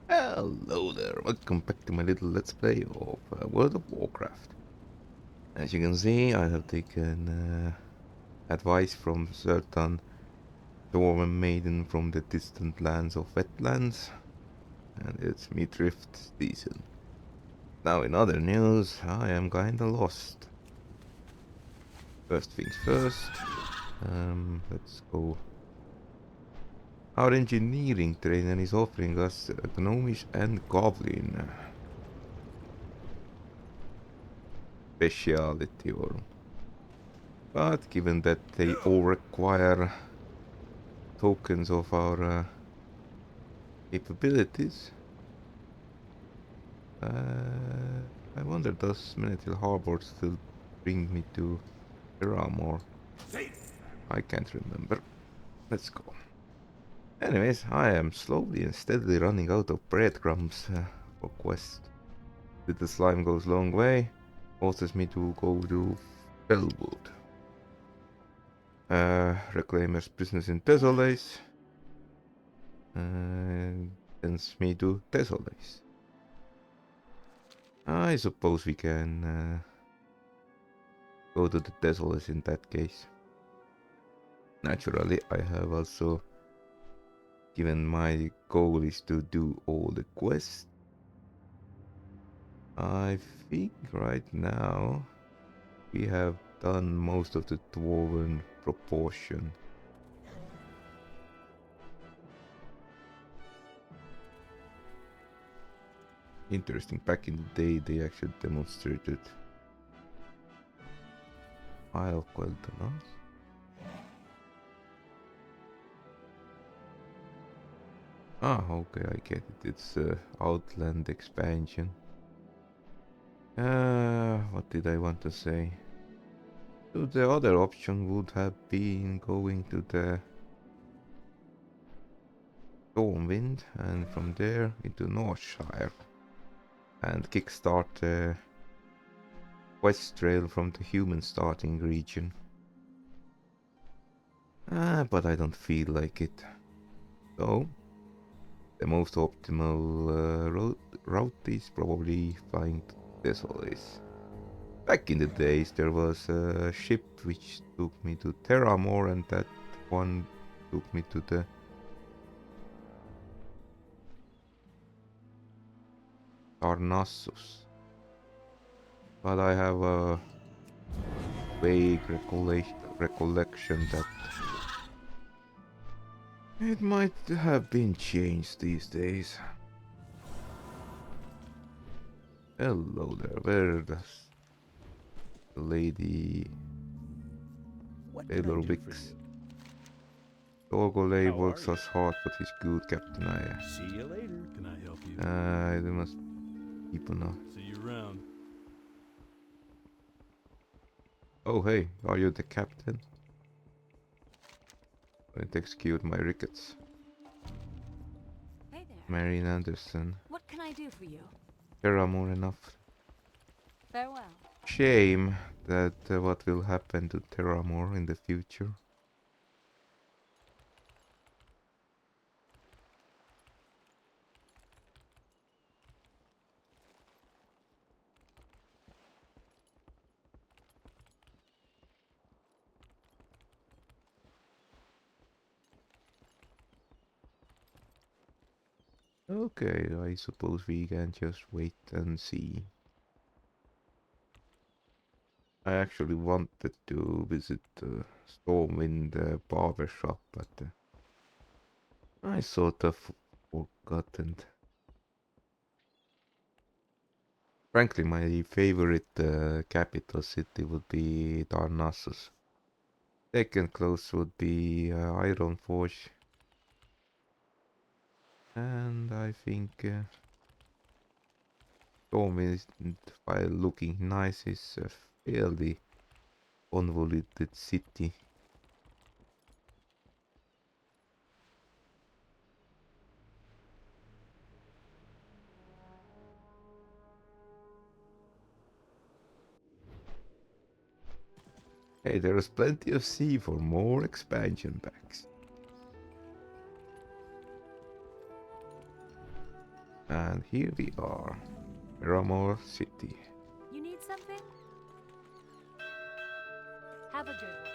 Hello there, welcome back to my little let's play of World of Warcraft. As you can see, I have taken advice from certain dwarven maiden from the distant lands of wetlands, and it's me drift season. Now in other news, I am kinda lost. First things first, let's go. Our engineering trainer is offering us gnomish and goblin speciality, but given that they all require tokens of our capabilities, I wonder, does Menethil Harbor still bring me to Iram, or I can't remember. Let's go. Anyways, I am slowly and steadily running out of breadcrumbs for quest. Did the slime goes long way, forces me to go to Fellwood. Reclaimer's business in Desolace sends me to Desolace. I suppose we can go to the Desolace in that case. Naturally, I have also given my goal is to do all the quests. I think right now we have done most of the dwarven proportion. Interesting, back in the day they actually demonstrated Isle of Quel'Thanas. Ah, okay, I get it. It's Outland expansion. What did I want to say? So the other option would have been going to the Stormwind and from there into Northshire and kickstart the quest trail from the human starting region. But I don't feel like it. So the most optimal route is probably flying to Desolace. Back in the days there was a ship which took me to Terramore, and that one took me to the Tarnassus. But I have a vague recollection that it might have been changed these days. Hello there, where does the lady Taylor Wicks? Torgo works us hard, but he's good, Captain. See you later. Can I help you? I must keep on. See you around. Oh hey, are you the captain? Don't execute my rickets. Hey there. Marian Anderson. What can I do for you? There are more enough. Farewell. Shame that what will happen to Terramore in the future. Okay, I suppose we can just wait and see. I actually wanted to visit Stormwind barber shop, but I sort of forgotten. Frankly, my favorite capital city would be Darnassus. Second close would be Ironforge. And I think Stormwind, while looking nice, is a fairly convoluted city. Hey, there is plenty of sea for more expansion packs. And here we are, Miramar City. You need something? Have a good one.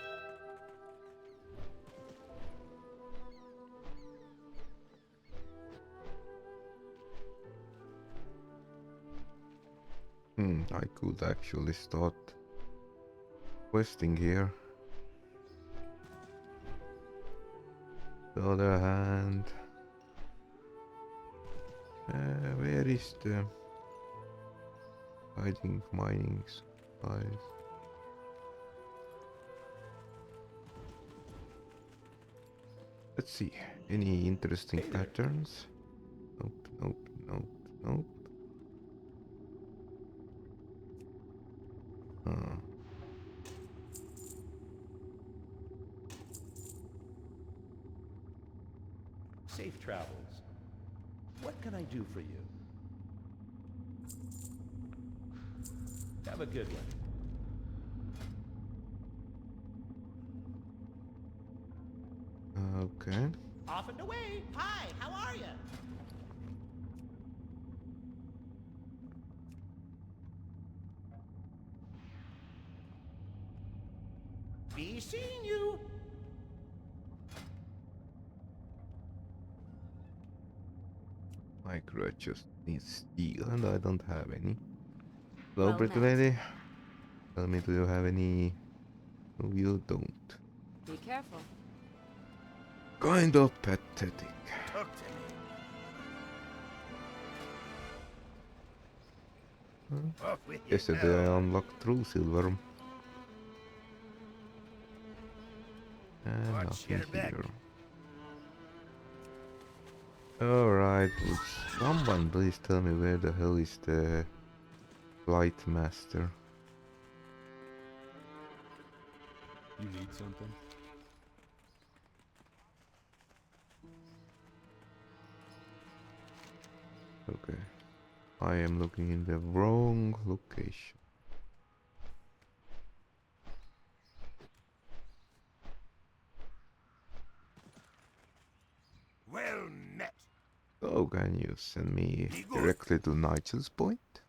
I could actually start questing here. On the other hand, where is the hiding mining supplies? Let's see, any interesting Hey there. patterns? Nope, nope, nope, nope. Uh, Safe travels. What can I do for you? Have a good one. okay. Off and away. Hi, how are you? Be seeing you. My crutch just needs steel and I don't have any. Hello, Well pretty met. lady. Tell me, do you have any? No, you don't. Be careful. Kind of pathetic. Talk to me. Off with you Yesterday I now. unlocked True Silver. And Watch nothing your back. here. Alright, would someone please tell me where the hell is the Flight Master? You need something? Okay. I am looking in the wrong location. Well met. Oh, can you send me Be good. directly to Nigel's Point?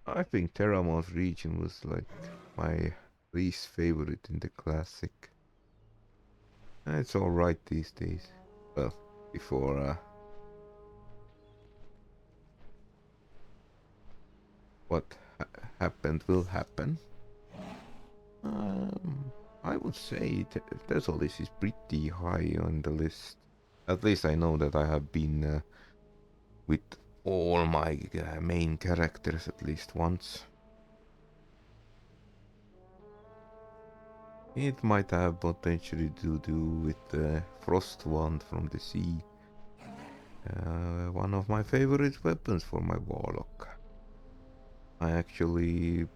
I think Terramon's region was like my least favorite in the classic. It's alright these days. Well, before what happened will happen. I would say Desolace is pretty high on the list. At least I know that I have been with all my main characters at least once. It might have potentially to do with the Frost Wand from the sea. One of my favorite weapons for my Warlock. I actually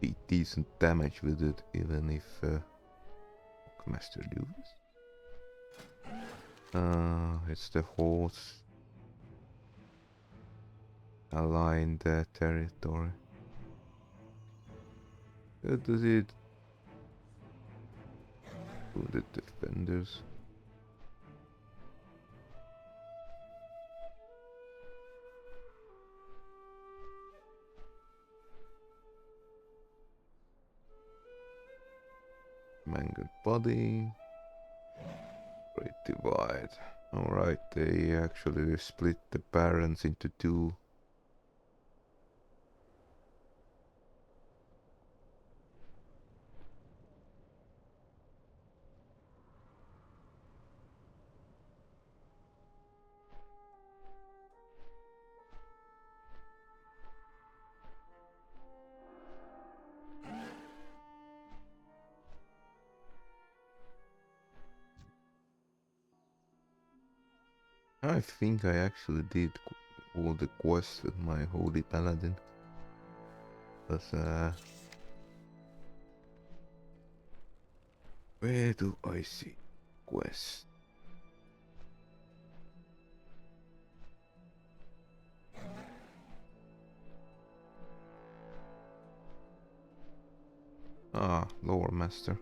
beat decent damage with it, even if Master Lewis. It's the horse aligned territory. What does it do the defenders? Mangled body. Great divide. Alright, they actually split the barons into two. I think I actually did all the quests with my Holy Paladin. But where do I see quests? Lore Master.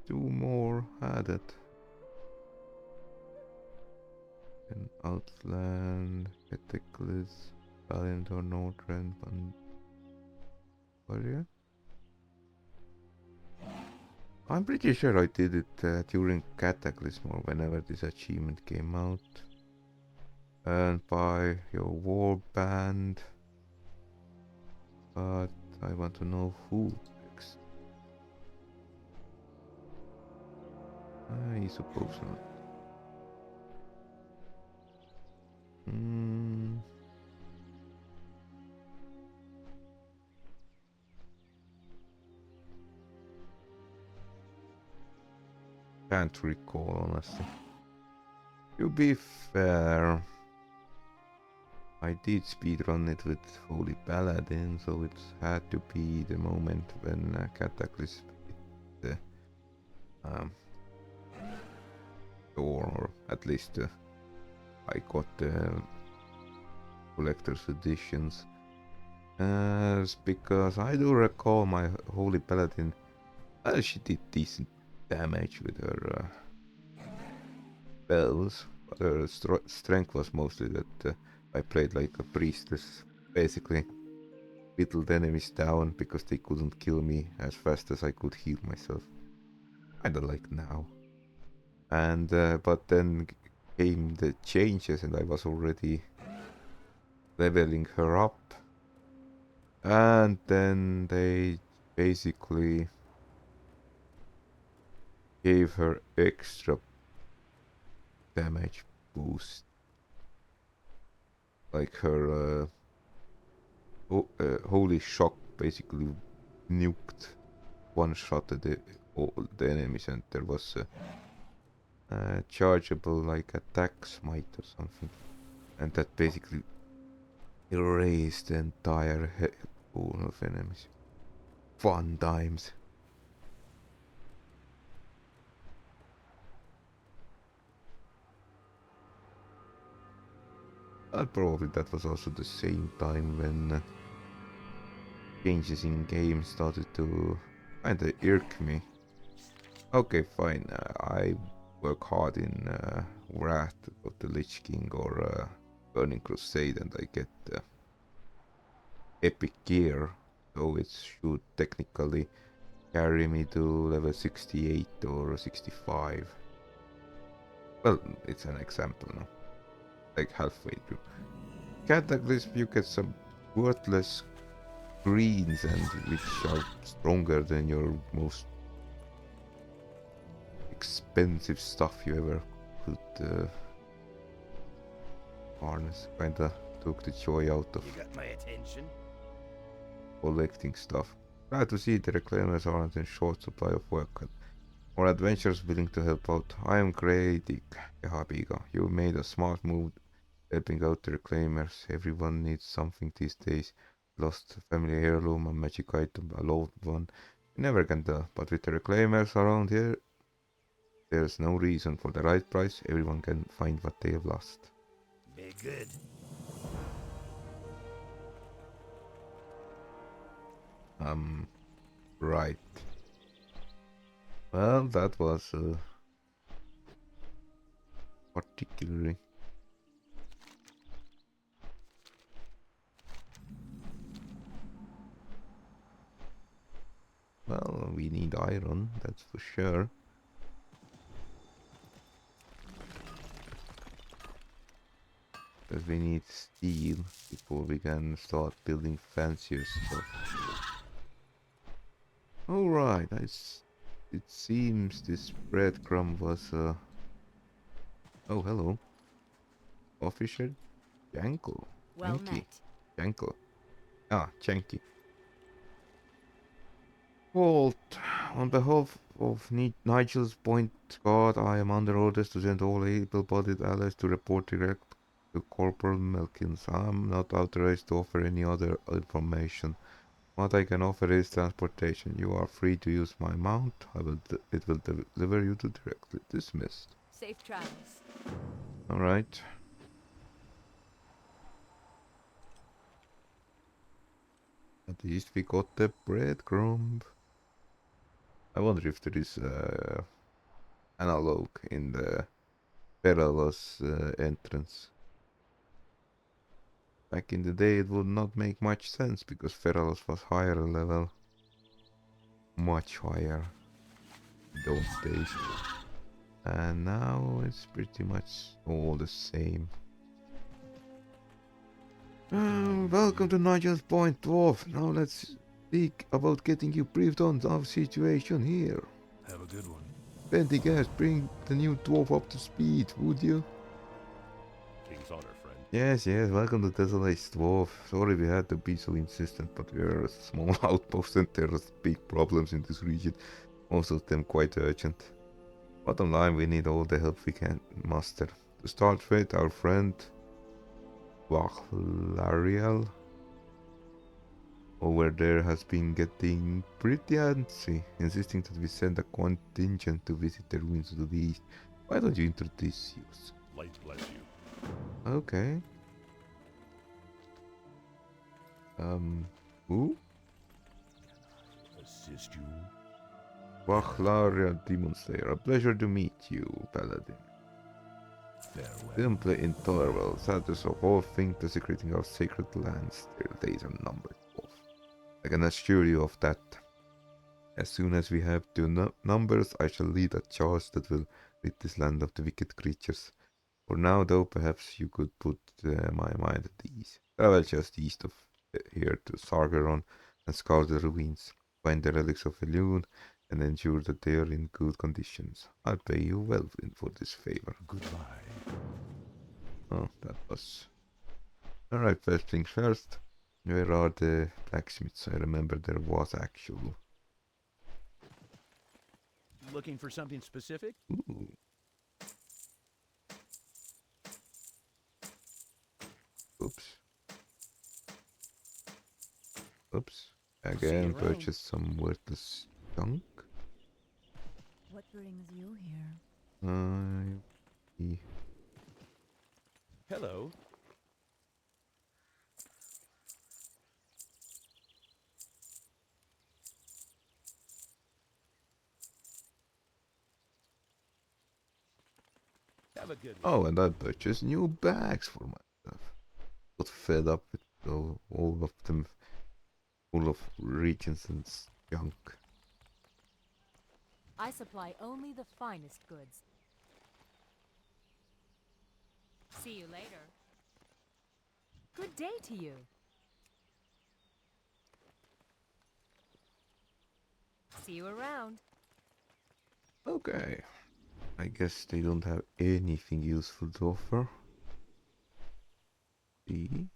2 more added. In Outland, Cataclysm, Valiant or Northrend, Warrior. I'm pretty sure I did it during Cataclysm or whenever this achievement came out. And by your warband. But I want to know who next. I suppose not. Can't recall, honestly. To be fair, I did speedrun it with Holy Paladin, so it had to be the moment when Cataclysm hit the door, or at least I got the collector's editions. Because I do recall my Holy Paladin, she did decent damage with her spells, but her strength was mostly that I played like a priestess, basically whittled enemies down because they couldn't kill me as fast as I could heal myself. Kinda like now. And but then came the changes and I was already leveling her up. And then they basically gave her extra damage boost. Like her Holy Shock basically nuked one shot at all the enemies, and there was a chargeable like attack smite or something, and that basically erased the entire head pool of enemies. Fun times. Probably that was also the same time when changes in game started to kinda irk me. Okay, fine. I work hard in Wrath of the Lich King or Burning Crusade, and I get epic gear, so it should technically carry me to level 68 or 65. Well, it's an example now. Like halfway through. Cataclysm, you get some worthless greens, and which are stronger than your most expensive stuff you ever could harness. Kinda took the joy out of You got my attention. collecting stuff. Glad to see the reclaimers aren't in short supply of work or adventurers willing to help out. I am Grady Kehabiga. You made a smart move helping out the reclaimers. Everyone needs something these days. Lost a family heirloom, a magic item, a loved one. You never can tell, but with the reclaimers around here, there's no reason. For the right price, everyone can find what they have lost. Be good. Right. Well, that was particularly. Well, we need iron, that's for sure. Because we need steel before we can start building fancier stuff. Alright, it seems this breadcrumb was oh, hello. Officer Janko. Well Janky. met. Janko. Janky. Walt, on behalf of Nigel's Point Guard, I am under orders to send all able-bodied allies to report direct to Corporal Melkins. I am not authorized to offer any other information. What I can offer is transportation. You are free to use my mount. It will deliver you to directly. Dismissed. Safe travels. At least we got the breadcrumb. I wonder if there is analog in the Perilous entrance. Back in the day it would not make much sense because Ferolos was higher level. Much higher those days. And now it's pretty much all the same. Welcome to Nigel's Point, Dwarf. Now let's speak about getting you briefed on our situation here. Have a good one. Pendergast, bring the new dwarf up to speed, would you? King's honor, friend. Yes, welcome to Desolace, Dwarf. Sorry we had to be so insistent, but we are a small outpost and there are big problems in this region. Most of them quite urgent. Bottom line, we need all the help we can muster. To start with, our friend Wachlariel over there has been getting pretty antsy, insisting that we send a contingent to visit the ruins to the east. Why don't you introduce yourself? Light bless you. Okay. Who? Assist you. Wachlaria Demon Slayer. A pleasure to meet you, Paladin. Farewell. Simply intolerable. Sadness of all things desecrating our sacred lands. Their days are numbered. I can assure you of that. As soon as we have two numbers, I shall lead a charge that will rid this land of the wicked creatures. For now, though, perhaps you could put my mind at ease. Travel just east of here to Sargeron and scour the ruins. Find the relics of Elune and ensure that they are in good conditions. I'll pay you well for this favor. Goodbye. Oh, that was... Alright, first things first. Where are the blacksmiths? I remember there was actual... Looking for something specific? Ooh. Oops. Oops. Again, you around. purchase some worthless junk. What brings you here? Hello. Have a good one. Oh, and I purchased new bags for myself. Got fed up with all of them full of regions and junk. I supply only the finest goods. See you later. Good day to you. See you around. Okay. I guess they don't have anything useful to offer. See?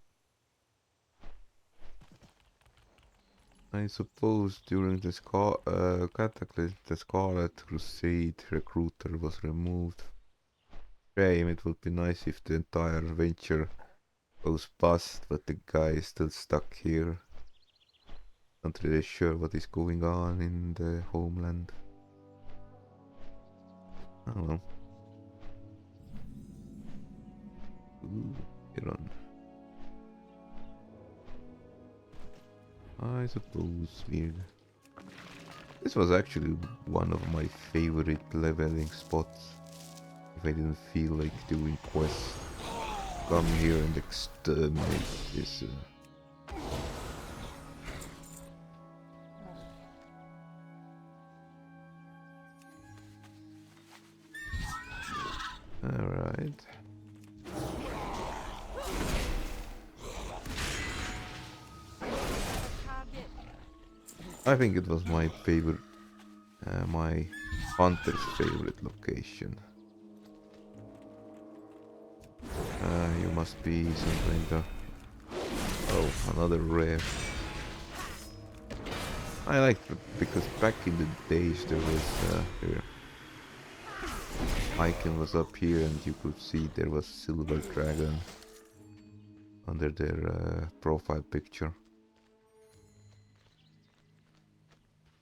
I suppose during the Cataclysm, the Scarlet Crusade recruiter was removed. Shame, it would be nice if the entire venture goes bust, but the guy is still stuck here. Not really sure what is going on in the homeland. Oh well. Ooh, Iran. I suppose weird. This was actually one of my favorite leveling spots. If I didn't feel like doing quests, come here and exterminate this. Alright. I think it was my favorite, my hunter's favorite location. You must be some kind of... Oh, another rare. I liked it because back in the days there was... here. Icon was up here and you could see there was Silver Dragon under their profile picture.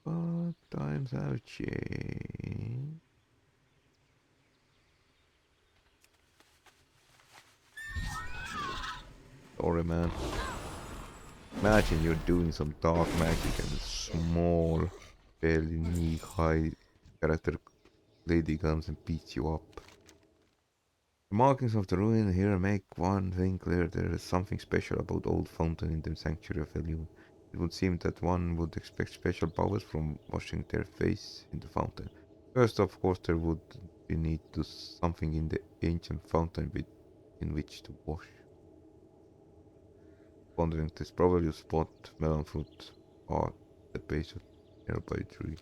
But times have changed. Sorry, man. Imagine you're doing some dark magic and a small, barely knee-high character lady comes and beats you up. The markings of the ruin here make one thing clear: there is something special about old fountain in the sanctuary of Helium. It would seem that one would expect special powers from washing their face in the fountain. First, of course, there would be need to something in the ancient fountain in which to wash. Pondering this, probably you spot melon fruit at the base of the nearby tree.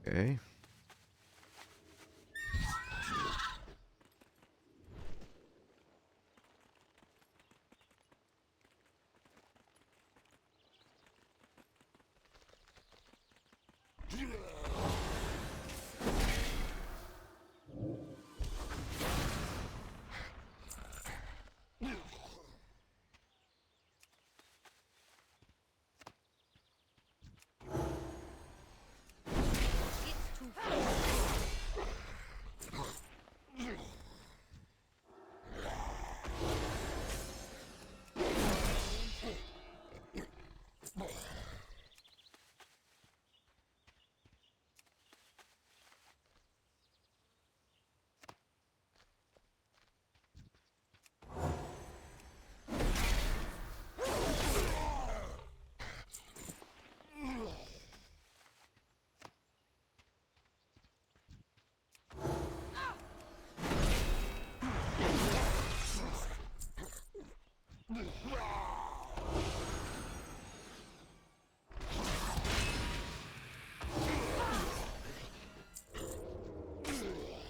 Okay.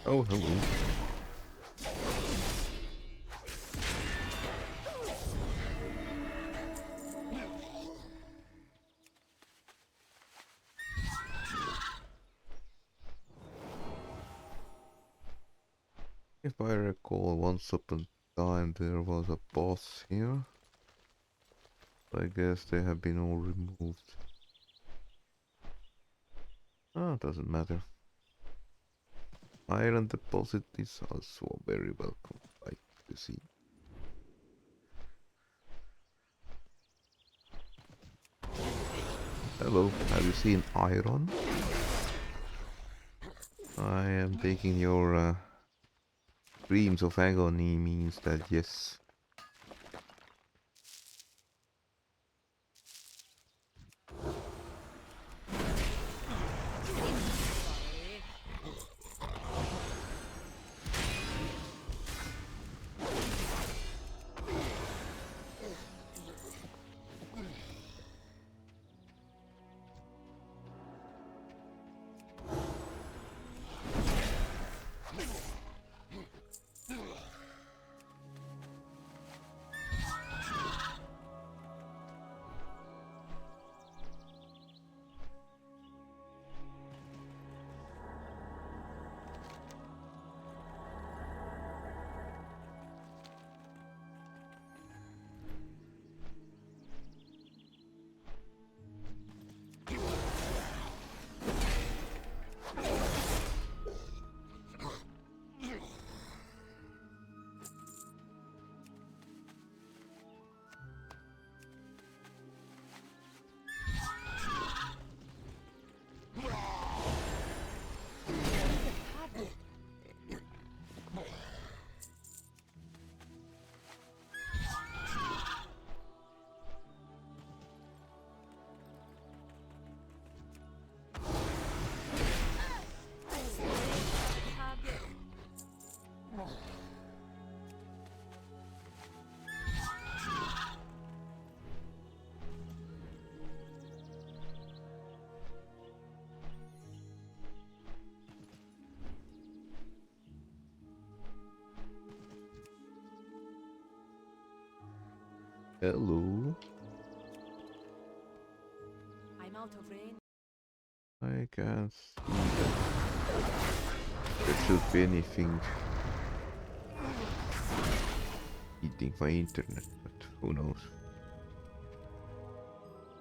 Oh, hello. If I recall, once upon a time there was a boss here. I guess they have been all removed. Ah, doesn't matter. Iron deposit is also very welcome sight to see. Hello, have you seen iron? I am taking your screams of agony means that yes. Hello. I'm out of range. I can't see that. There should be anything eating my internet, but who knows.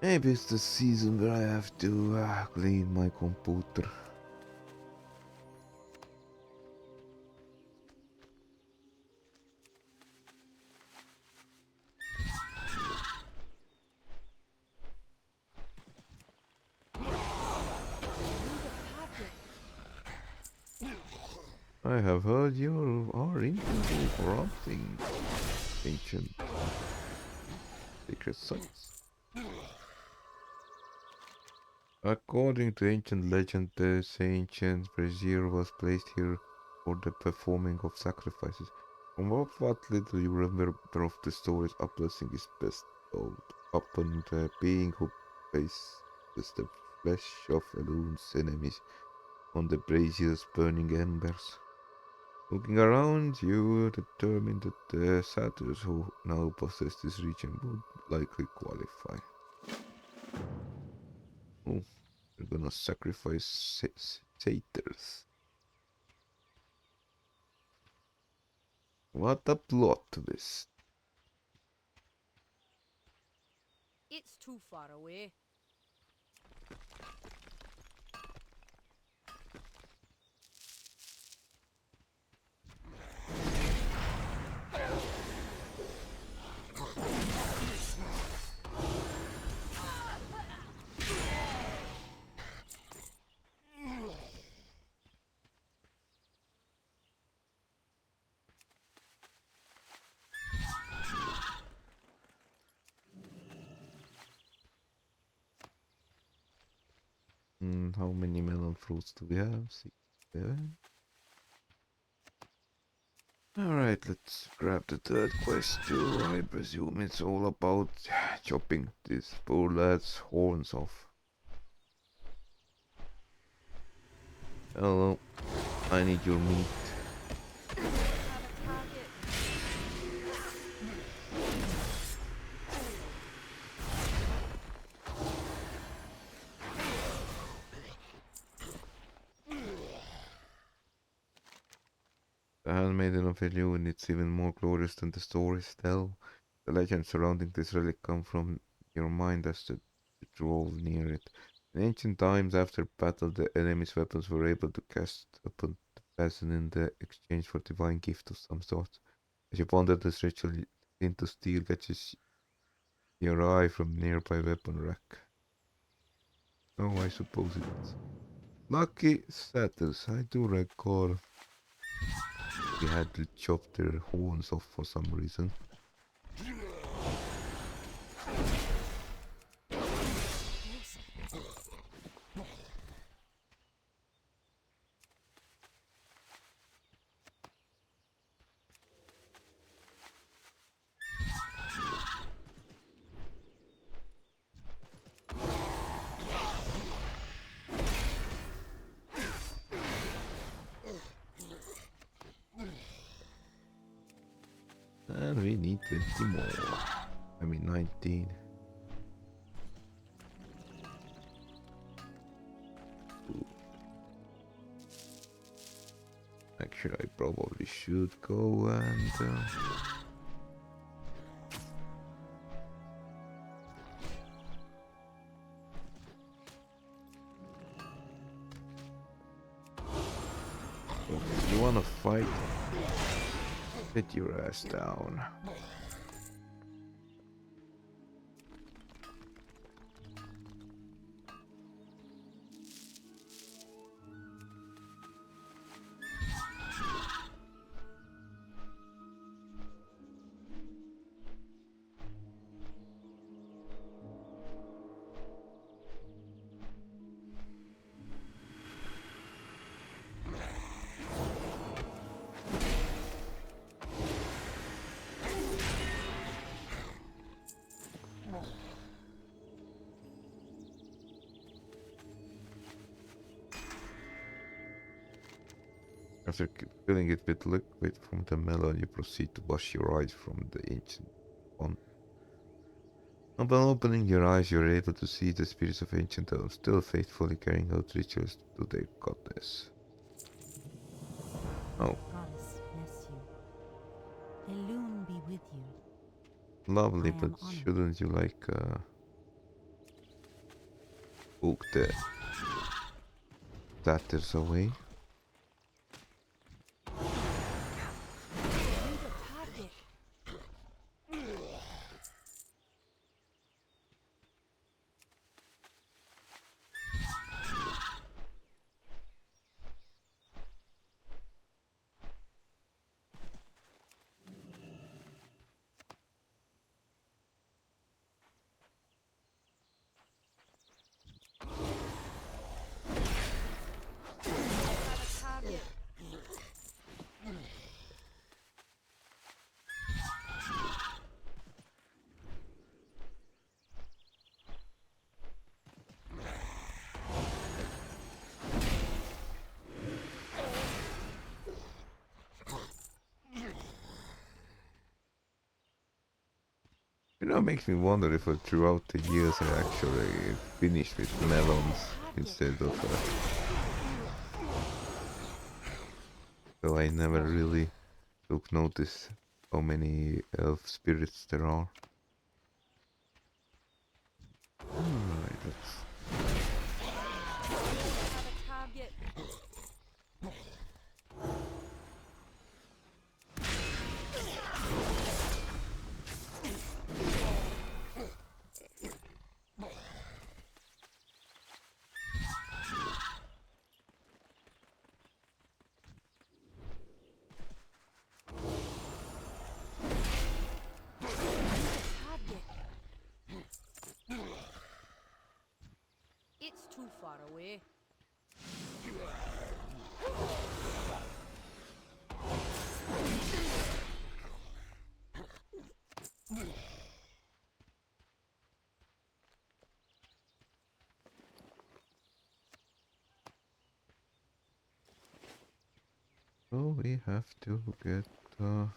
Maybe it's the season where I have to clean my computer. I have heard you are into corrupting ancient secret sites. According to ancient legend, this ancient brazier was placed here for the performing of sacrifices. From what little you remember of the stories, a blessing is bestowed upon the being who places the flesh of Elun's enemies on the brazier's burning embers. Looking around, you determine that the satyrs who now possess this region would likely qualify. Oh, we're gonna sacrifice satyrs. What a plot twist. It's too far away. How many melon fruits do we have? 6, 7. Alright, let's grab the third quest too. I presume it's all about chopping this poor lad's horns off. Hello, I need your meat. The handmaiden of Elune, it's even more glorious than the stories tell. The legends surrounding this relic come from your mind as you draw near it. In ancient times, after battle, the enemy's weapons were able to cast upon the peasant in the exchange for divine gift of some sort. As you ponder this ritual, into steel catches your eye from nearby weapon rack. Oh, I suppose it's lucky status. I do recall we had to chop their horns off for some reason. And we need 20 more. I mean 19. Ooh. Actually, I probably should go and... you wanna fight? Sit your ass down. After filling it with liquid from the melon, you proceed to wash your eyes from the ancient one. Upon opening your eyes, you are able to see the spirits of ancient elves still faithfully carrying out rituals to their goddess. Oh. Goddess bless you. Elune be with you. Lovely, I am but honored. shouldn't you like poke the satyrs away? You know, it makes me wonder if throughout the years I actually finished with melons instead of... so I never really took notice how many elf spirits there are. Alright, that's... Have a target. It's too far away. So we have to get... Have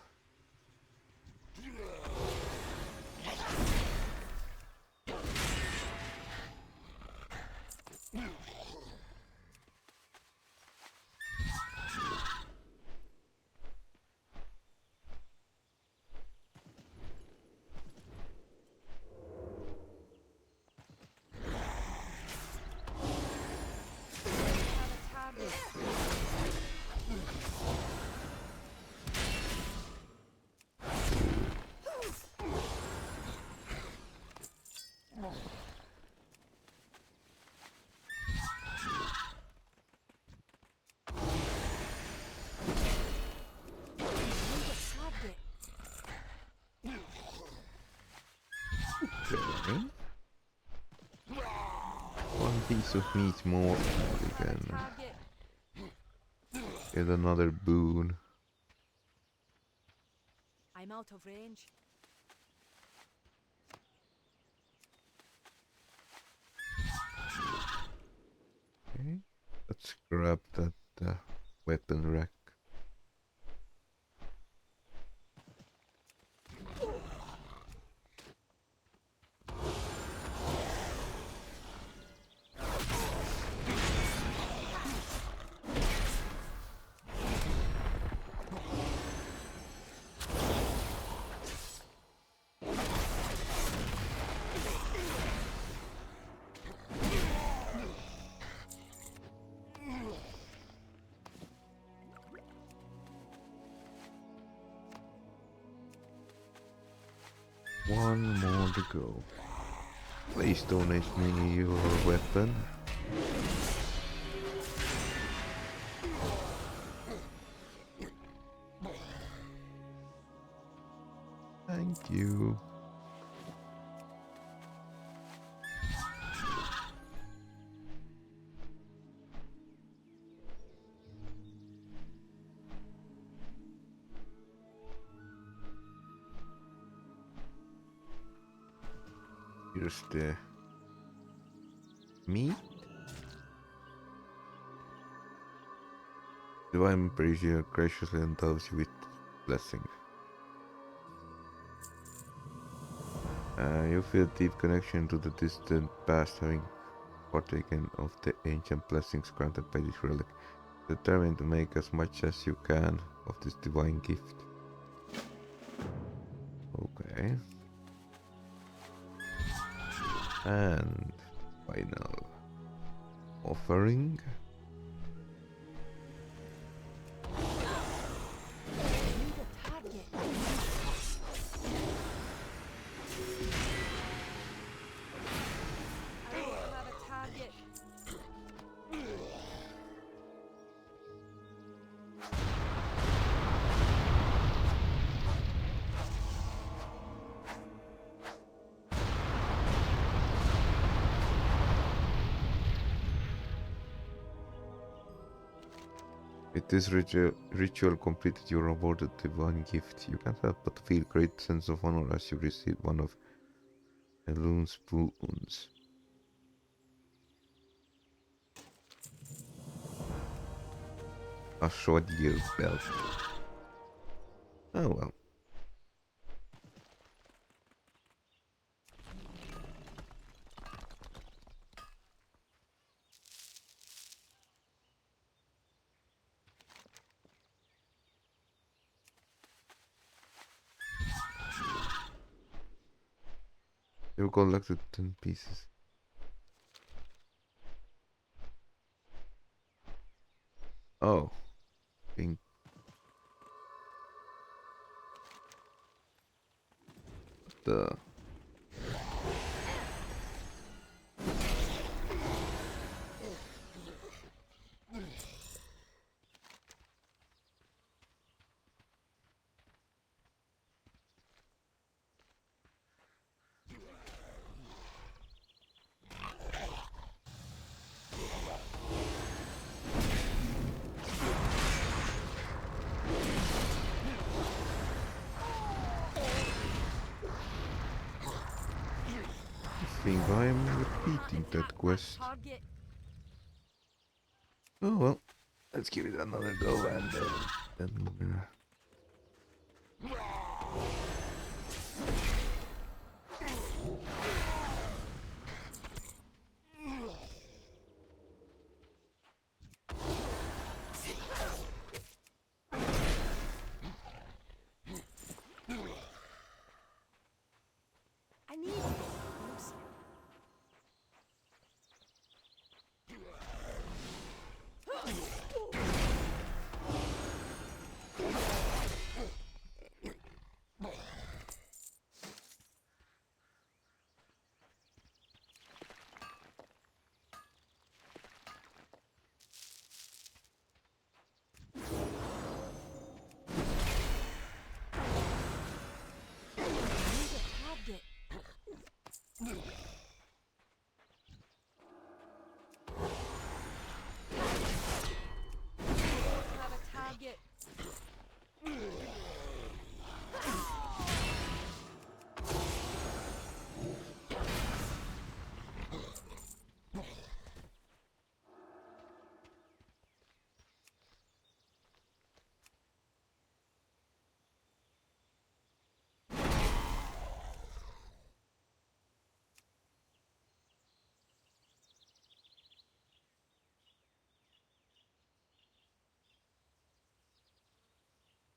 a target. Okay. One piece of meat more, and we can Target. get another boon. I'm out of range. Okay, let's grab that weapon rack. One more to go. Please donate me your weapon. Thank you. Here's the meat. Divine Brazier graciously endows you with blessing. You feel a deep connection to the distant past, having partaken of the ancient blessings granted by this relic. Determined to make as much as you can of this divine gift. Okay. And final offering. With this ritual completed, you are awarded divine gift. You can't help but feel great sense of honor as you receive one of Elun's boons. A short year belt. Oh well. You collected 10 pieces. Oh, pink. The I think I'm repeating that quest. Target. Oh well, let's give it another go and then we're... I need to get closer. Target. Have a target.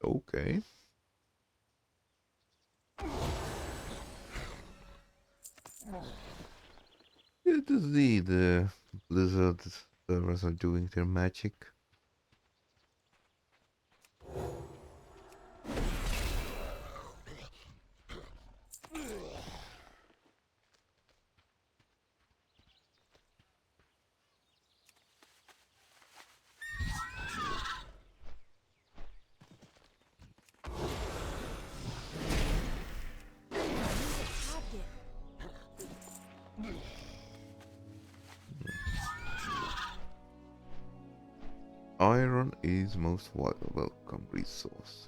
Okay. It is the Blizzard servers are doing their magic. Target. Iron is most welcome resource.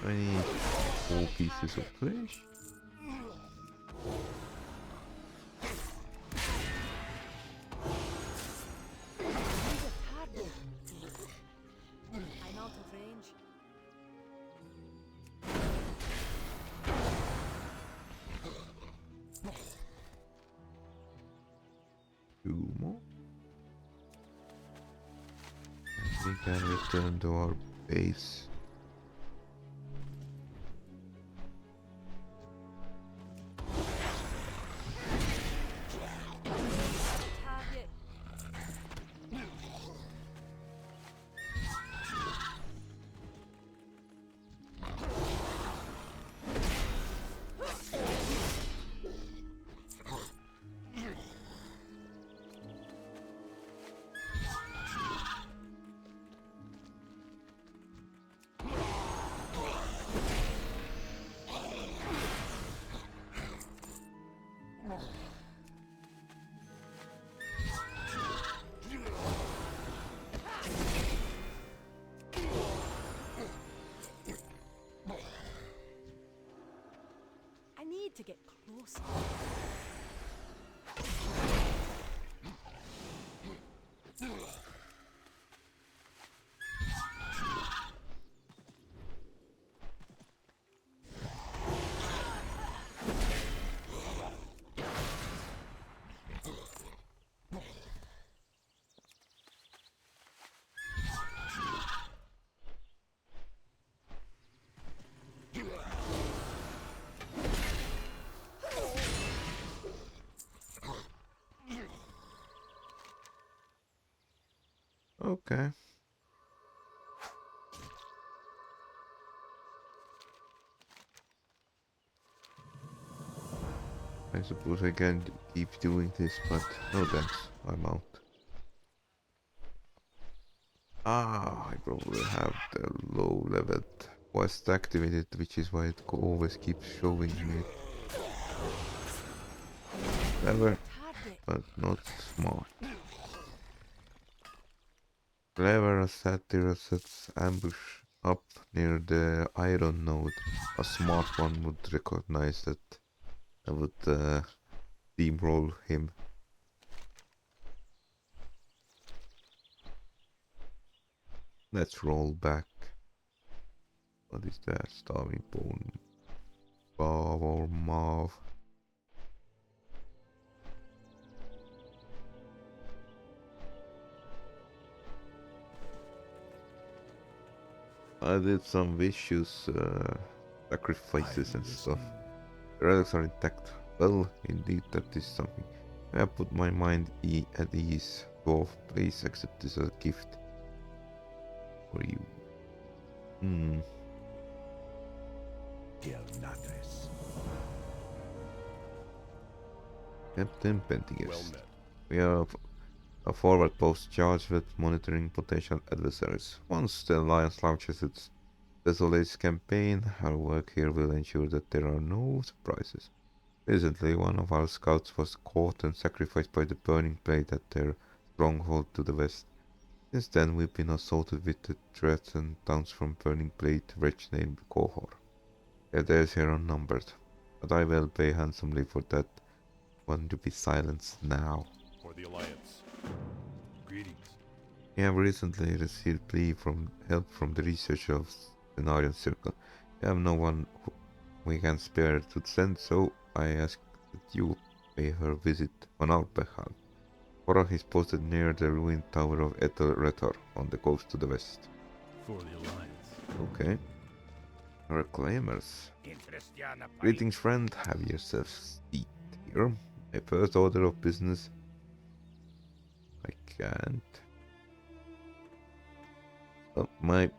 I need 4 pieces of flesh. Target. I'm out of range. 2 more. We can return to our base. Target. I need to get closer. Okay. I suppose I can keep doing this, but no thanks. I'm out. Ah, I probably have the low leveled quest activated, which is why it always keeps showing me it. Clever, but not smart. Clever as satyr sets ambush up near the iron node. A smart one would recognize that and would steamroll him. Let's roll back. What is that? Starving bone. Bow or mauve. I did some vicious sacrifices and stuff. The relics are intact. Well, indeed, that is something. I put my mind at ease. Dwarf, please accept this as a gift for you. Captain Pentigast. We have a forward post charged with monitoring potential adversaries. Once the Alliance launches its Desolace campaign, our work here will ensure that there are no surprises. Recently, one of our scouts was caught and sacrificed by the Burning Blade at their stronghold to the west. Since then, we've been assaulted with the threats and taunts from Burning Blade wretch named Kohor. Their days here are numbered, but I will pay handsomely for that one to be silenced now. For the Alliance. Greetings. We have recently received help from the researcher of the Aryan Circle. We have no one we can spare to send, so I ask that you pay her visit on our behalf. Korah is posted near the ruined tower of Ethel Retor on the coast to the west. For the Alliance. Okay. Reclaimers. Greetings, friend. Have yourself a seat here. My first order of business. I can't. Oh, my.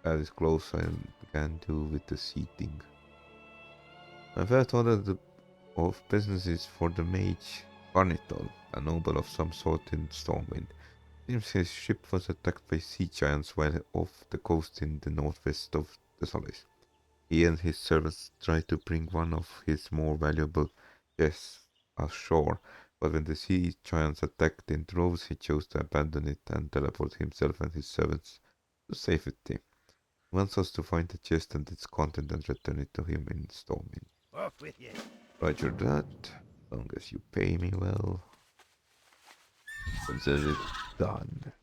That is close. I can do with the seating. My first order of business is for the mage Carnitol, a noble of some sort in Stormwind. Seems his ship was attacked by sea giants while off the coast in the northwest of Desolace. He and his servants tried to bring one of his more valuable chests ashore, but when the sea giants attacked in droves, he chose to abandon it and teleport himself and his servants to safety. He wants us to find the chest and its content and return it to him in Stormwind. Off with you. Roger that, as long as you pay me well. Consider it done.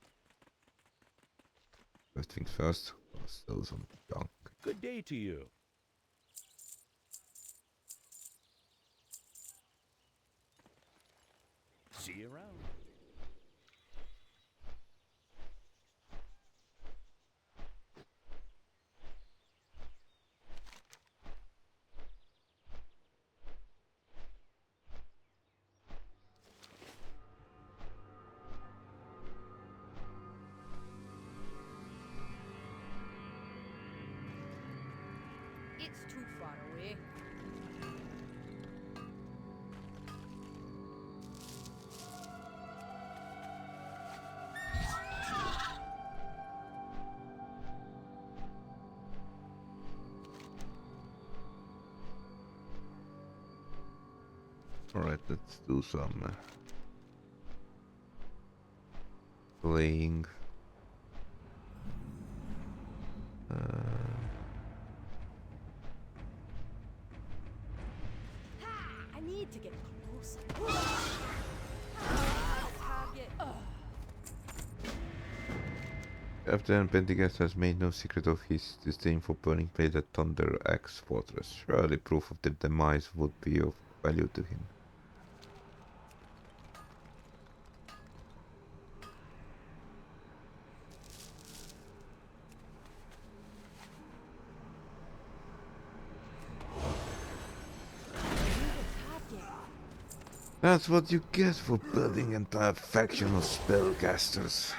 First things first, I'll sell some junk. Good day to you. See you around. It's too far away. Alright, let's do some playing. I need to get closer. Target. Captain Pendergast has made no secret of his disdain for burning blade at Thunder Axe Fortress. Surely proof of their demise would be of value to him. That's what you get for building entire faction of spellcasters.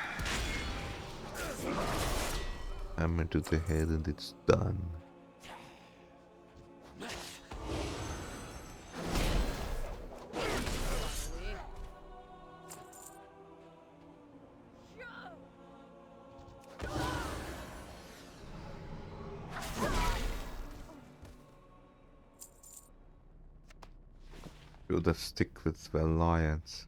Hammer to the head and it's done. Should have stick with the alliance.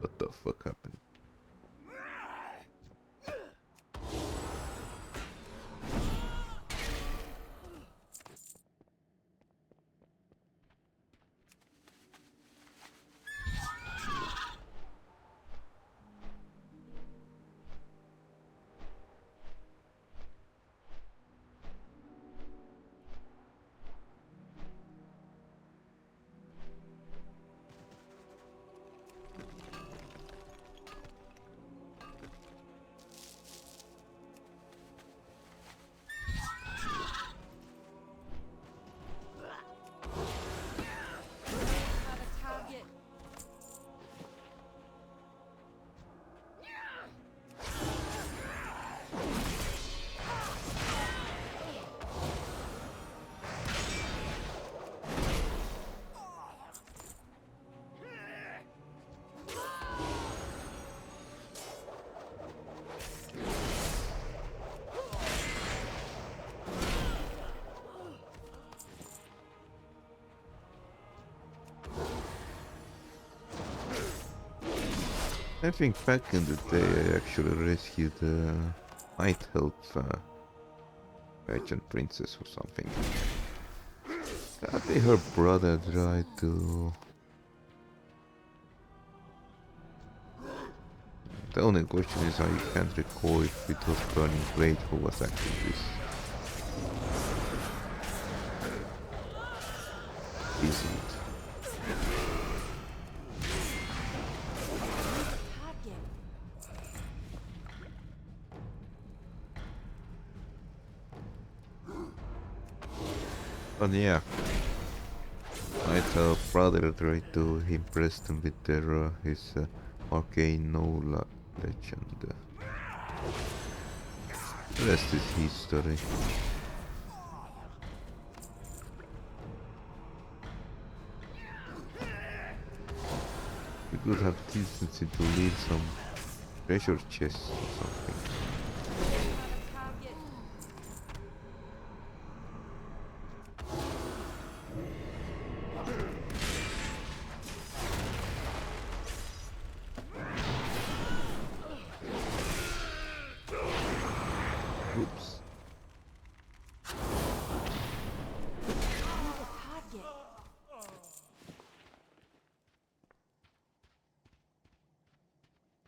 What the fuck happened? I think back in the day I actually rescued Night Help pageant princess or something. I think her brother tried to... The only question is I can't recall if it was Burning Blade who was actually this. Isn't. But yeah, Night's brother tried to impress them with their his arcane knowledge, and the rest is history. You could have decency to leave some treasure chests or something. Oops.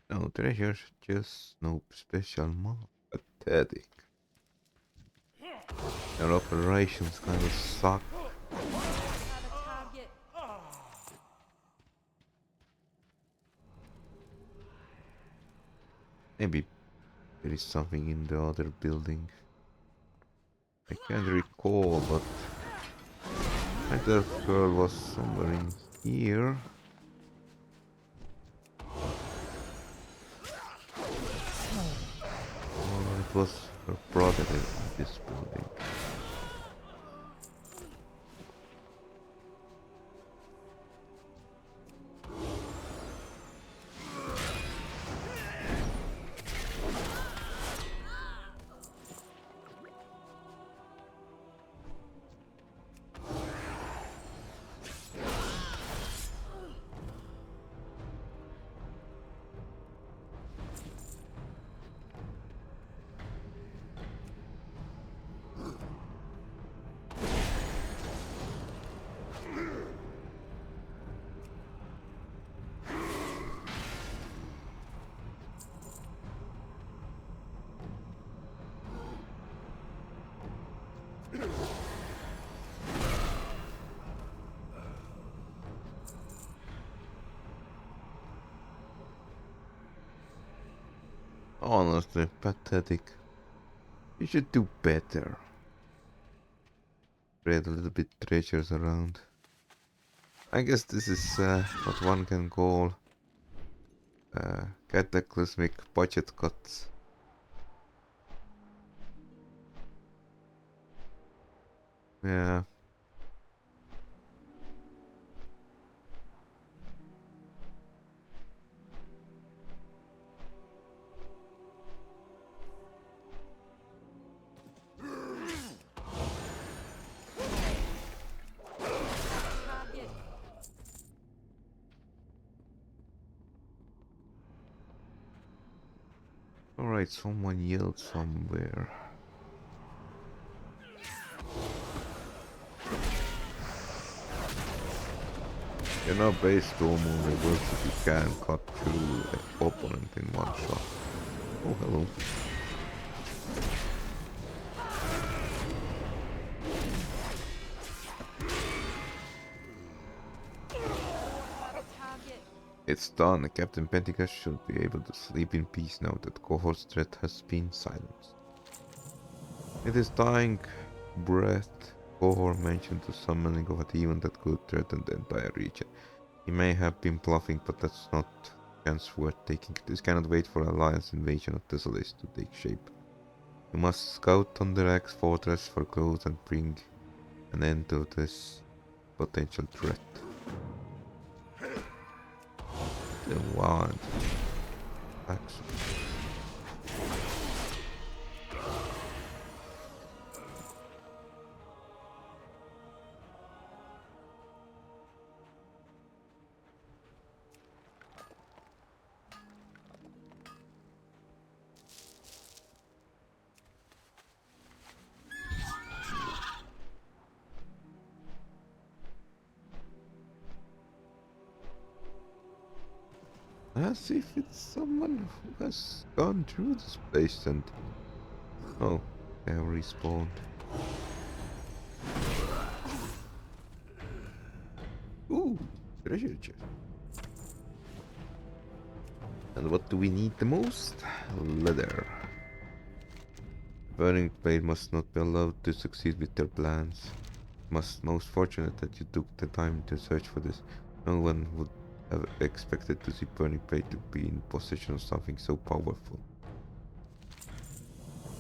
No treasures, just no special mod. Pathetic. Their operations kind of suck. Maybe there is something in the other building. I can't recall, but that girl was somewhere in here. Or it was her brother in this building. Honestly, pathetic. You should do better. Spread a little bit treasures around. I guess this is what one can call cataclysmic budget cuts. Yeah. Target. Alright, someone yelled somewhere. You're not based normally works if you can cut through an opponent in one shot. Oh, hello. Target. It's done. Captain Pentecost should be able to sleep in peace now that Cohort's threat has been silenced. It is dying breath. Cohort mentioned the summoning of a demon that could threaten the entire region. He may have been bluffing, but that's not a chance worth taking. This cannot wait for Alliance invasion of Desolace to take shape. You must scout Thunderaxe Fortress for clues and bring an end to this potential threat. The wand. Action. As if it's someone who has gone through this place and... Oh, they have respawned. Ooh, treasure chest. And what do we need the most? Leather. Burning Blade must not be allowed to succeed with their plans. Most fortunate that you took the time to search for this. No one would have expected to see Burning Blade to be in possession of something so powerful.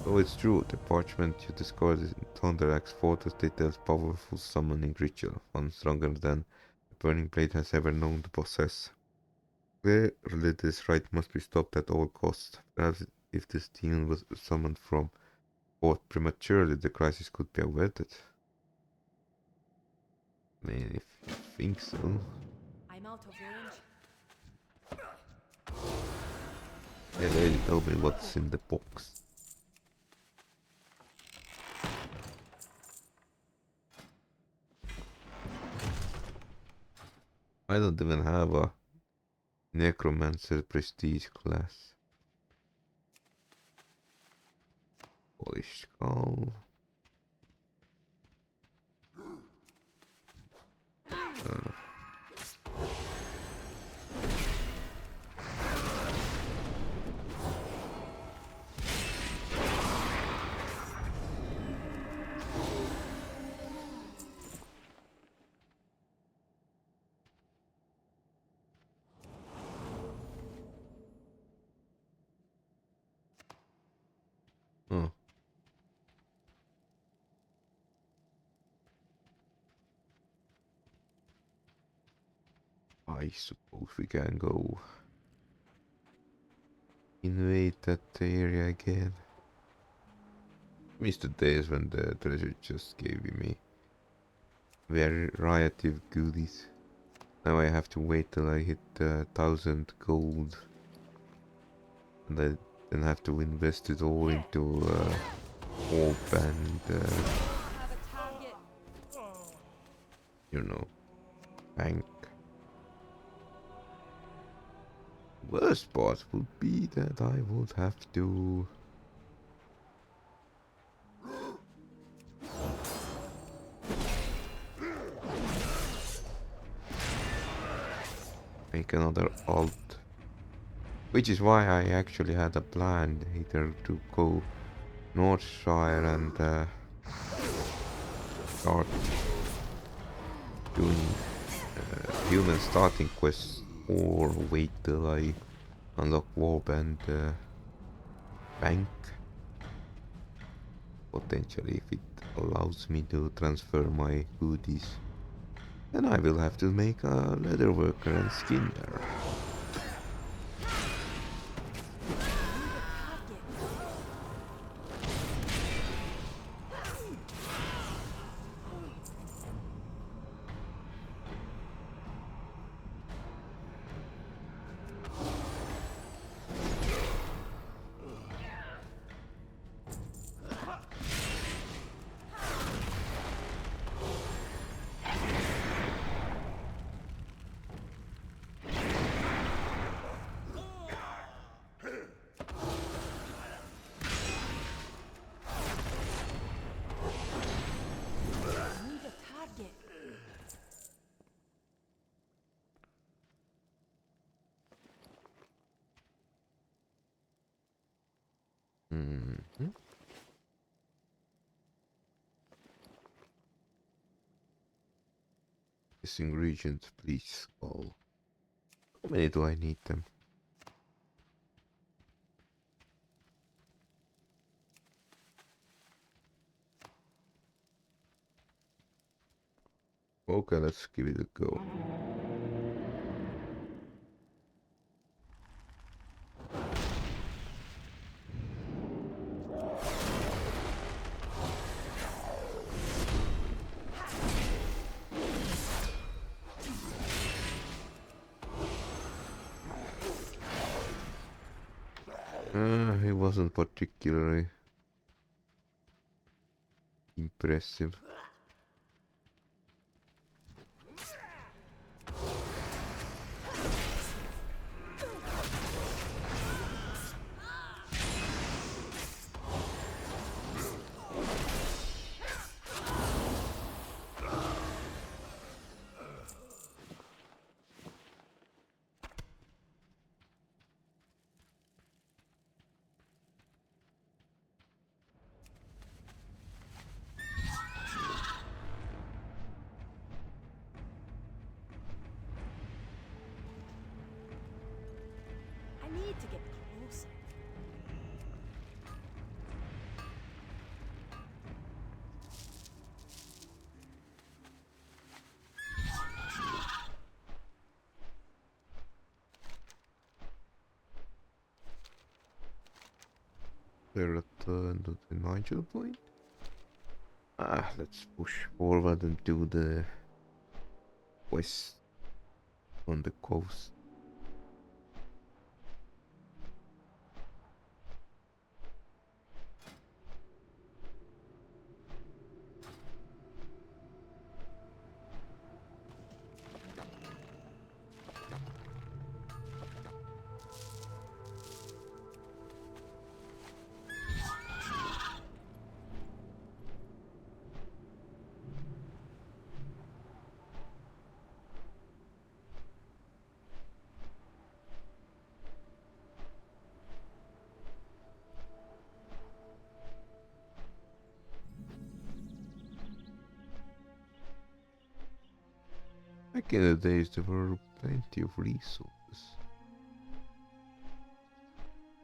So it's true, the parchment you discovered in Thunderaxe Fortress details powerful summoning ritual, one stronger than the Burning Blade has ever known to possess. Clearly this rite must be stopped at all costs. Perhaps if this demon was summoned from Fort prematurely, the crisis could be averted. I mean, if you think so. I'm out of range. Yeah, lady, tell me what's in the box. I don't even have a Necromancer Prestige class. Polished skull. Oh. I suppose we can go invade that area again. Missed the days when the treasure just gave me variety of goodies. Now I have to wait till I hit 1000 gold. And I then have to invest it all into orb and Have a target. you know, bank. Worst part would be that I would have to make another alt Which is why I actually had a plan either to go Northshire and start doing human starting quests, or wait till I unlock Warp and Bank. Potentially, if it allows me to transfer my goodies. Then I will have to make a leather worker and skinner. Mm-hmm. This ingredient, please. Oh, how many do I need them? Okay, let's give it a go. It wasn't particularly impressive. I need to get closer. They return to the Nigel point. Let's push forward and do the quest on the coast. Back in the days, there were plenty of resources.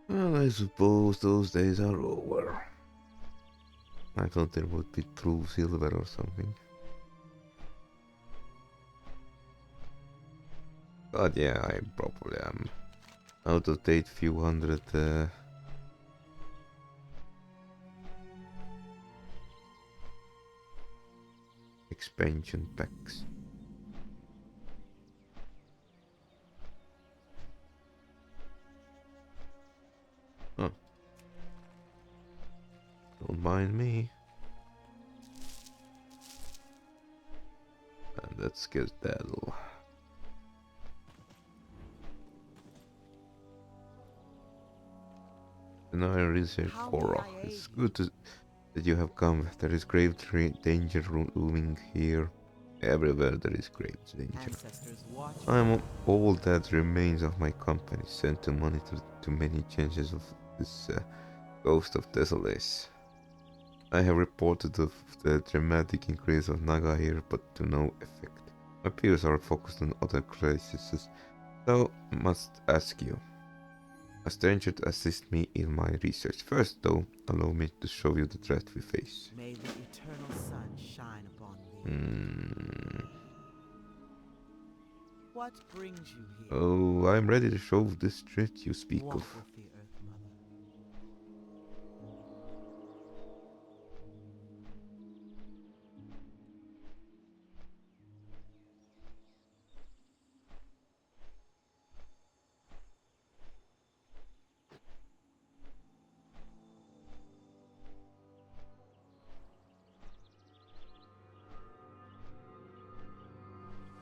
Well, I suppose those days are over. I thought there would be true silver or something. But yeah, I probably am out of date few hundred expansion packs. Huh. Don't mind me. And let's get that. And I research Korra. It's good that you have come. There is grave danger looming here. Everywhere there is great danger. Ancestors watch. I am all that remains of my company, sent to monitor to many changes of this ghost of Desolace. I have reported of the dramatic increase of Naga here, but to no effect. My peers are focused on other crises, so must ask you, a stranger, to assist me in my research. First, though, allow me to show you the threat we face. May the eternal sun shine upon thee. Hmm. What brings you here? Oh, I'm ready to show this threat you speak Walk of. with the Earth Mother.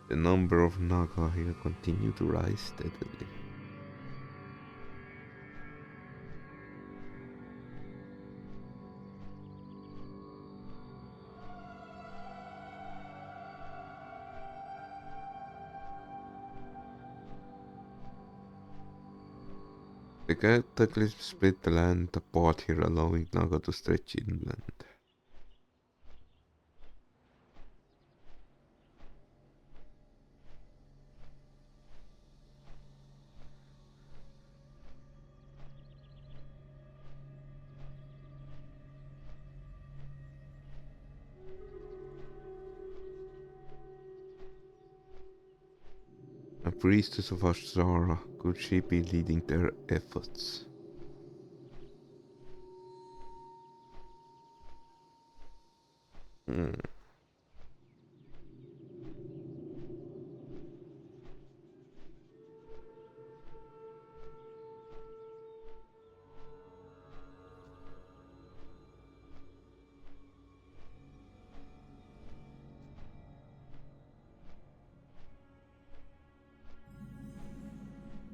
The number of Naga here continue to rise steadily. The cataclysm split the land apart here, allowing Naga to stretch inland. A priestess of Ashzara, could she be leading their efforts? Hmm.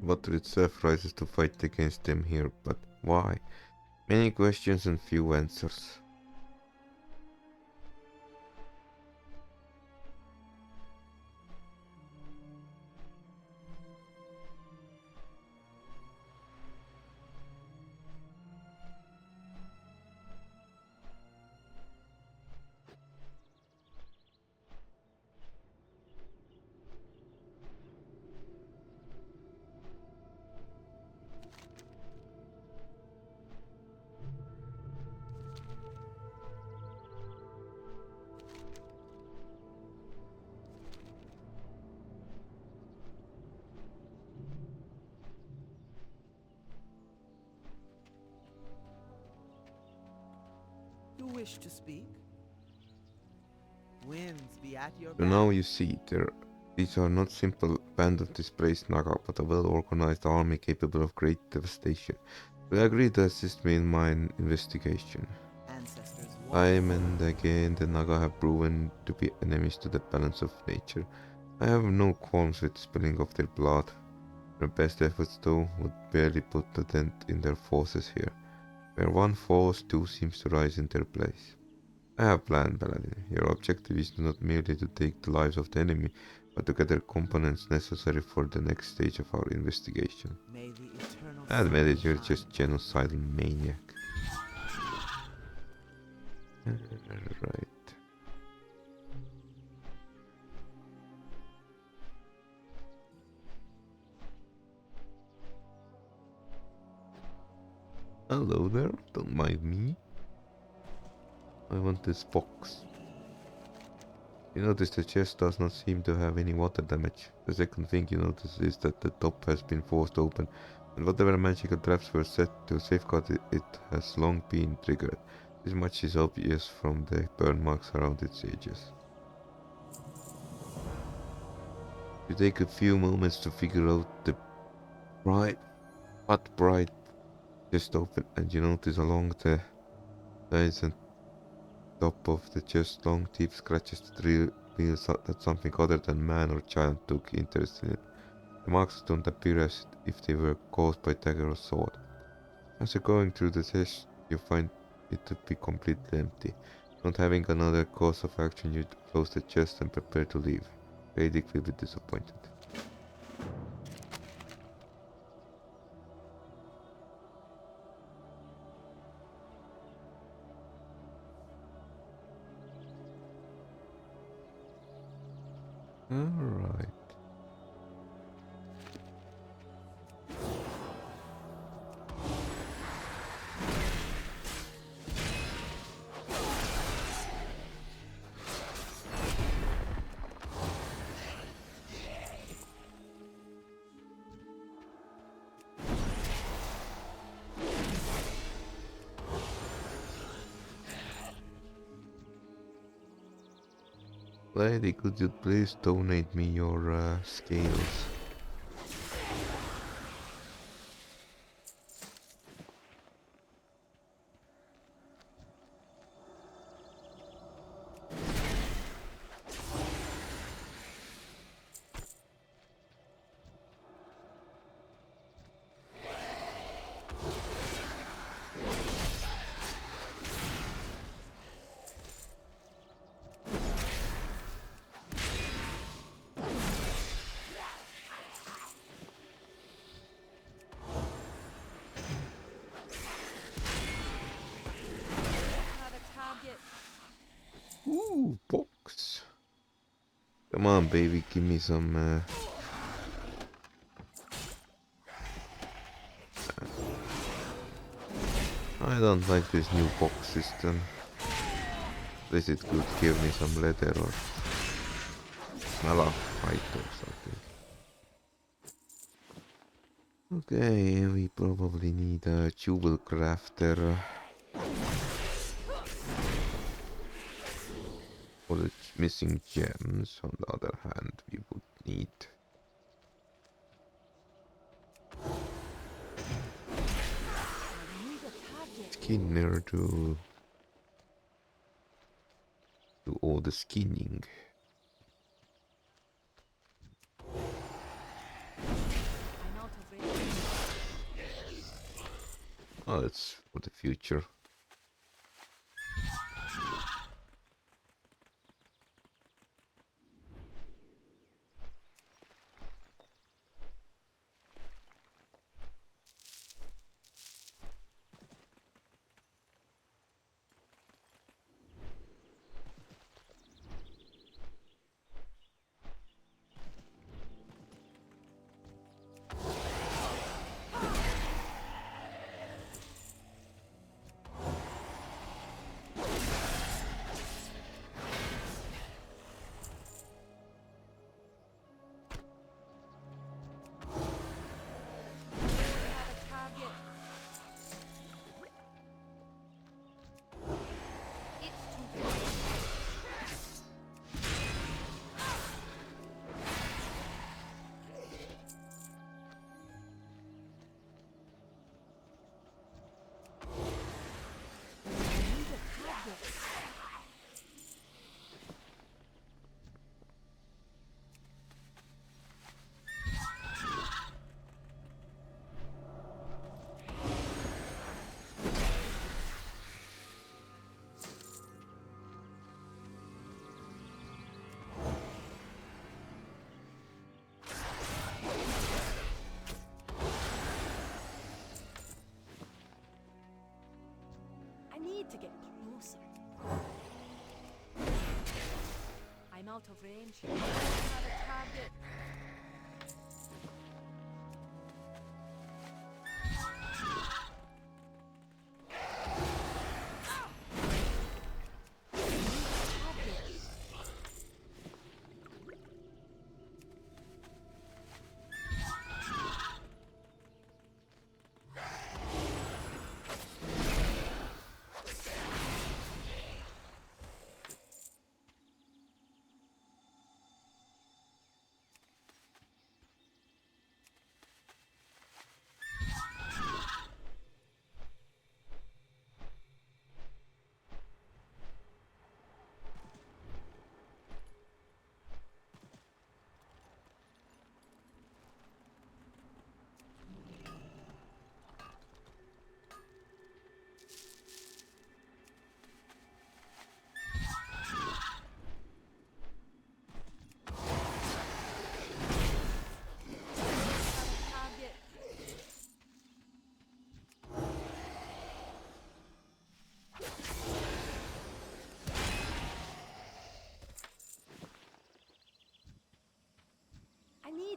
Water itself rises to fight against them here, but why? Many questions and few answers. You wish to speak? Winds be at your So back. now you see, these are not simple abandoned displaced Naga, but a well-organized army capable of great devastation. Will you agree to assist me in my investigation? Ancestors watch. Time and again, the Naga have proven to be enemies to the balance of nature. I have no qualms with spilling of their blood. Their best efforts, though, would barely put a dent in their forces here. Where one falls, two seems to rise in their place. I have planned, Paladin. Your objective is not merely to take the lives of the enemy, but to gather components necessary for the next stage of our investigation. May the eternal Admit sun it, you're shine just upon genocidal maniac. Right. Hello there, don't mind me. I want this box. You notice the chest does not seem to have any water damage. The second thing you notice is that the top has been forced open, and whatever magical traps were set to safeguard it has long been triggered. This much is obvious from the burn marks around its edges. You take a few moments to figure out the bright chest open, and you notice along the sides and top of the chest long deep scratches that reveal that something other than man or child took interest in it. The marks don't appear as if they were caused by dagger or sword. As you're going through the chest, you find it to be completely empty. Not having another course of action, you close the chest and prepare to leave. Vedic will be disappointed. Alright. Lady, could you please donate me your scales? Ooh, box. Come on, baby, give me some. I don't like this new box system. This it could give me some leather or malachite or something. Okay, we probably need a jewel crafter. For the missing gems, on the other hand, we would need Skinner to do all the skinning. Oh, that's for the future. To get closer. I'm out of range. Another target.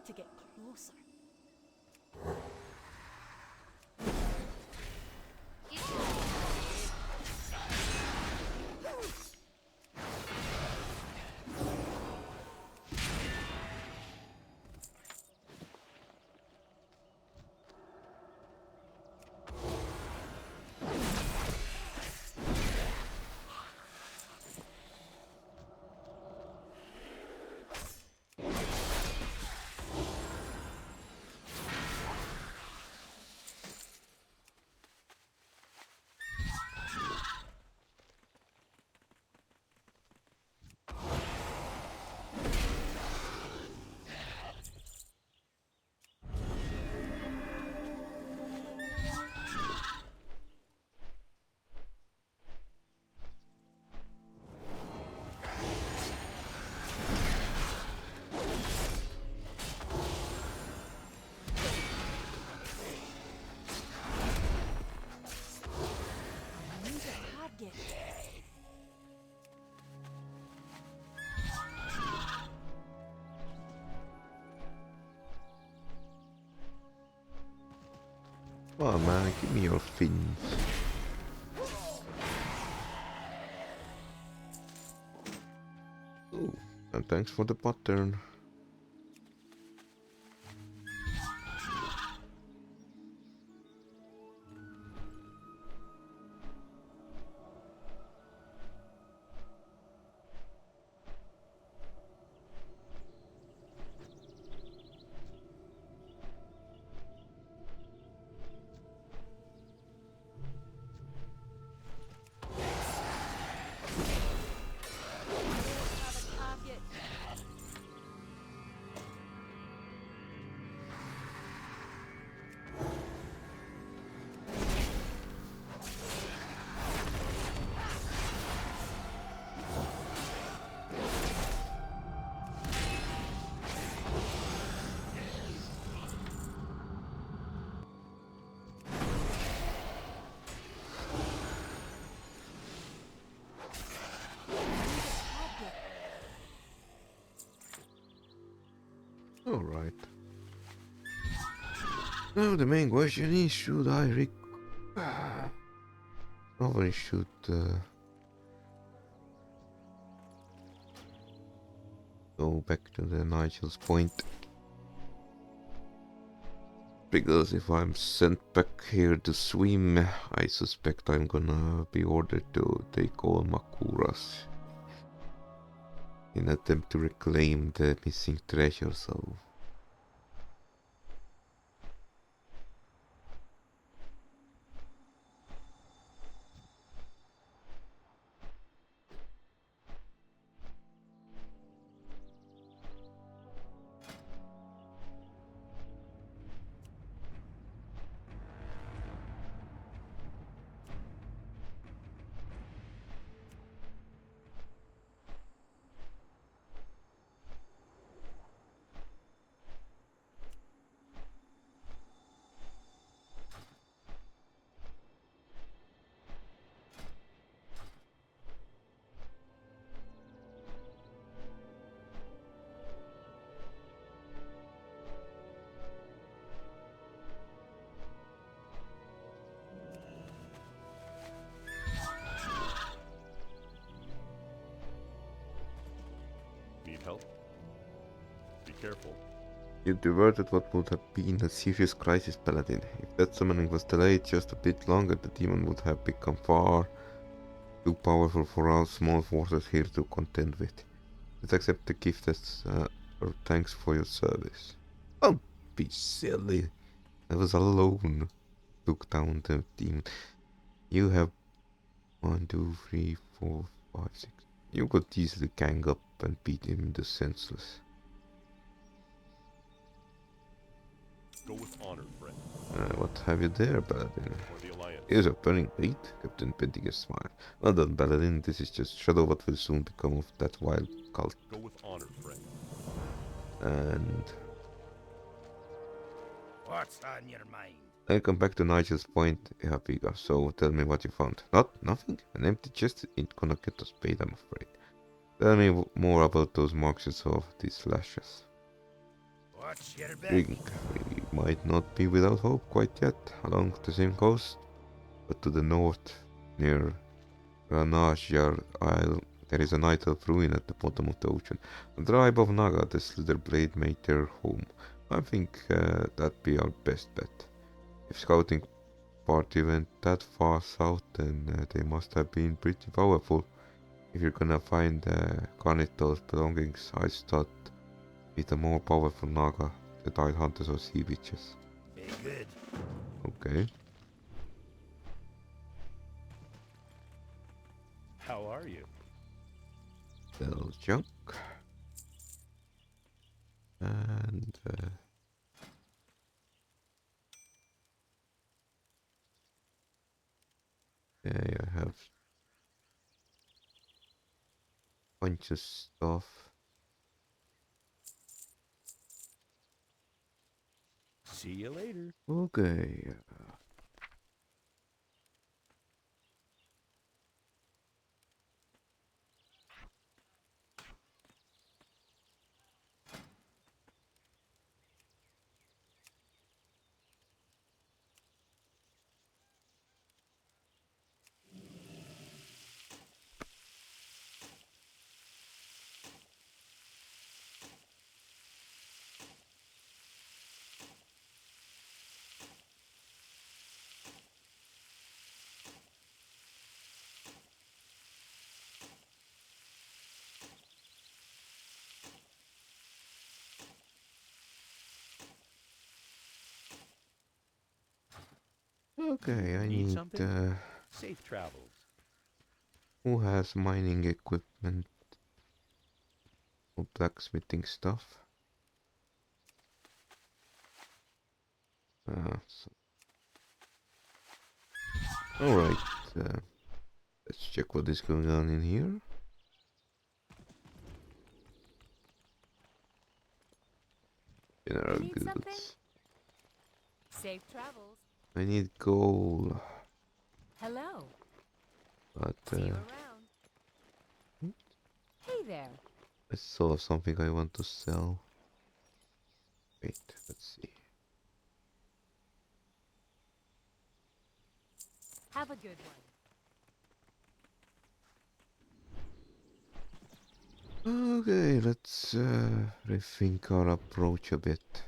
to get closer. Come on, man, give me your fins. Oh, and thanks for the pattern. Alright. Now the main question is, should I probably should go back to the Nigel's Point. Because if I'm sent back here to swim, I suspect I'm gonna be ordered to take all Makuras in attempt to reclaim the missing treasure, so... Need help? Be careful. You diverted what would have been a serious crisis, Paladin. If that summoning was delayed just a bit longer, the demon would have become far too powerful for our small forces here to contend with. Let's accept the gift as our thanks for your service. Don't be silly. I was alone. Took down the demon. You have 1, 2, 3, 4, 5, 6. You could easily gang up and beat him to senseless. Go with honor, friend. What have you there, Paladin? For the Alliance. Here's a burning bait, Captain Pentigas smiled. Well done, Paladin. This is just shadow what will soon become of that wild cult. Go with honor, friend. And What's on your mind? I come back to Nigel's Point, Ehapiga, so tell me what you found. Nothing? An empty chest ain't gonna get us paid, I'm afraid. Tell me more about those marks you saw, these slashes. What's your bet? Drink. We might not be without hope quite yet along the same coast, but to the north, near Ranajyar Isle, there is an idle ruin at the bottom of the ocean. The tribe of Naga, the Slither Blade, made their home. I think that'd be our best bet. If scouting party went that far south, then they must have been pretty powerful. If you're gonna find Carnital's belongings, I start with a more powerful Naga, the Tide Hunters or Sea Witches. Be good. Okay. How are you? Sell junk. And okay, I have bunch of stuff. See you later. Okay. Okay, I Need need something? Safe travels. who has mining equipment or blacksmithing stuff? So alright, let's check what is going on in here. General Need something? goods. Safe travels. I need gold, Hello. but See you around. Hey there. I saw something I want to sell. Wait, let's see. Have a good one. Okay, let's rethink our approach a bit.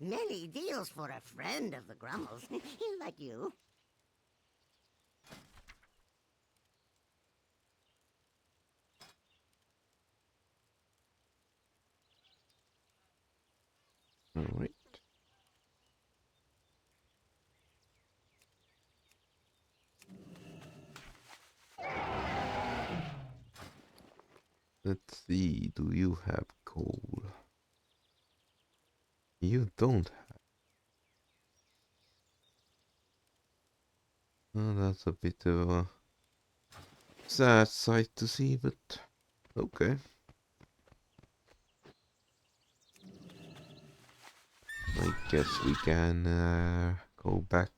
Many deals for a friend of the Grummles, like you. Alright. Let's see, do you have coal? You don't have. Oh, that's a bit of a sad sight to see, but okay. I guess we can go back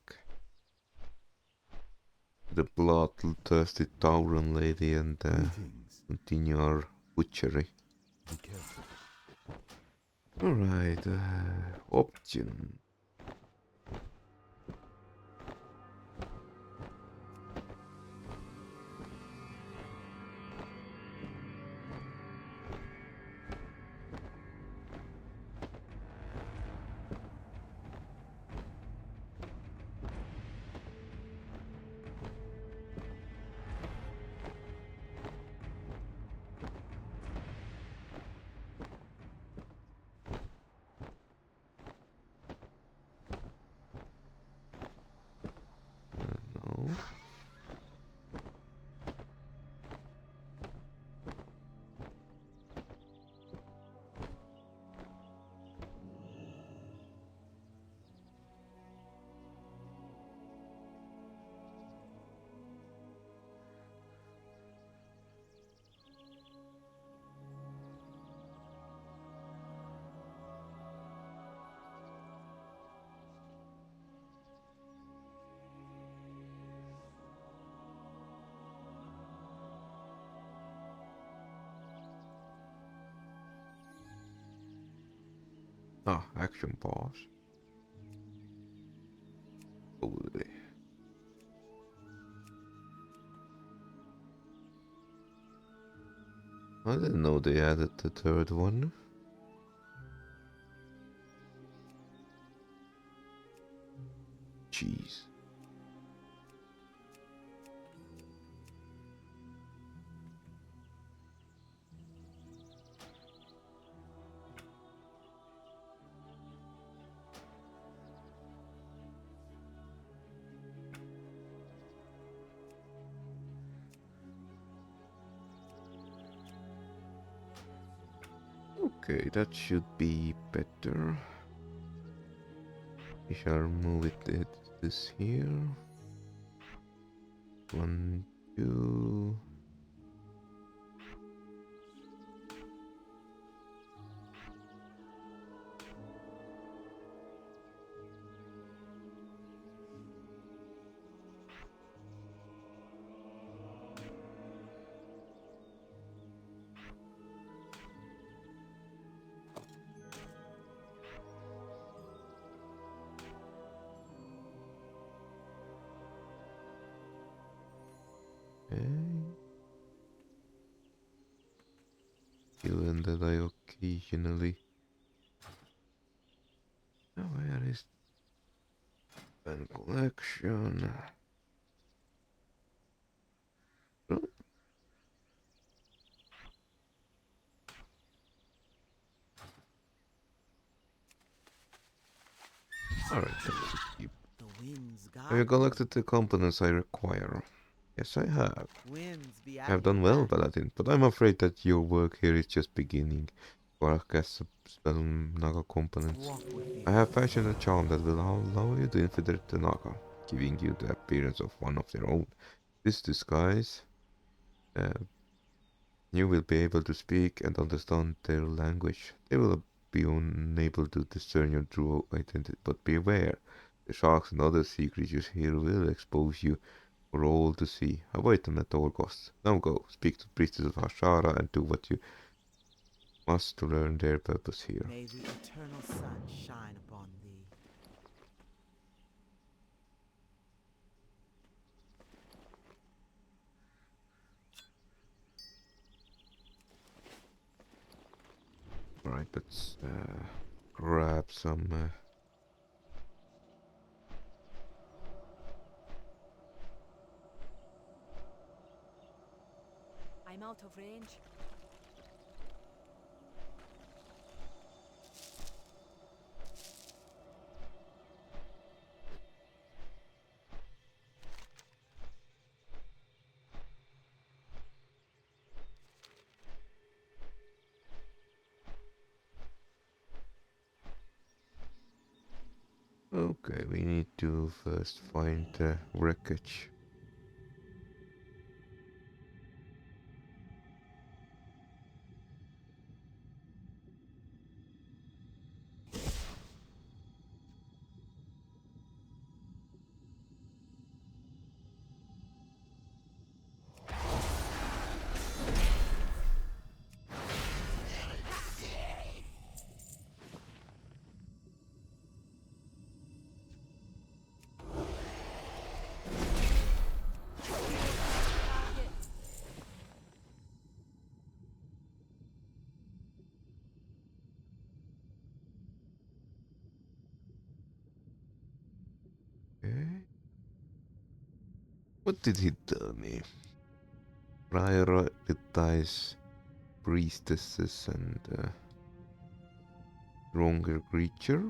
to the bloodthirsty Tauran lady and continue our butchery. Be careful. Alright, option. Ah, action pause. Holy. I didn't know they added the third one. Jeez. Okay, that should be better. We shall move it this here. 1, 2. Okay. Given that I occasionally. Oh, where is pen collection? Oh, alright, that should keep. The winds Have you guide collected the components I require? Yes, I have. winds be I at have your done well, back. Paladin, but I'm afraid that your work here is just beginning. Warcraft spell Naga components. Walk with me. I have fashioned a charm that will allow you to infiltrate the Naga, giving you the appearance of one of their own. This disguise, uh, you will be able to speak and understand their language. They will be unable to discern your true identity, but beware. The sharks and other sea creatures here will expose you for all to see. Avoid them at all costs. Now go, speak to the priestess of Hashara and do what you must to learn their purpose here. May the eternal sun shine upon thee. Alright, let's grab some... I'm out of range. Okay, we need to first find the wreckage. Okay. What did he tell me? Prioritize priestesses and stronger creature?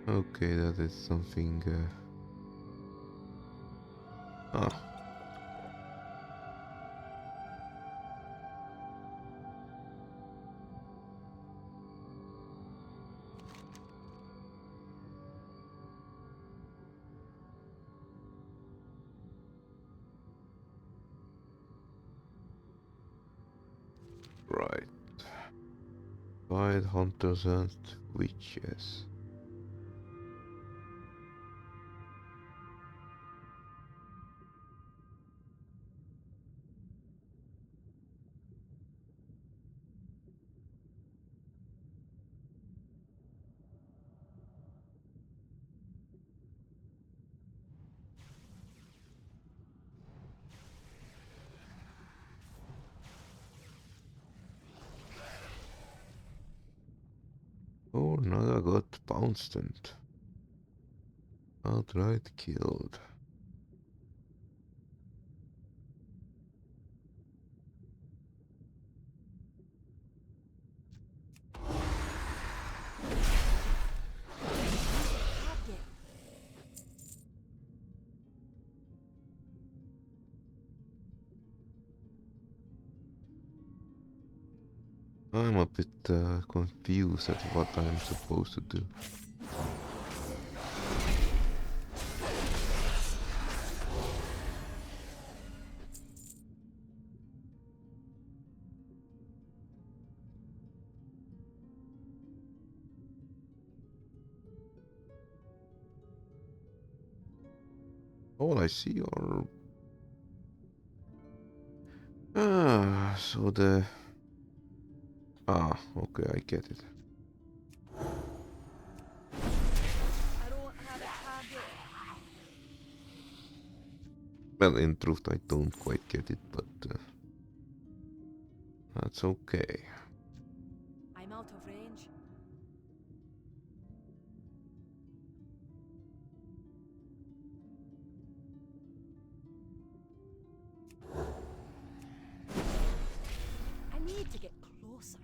Okay, that is something. Ah, right. Fight hunters and witches. Oh, now I got bounced and outright killed. Target. I'm a bit confused at what I'm supposed to do. All I see are... Ah, so the... Ah, okay, I get it. I don't have a target. Well, in truth, I don't quite get it, but that's okay. I'm out of range. I need to get closer.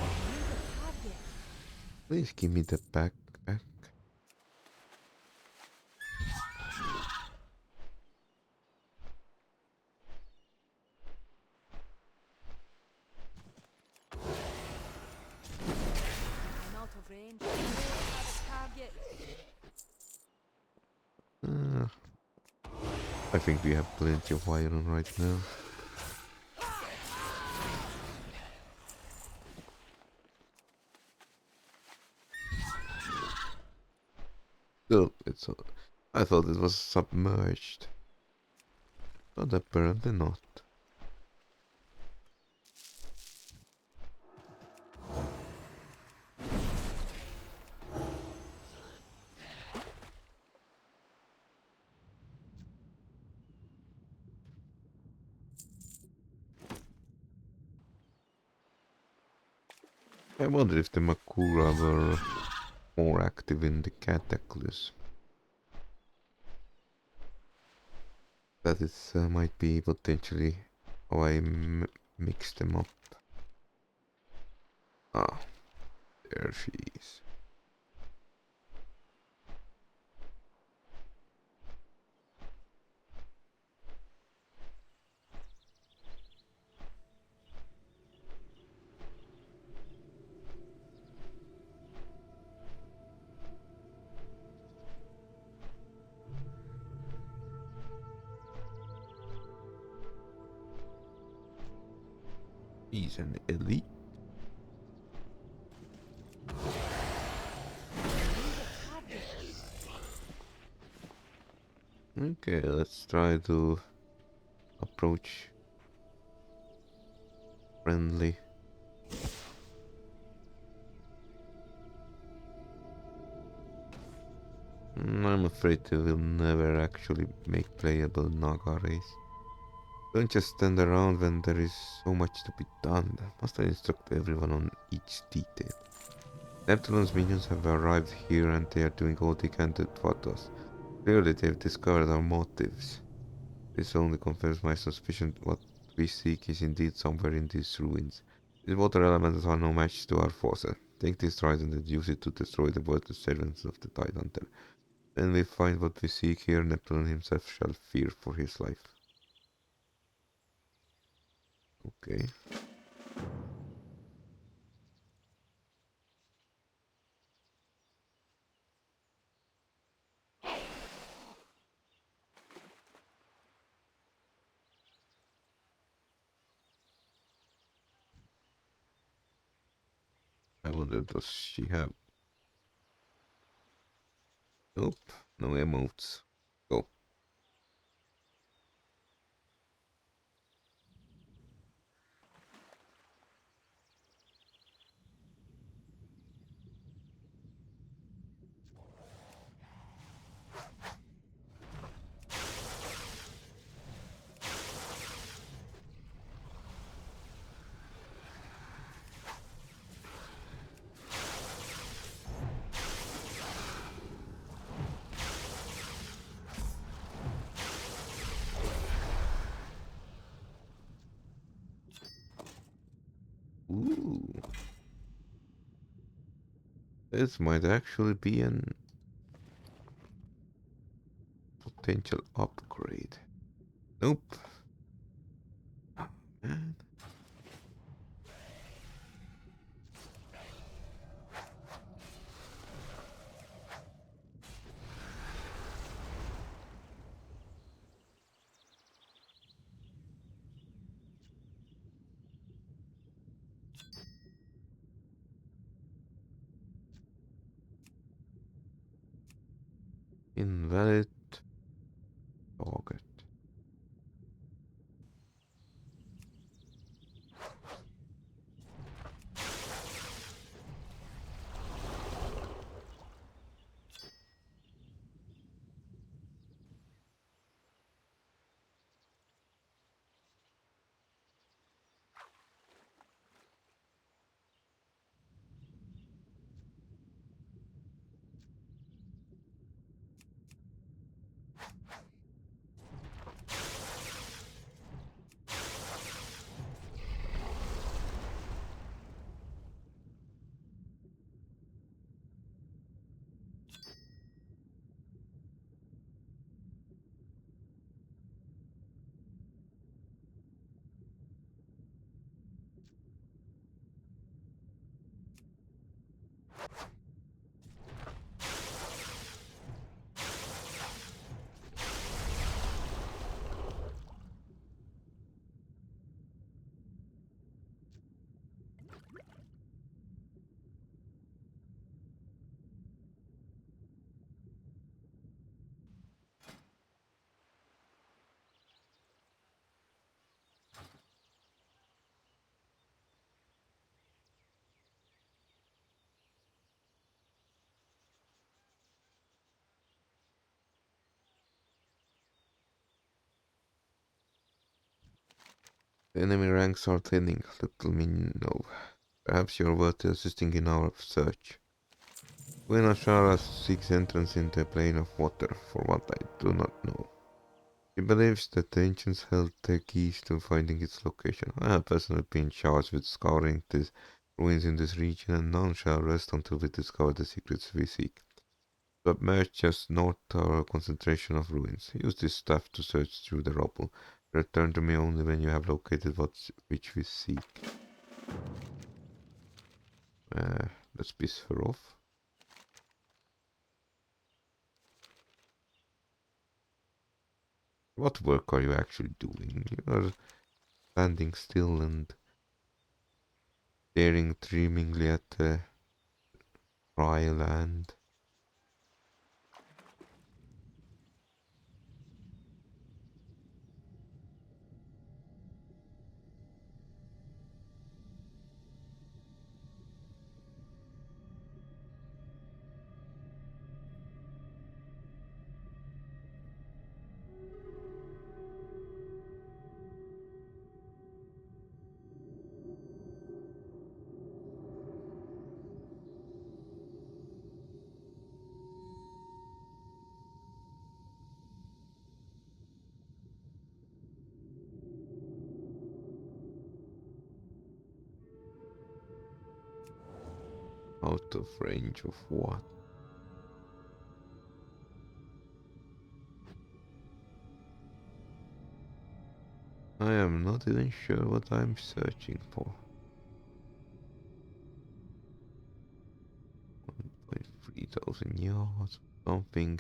Target. Please give me the backpack. I'm out of range. I don't have a target. Uh, I think we have plenty of iron right now. Still, it's... I thought it was submerged. But apparently not. I wonder if the Makura were more active in the Cataclysm. That is might be potentially how I mixed them up. Ah, there she is. He's an elite. Okay, let's try to approach friendly. I'm afraid they will never actually make playable Naga race. Don't just stand around when there is so much to be done. Must I instruct everyone on each detail? Neptune's minions have arrived here and they are doing all they can to thwart us. Clearly they've discovered our motives. This only confirms my suspicion what we seek is indeed somewhere in these ruins. These water elementals are no match to our forces. Take this trident and use it to destroy the worthless servants of the Tidehunter. When we find what we seek here, Neptune himself shall fear for his life. Okay. I wonder, does she have... Nope, no emotes. Go. Ooh. This might actually be an potential upgrade. Nope. Oh, man. Invalid target. The enemy ranks are thinning, little me know. Perhaps you are worth assisting in our search. Queen Ashara seeks entrance into a plane of water, for what I do not know. She believes that the ancients held the keys to finding its location. I have personally been charged with scouring the ruins in this region, and none shall rest until we discover the secrets we seek. Submerge just north our concentration of ruins. Use this staff to search through the rubble. Return to me only when you have located which we seek. Let's piss her off. What work are you actually doing? You are standing still and staring dreamingly at the dry land. Out of range of what? I am not even sure what I'm searching for. 1.3 thousand yards, something.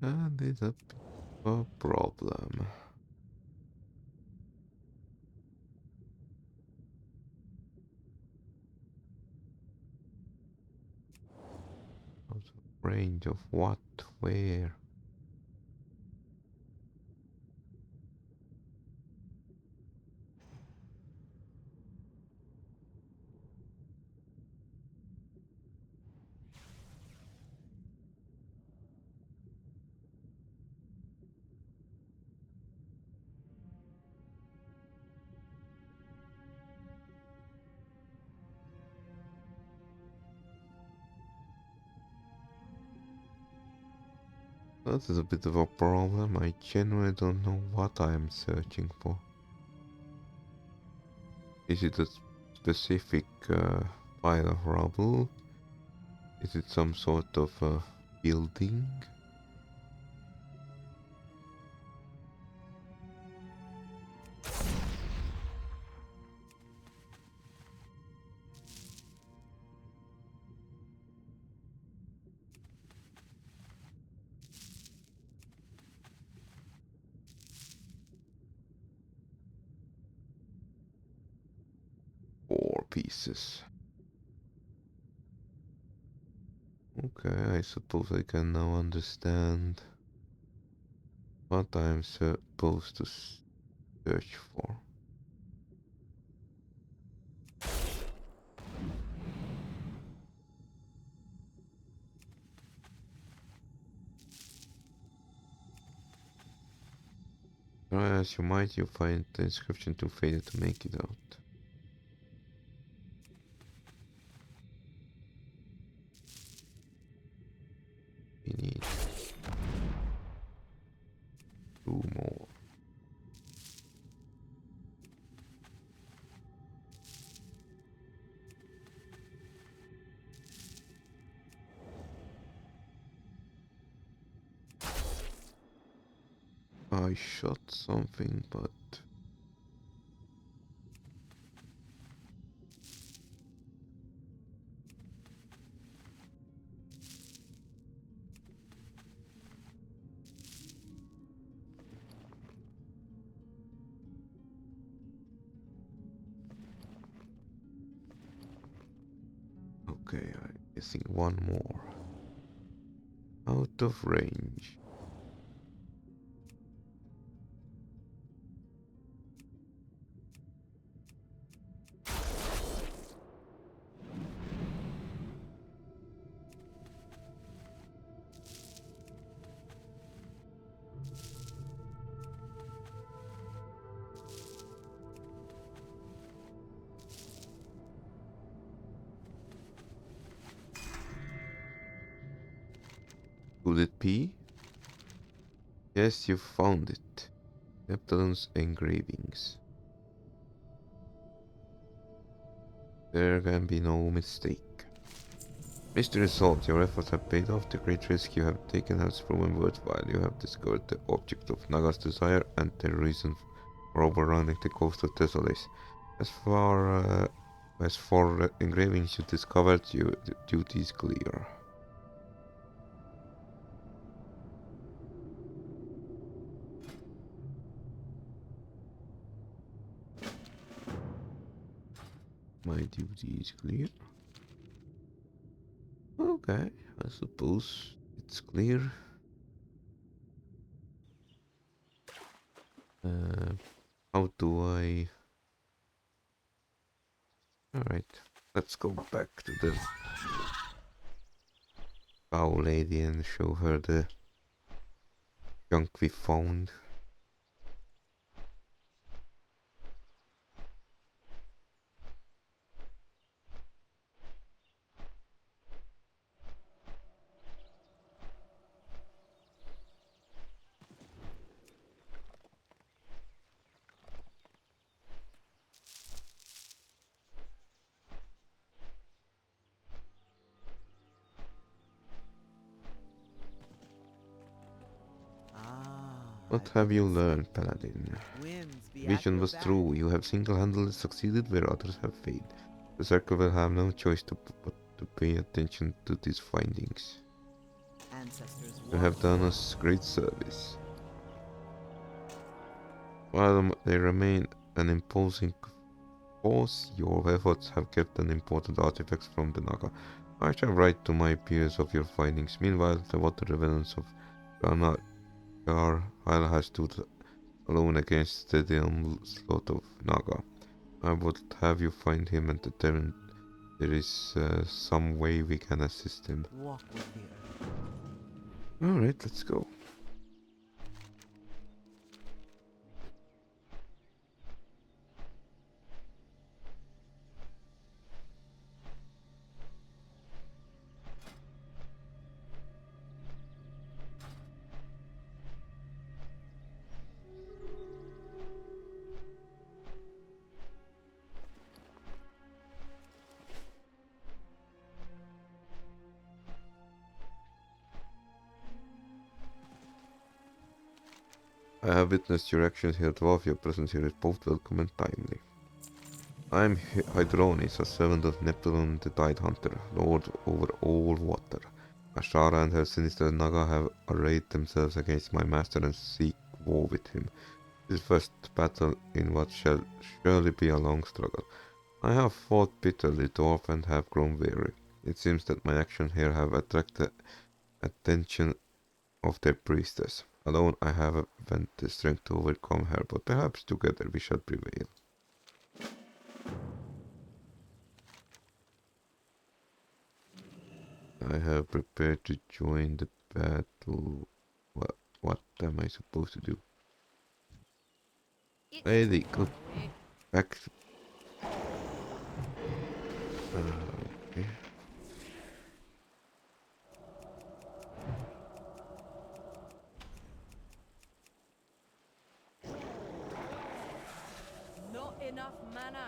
And it's a bit of a problem. Out of range of what? Where? That is a bit of a problem. I genuinely don't know what I am searching for. Is it a specific pile of rubble? Is it some sort of building? Four pieces. Okay, I suppose I can now understand what I'm supposed to search for. Try as you might, you find the inscription too faded to make it out. We need 2 more. I shot something, but okay, I'm guessing 1 more. Out of range. Could it be? Yes, you found it. Neptune's engravings. There can be no mistake. Mystery solved. Your efforts have paid off. The great risk you have taken has proven worthwhile. You have discovered the object of Naga's desire and the reason for overrunning the coast of Desolace. As for engravings you discovered, your duty is clear. My duty is clear. Okay, I suppose it's clear. How do I... Alright, let's go back to the cow lady and show her the junk we found. What have you learned, Paladin? Winds be at Vision your was back. true. You have single-handedly succeeded where others have failed. The Circle will have no choice but to pay attention to these findings. Ancestors You have done us great service. While they remain an imposing force, your efforts have kept an important artifacts from the Naga. I shall write to my peers of your findings. Meanwhile, the water revenants of Ranar Isle has stood alone against the onslaught of Naga. I would have you find him and determine there is some way we can assist him. walk with the earth. Alright, let's go. I have witnessed your actions here, dwarf. Your presence here is both welcome and timely. I am Hydronis, a servant of Neptune, the Tide Hunter, lord over all water. Ashara and her sinister Naga have arrayed themselves against my master and seek war with him. This first battle in what shall surely be a long struggle. I have fought bitterly, dwarf, and have grown weary. It seems that my actions here have attracted attention of their priestess. Alone I haven't the strength to overcome her, but perhaps together we shall prevail. I have prepared to join the battle. What am I supposed to do? Lady, go back. Okay. Not enough mana.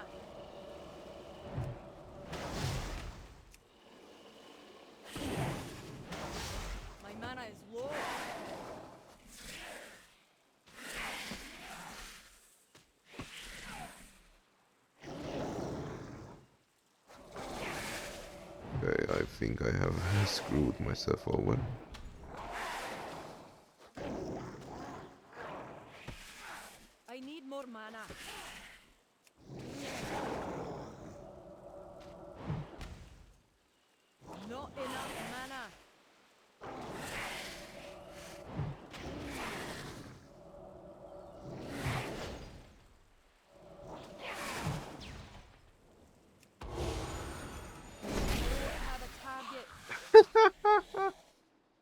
My mana is low. Okay, I think I have screwed myself over. I need more mana. Not enough mana. Have a target.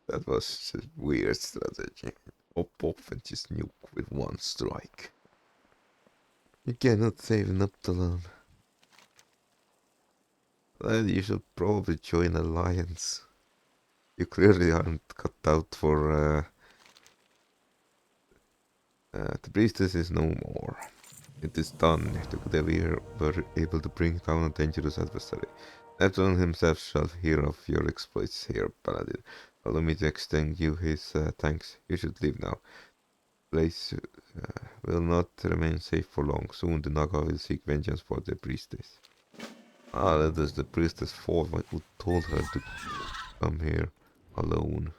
That was a weird strategy. Pop off and just nuke with one strike. You cannot save Nuptalon. Well, you should probably join Alliance. You clearly aren't cut out for... the priestess is no more. It is done. Together we were able to bring down a dangerous adversary. Neptune himself shall hear of your exploits here, Paladin. Allow me to extend you his thanks. You should leave now. Place will not remain safe for long. Soon the Naga will seek vengeance for the priestess. Ah, that is the priestess' fault. Who told her to come here alone?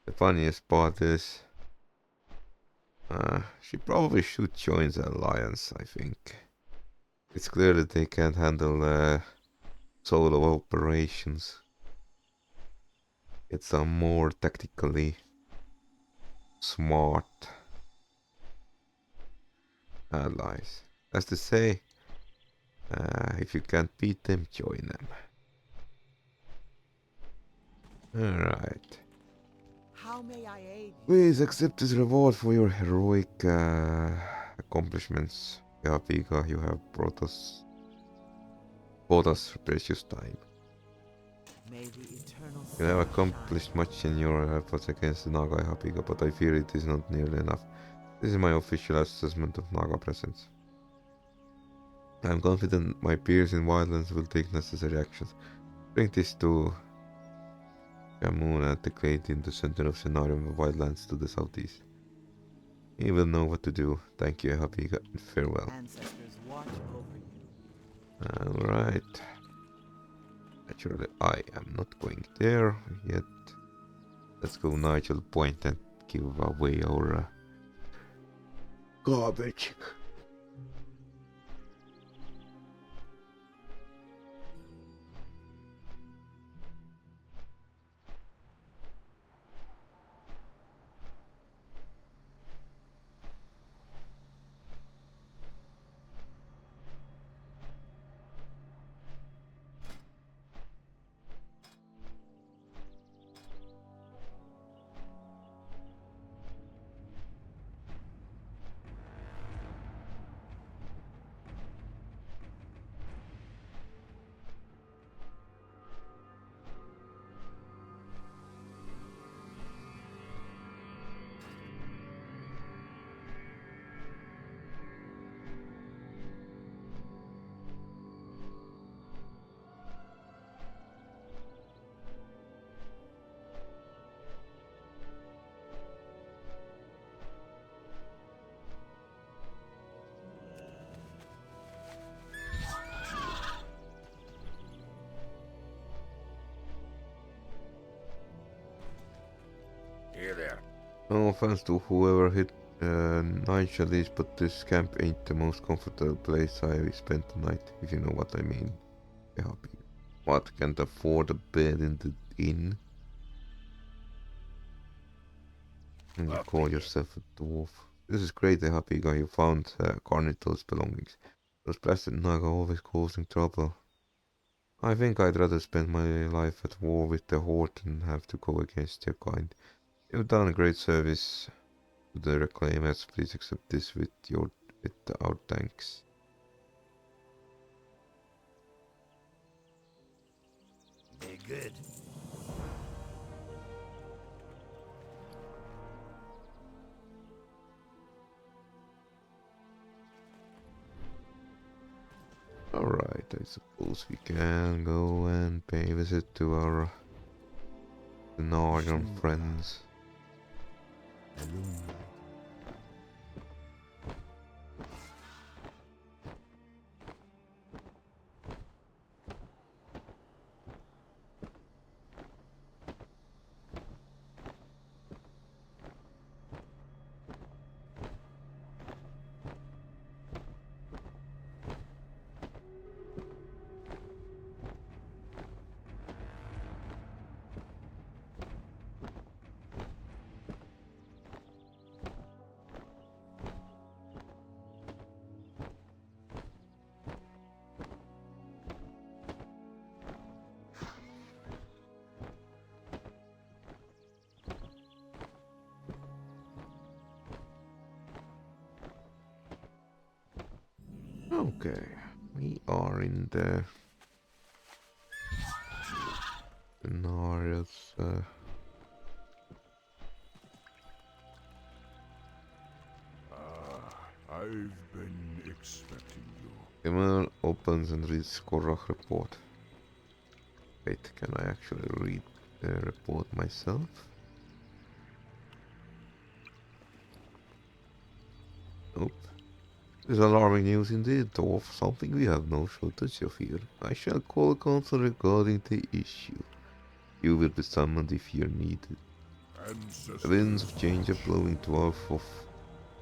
The funniest part is she probably should join the alliance, I think. It's clear that they can't handle solo operations. It's a more tactically smart allies. As to say, if you can't beat them, join them. Alright. How may I aid you? Please accept this reward for your heroic accomplishments. Yapiga, you have bought us precious time. May the eternal You have sun accomplished shine. much in your efforts against the Naga Yapiga, but I fear it is not nearly enough. This is my official assessment of Naga presence. I am confident my peers in Wildlands will take necessary actions. Bring this to Moon at the crate in the center of Scenarium wildlands to the southeast. He will know what to do. Thank you, happy farewell. Ancestors watch over you. Alright. Naturally, I am not going there yet. Let's go Nigel Point and give away our garbage. Here there. No offense to whoever hit Nigel is, but this camp ain't the most comfortable place I spent the night, if you know what I mean. Be happy. What, can't afford a bed in the inn? And you call yourself a dwarf. This is great, the happy guy. You found Carnital's belongings. Those blasted Naga always causing trouble. I think I'd rather spend my life at war with the Horde than have to go against their kind. You've done a great service to the Reclaimers. Please accept this with our thanks. Be good. Alright, I suppose we can go and pay a visit to our Northern friends. Elune. Okay, we are in the scenarios. I've been expecting you. Email opens and reads Korach report. Wait, can I actually read the report myself? Nope. This is alarming news indeed, dwarf. Something we have no shortage of here. I shall call council regarding the issue. You will be summoned if you're needed. The winds of change are blowing dwarf of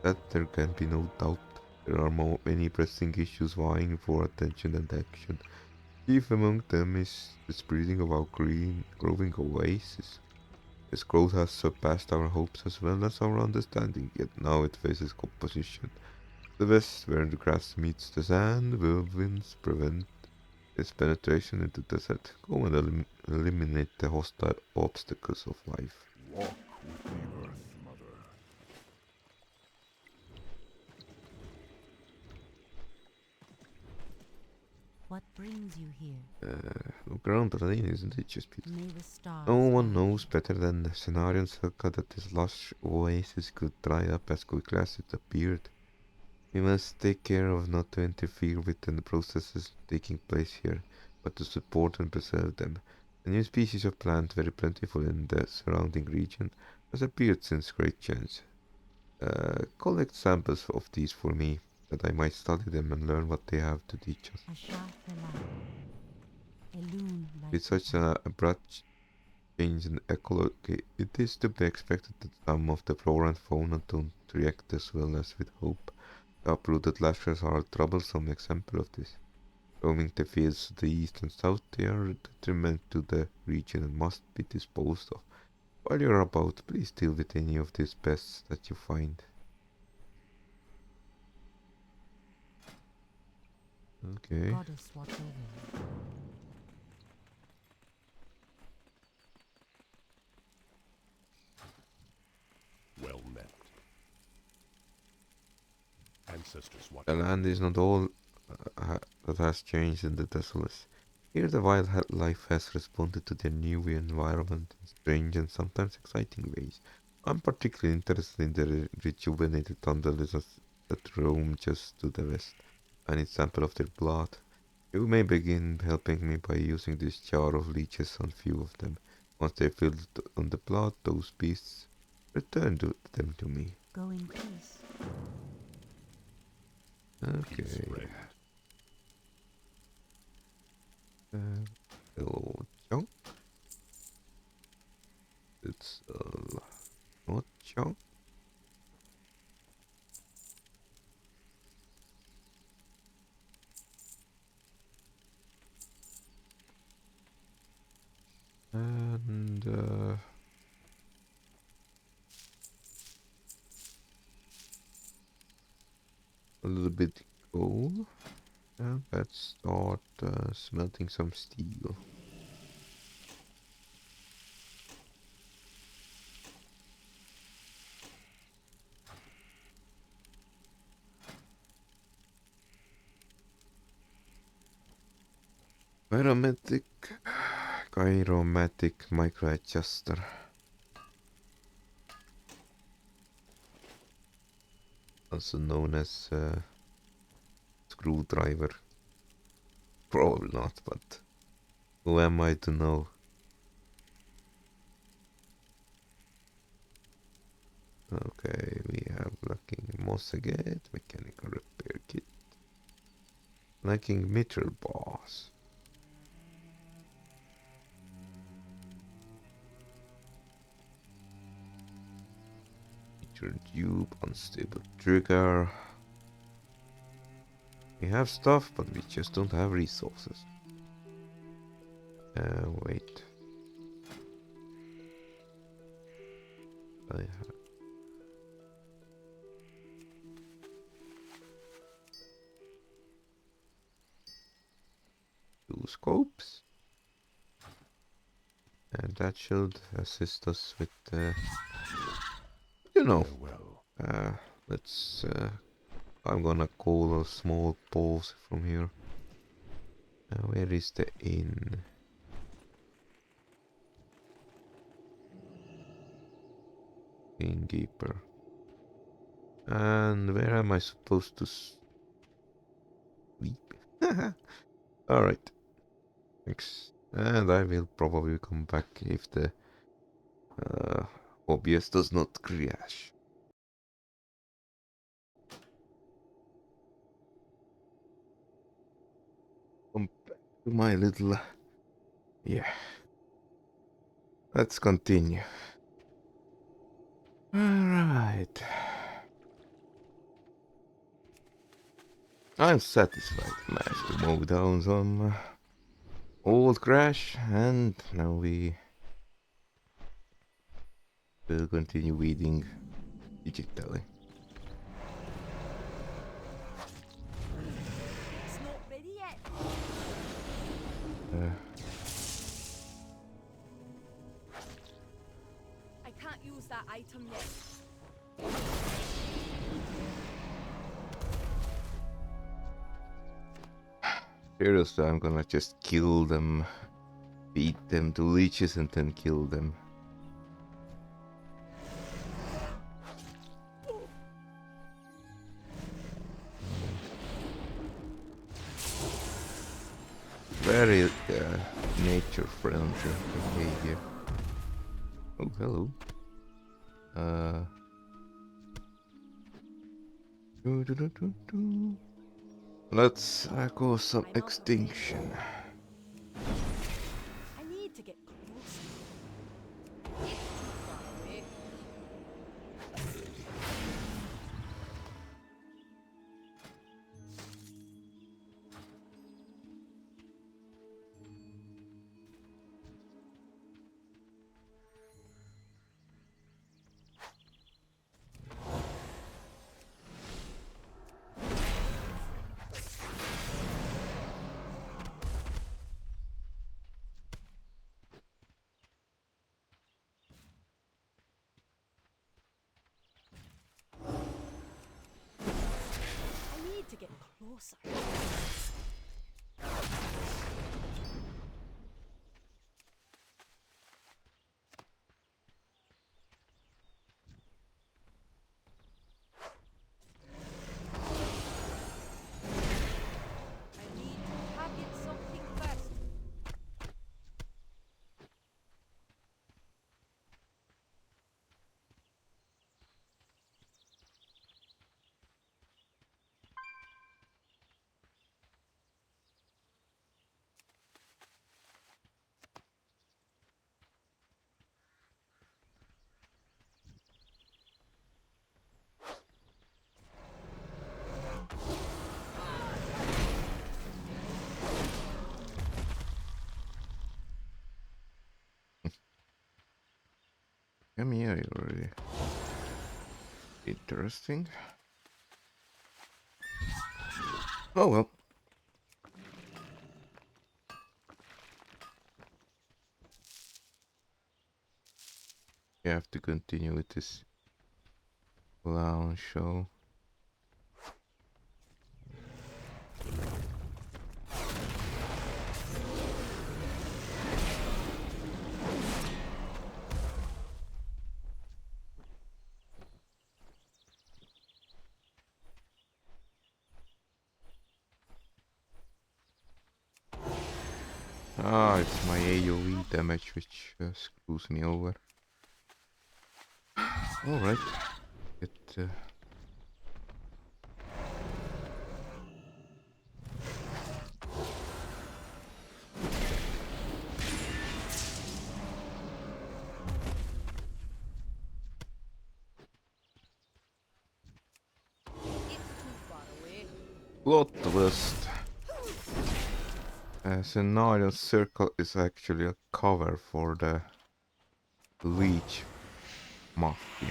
that there can be no doubt. There are many pressing issues vying for attention and action. Chief among them is the spreading of our growing oasis. Its growth has surpassed our hopes as well as our understanding, yet now it faces opposition. The west, where the grass meets the sand, whirlwinds prevent its penetration into the desert. Go and eliminate the hostile obstacles of life. Walk with the earth, mother. What brings you here? Look around the lane, isn't it just beautiful? May the stars No one guide knows better than the Cenarian Selka that this lush oasis could dry up as quickly as it appeared. We must take care of not to interfere with the processes taking place here, but to support and preserve them. A new species of plant, very plentiful in the surrounding region, has appeared since Great Chance. Collect samples of these for me, that I might study them and learn what they have to teach us. With such an abrupt change in ecology, it is to be expected that some of the flora and fauna don't react as well as we'd hope. The uprooted lashers are a troublesome example of this. Roaming the fields to the east and south, they are a detriment to the region and must be disposed of. While you're about, please deal with any of these pests that you find. Okay. Goddess watch over you. Well met. Ancestors watch. The land is not all that has changed in the Desolace. Here the wildlife has responded to their new environment in strange and sometimes exciting ways. I'm particularly interested in the rejuvenated thunder lizards that roam just to the west. I need sample of their blood. You may begin helping me by using this jar of leeches on few of them. Once they're filled on the blood, those beasts return them to me. Go in peace. Okay. Hello, junk. It's not junk. And a little bit coal. And let's start smelting some steel. Gyromatic micro adjuster. Also known as screwdriver. Probably not, but who am I to know? Okay, we have lacking moss again, mechanical repair kit. Lacking metal bars. Metal tube, unstable trigger. We have stuff, but we just don't have resources. Wait. I have. Two scopes. And that should assist us with, let's, I'm gonna call a small pause from here. Where is the inn? Innkeeper. And where am I supposed to sleep? Alright. Thanks. And I will probably come back if the OBS does not crash. Come back to my little... Yeah. Let's continue. Alright. I'm satisfied. Managed to mow down some old crash, and now we will continue weeding digitally. It's not ready yet. I can't use that item yet. Seriously, I'm gonna just kill them, beat them to leeches, and then kill them. Very nature-friendly behavior. Oh, hello. Let's cause some extinction. I need to get closer. I need to get closer. I need to target something first. Come here already. Interesting. Oh well. You have to continue with this clown show. Ah, it's my AoE damage which screws me over. Alright. Get It's too far away. plot twist. Scenario circle is actually a cover for the leech mafia.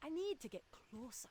I need to get closer.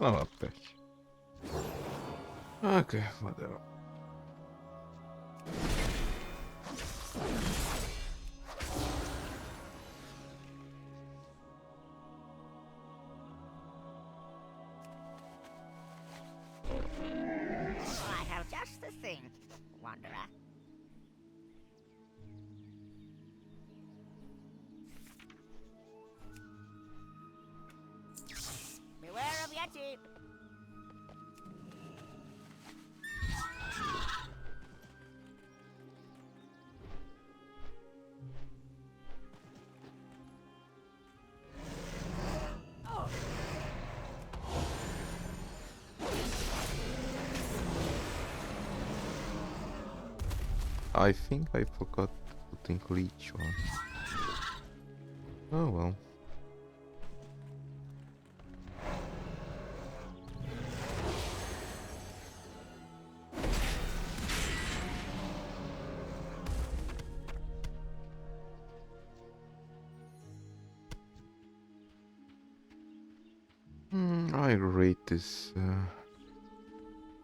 not a patch. Okay, whatever. I have just the thing, Wanderer. Beware of Yeti. I think I forgot putting leech on. Oh well. I rate this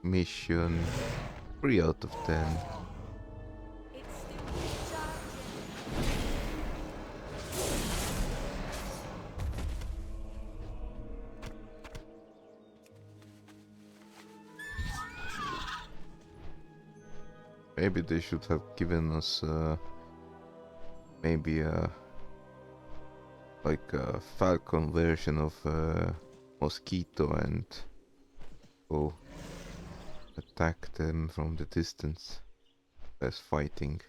mission 3 out of 10. It's still recharging. Maybe they should have given us maybe like a falcon version of mosquito and go attack them from the distance. Less fighting.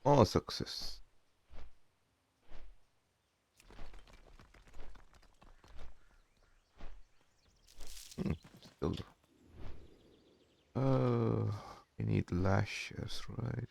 All success. Still. We need lashes, right?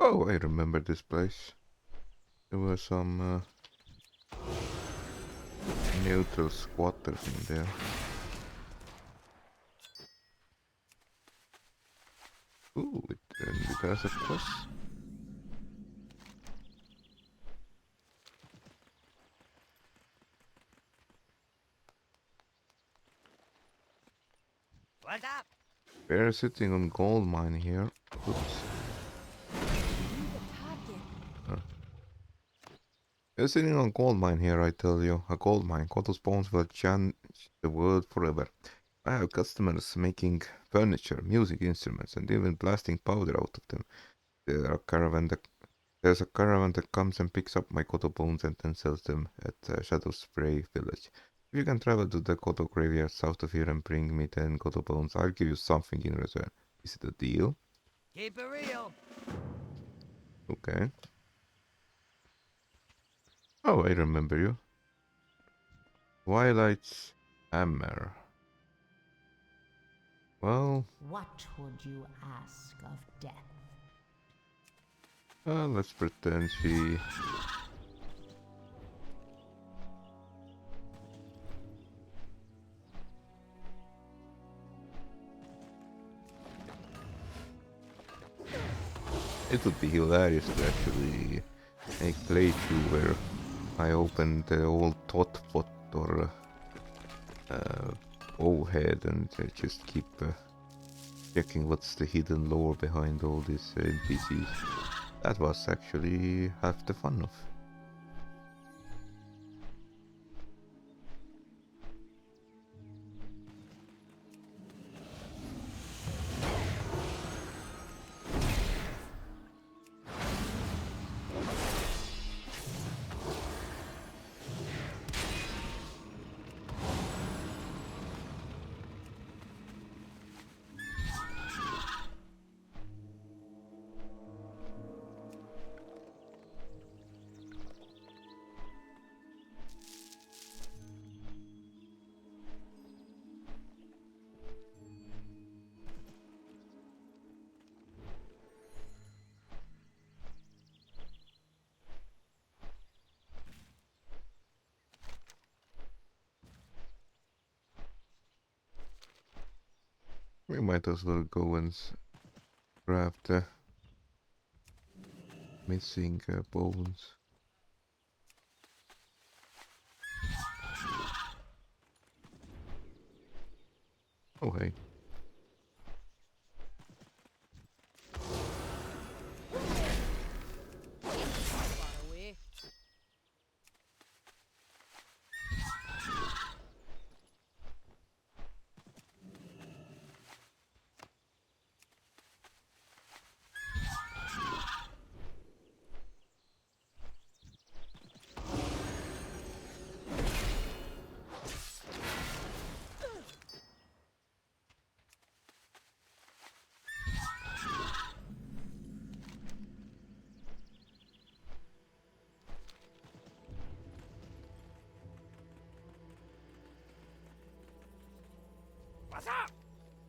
Oh, I remember this place. There were some neutral squatters in there. Ooh, it has a quest. What's up? We're sitting on gold mine here. Oops. We're sitting on gold mine here, I tell you. A gold mine. Cotton spawns will change the world forever. I have customers making furniture, music instruments, and even blasting powder out of them. There's a caravan that comes and picks up my Koto bones and then sells them at Shadow Spray village. If you can travel to the Koto graveyard south of here and bring me 10 Koto bones, I'll give you something in return. Is it a deal? Keep it real. Okay. Oh, I remember you. Twilight's Hammer. Well, What would you ask of death? let's pretend she... It would be hilarious to actually make playthrough where I open the old Totbot or O-head and just keep checking what's the hidden lore behind all these NPCs. That was actually half the fun of. We might as well go and grab the missing bones. Oh hey. Far away.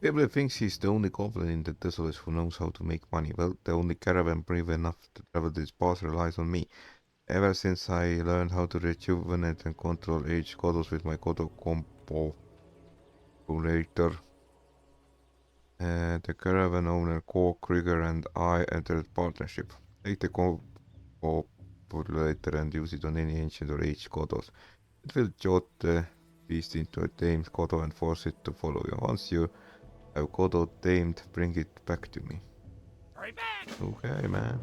Everybody thinks he's the only goblin in the Desolace who knows how to make money. Well, the only caravan brave enough to travel this path relies on me. Ever since I learned how to rejuvenate and control aged godos with my Godo combo later, the caravan owner Ko Krieger and I entered partnership. Take the combo later and use it on any ancient or aged godos. It will jot the beast into a tamed godo and force it to follow you. Once you have godo tamed, bring it back to me. Hurry back! Okay, man.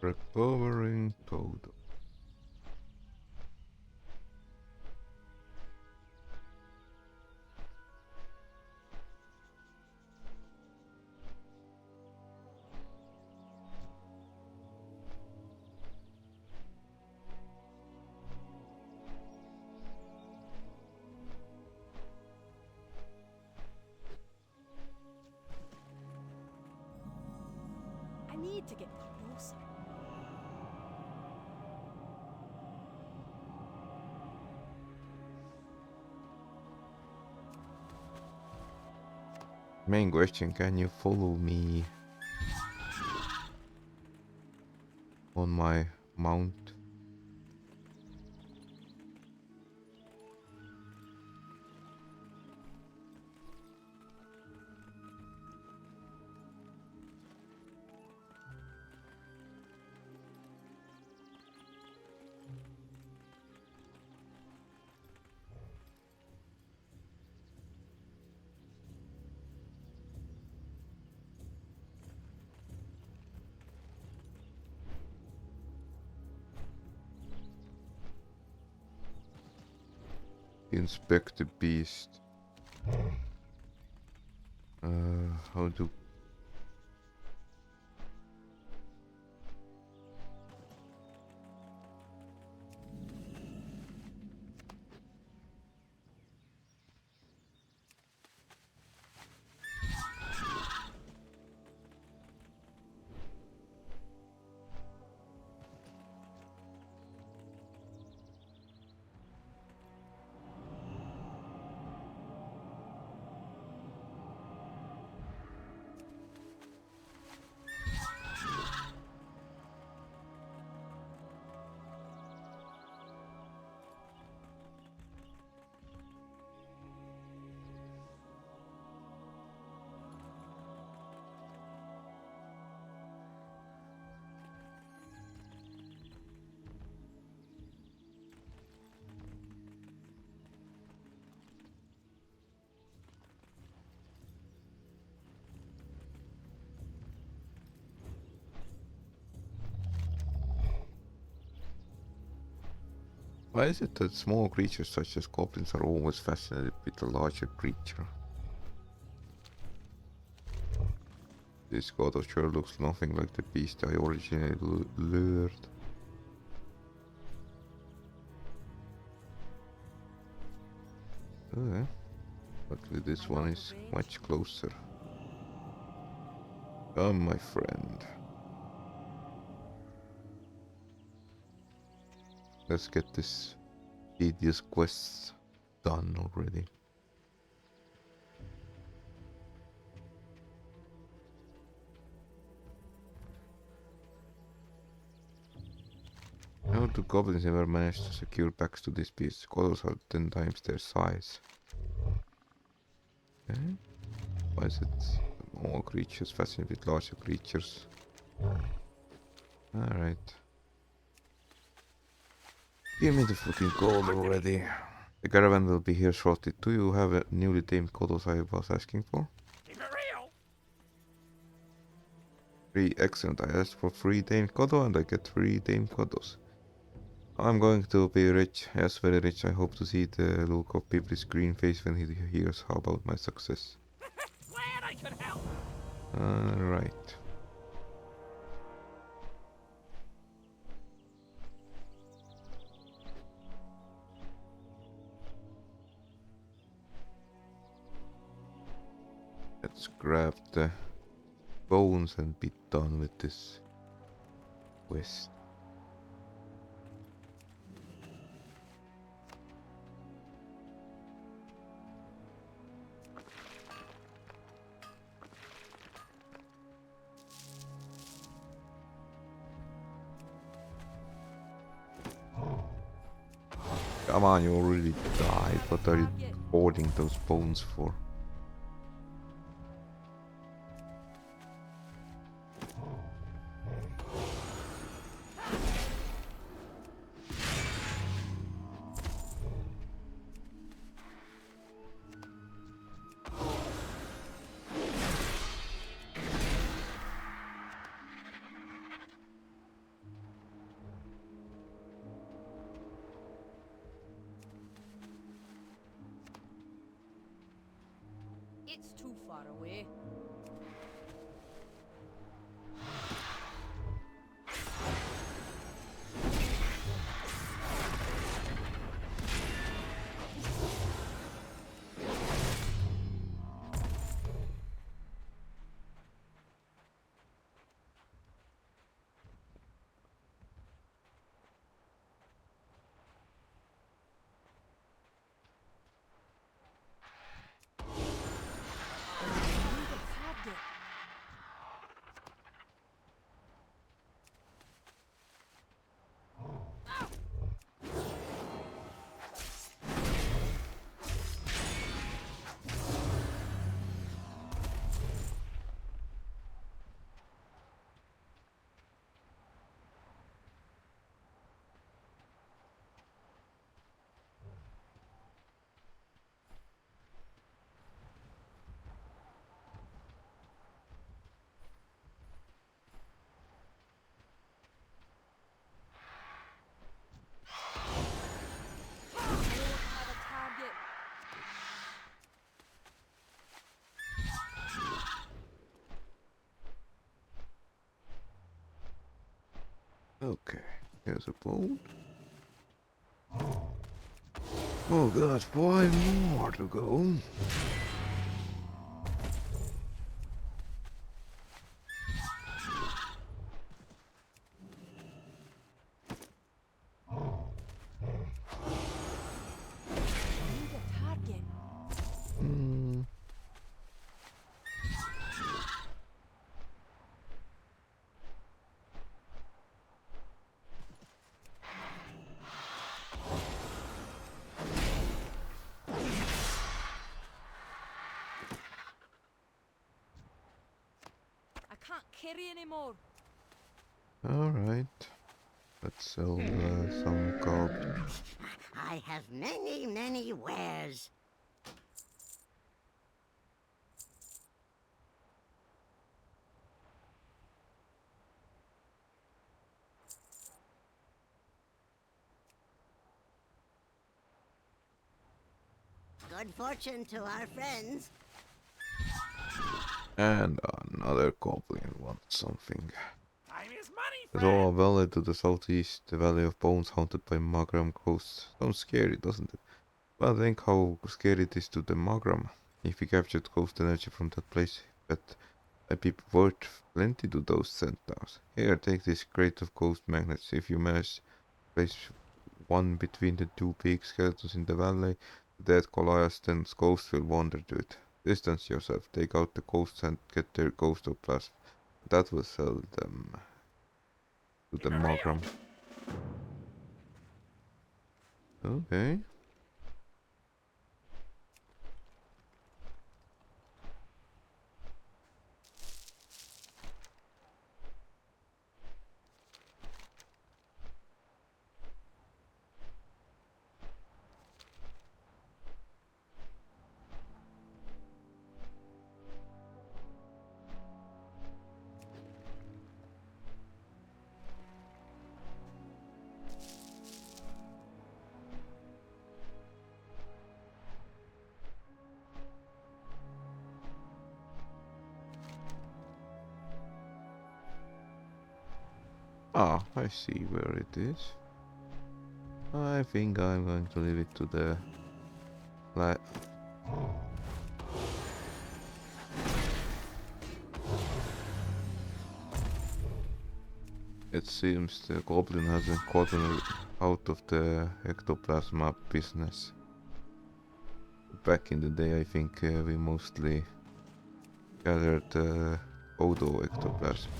Recovering total. I need to get closer. Main question, can you follow me on my mount? Inspect the beast. How to... Why is it that small creatures such as goblins are always fascinated with a larger creature? This god sure looks nothing like the beast I originally lured. Okay. Luckily this one is much closer. Come, my friend. Let's get this tedious quest done already. How do goblins ever manage to secure packs to this piece? Goblins are 10 times their size. Okay. Why is it all creatures fascinated with larger creatures? Alright. Give me the fucking gold already. The caravan will be here shortly. Do you have a newly tamed Kodos I was asking for? Keep it real. 3, excellent. I asked for 3 tamed Kodo and I get 3 tamed Kodos. I'm going to be rich, yes, very rich. I hope to see the look of people's green face when he hears how about my success. Glad I could help. Alright. Let's grab the bones and be done with this quest. Come on, you already died. What are you hoarding those bones for? It's too far away. Okay, here's a bone. Oh god, 5 more to go. Can't carry anymore. Alright. Let's sell some garbage. I have many, many wares. Good fortune to our friends. And another goblin wants something. Time is money, There's friend. all a valley to the southeast, the Valley of Bones haunted by Magram ghosts. Sounds scary, doesn't it? Well, think how scary it is to the Magram. If we captured ghost energy from that place, but I'd be worth plenty to those centaurs. Here, take this crate of ghost magnets. If you manage to place one between the two big skeletons in the valley, the dead Goliath's ghost will wander to it. Distance yourself, take out the ghosts and get their ghostoplasm. That will sell them to the Mogram. Okay. Ah, I see where it is. I think I'm going to leave it to the It seems the goblin hasn't gotten out of the ectoplasma business. Back in the day, I think we mostly gathered Odo ectoplasm.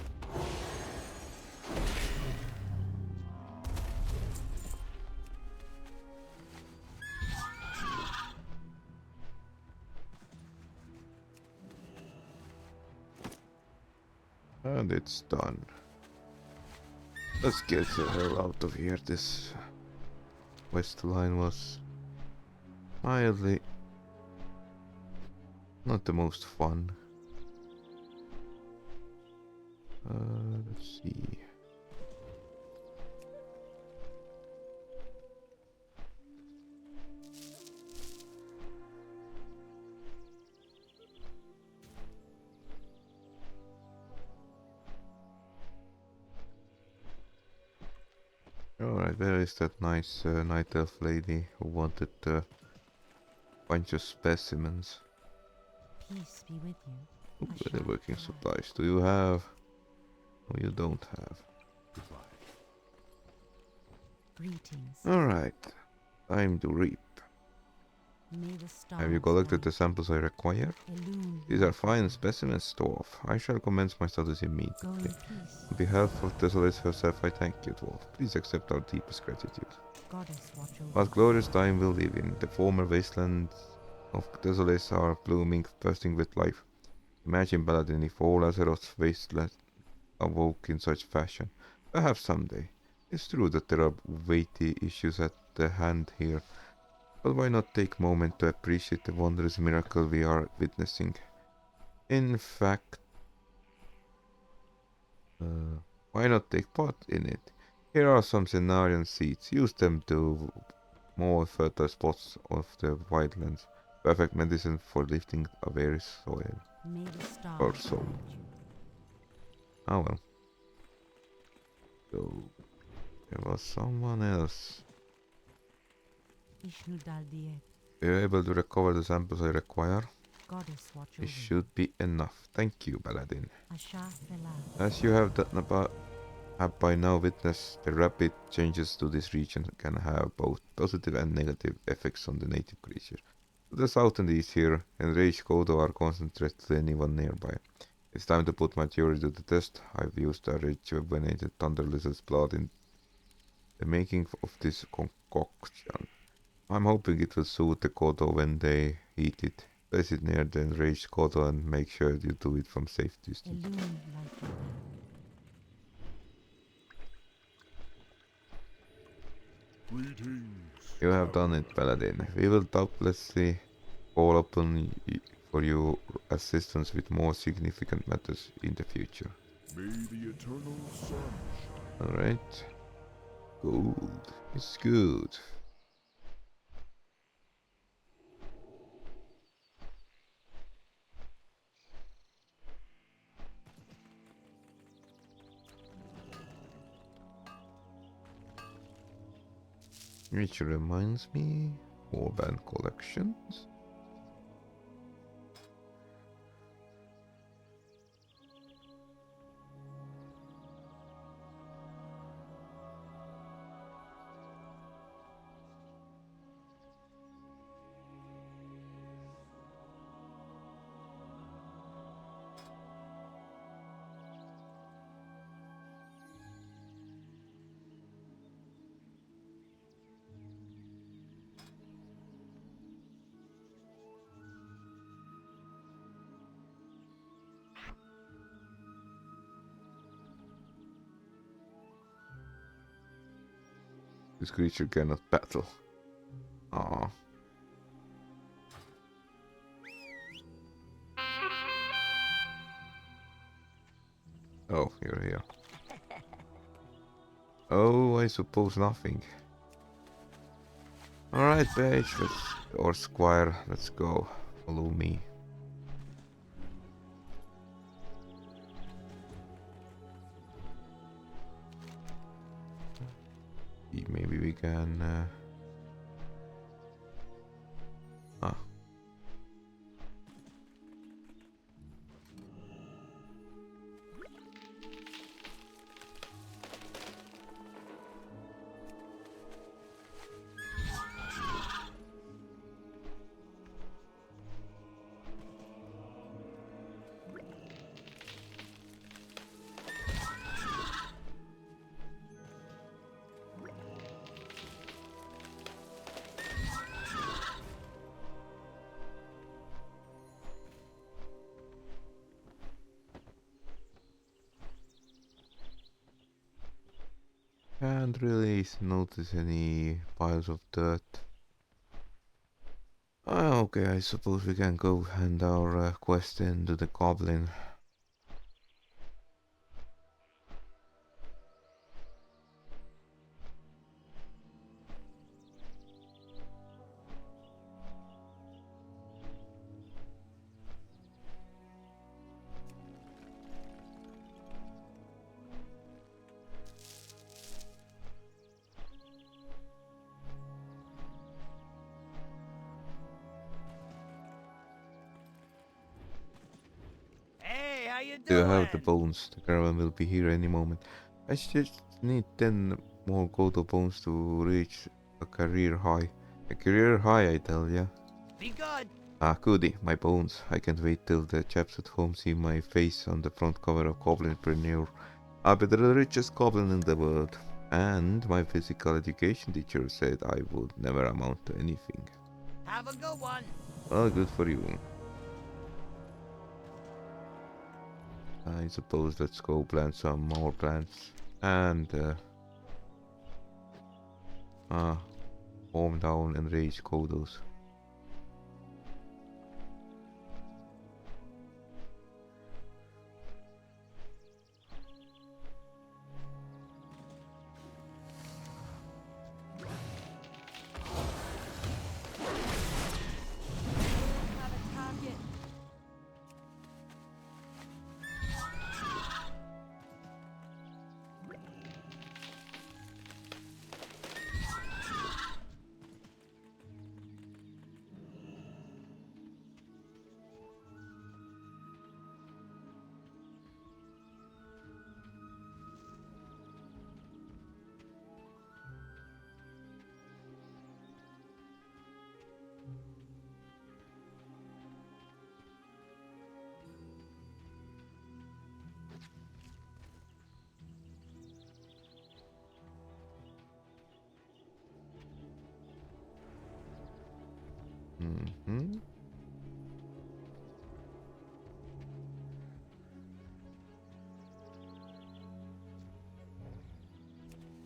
And it's done. Let's get the hell out of here. This west line was mildly not the most fun. Let's see. Alright, where is that nice night elf lady who wanted a bunch of specimens? Peace be with you. Ooh, the working supplies. Do you have? No, you don't have. Goodbye. Greetings. Alright, time to reap. May the stars Have you collected the guide samples I require? you. Illume These are fine specimens, dwarf. I shall commence my studies Go in immediately. peace. On behalf of Desolace herself, I thank you, dwarf. Please accept our deepest gratitude. Goddess watch over What you. glorious time we'll live in. The former wastelands of Desolace are blooming, bursting with life. Imagine, Paladin, if all Azeroth's wasteland awoke in such fashion. Perhaps someday. It's true that there are weighty issues at the hand here, but why not take a moment to appreciate the wondrous miracle we are witnessing? In fact, why not take part in it? Here are some Cenarian seeds. Use them to more fertile spots of the wildlands. Perfect medicine for lifting a weary soil. May the stars Or so. guide you. Oh well. So there was someone else. Ishnu Daldiet. Are you able to recover the samples I require? Goddess watch over This should be enough. Thank you, Paladin. you. Asha Felal. As you have by now witnessed, the rapid changes to this region can have both positive and negative effects on the native creature. To the south and east here, enraged Kodo are concentrated to anyone nearby. It's time to put my theory to the test. I've used a rejuvenated thunder lizard's blood in the making of this concoction. I'm hoping it will soothe the Kodo when they eat it. Place it near the enraged Kodo and make sure you do it from safe distance. Illume like your hand. Greetings. You have done it, Paladin. We will doubtlessly call upon for your assistance with more significant matters in the future. May the eternal sun shine. Alright. Good. It's good. Which reminds me, warband collections. This creature cannot battle. Ah. Oh, you're here. Oh, I suppose nothing. Alright, page, or squire, let's go. Follow me. Maybe we can... Ah. Can't really notice any piles of dirt. Okay, I suppose we can go hand our quest in to the goblin. Hey, how you Do you have the doing? bones? The caravan will be here any moment. I just need 10 more gold bones to reach a career high. A career high, I tell ya. Be good. Ah, goody, my bones. I can't wait till the chaps at home see my face on the front cover of Goblinpreneur. I'll be the richest goblin in the world. And my physical education teacher said I would never amount to anything. Have a good one. Well, good for you. I suppose let's go plant some more plants. And, calm down and raise kodos. Have a target. Mm-hmm.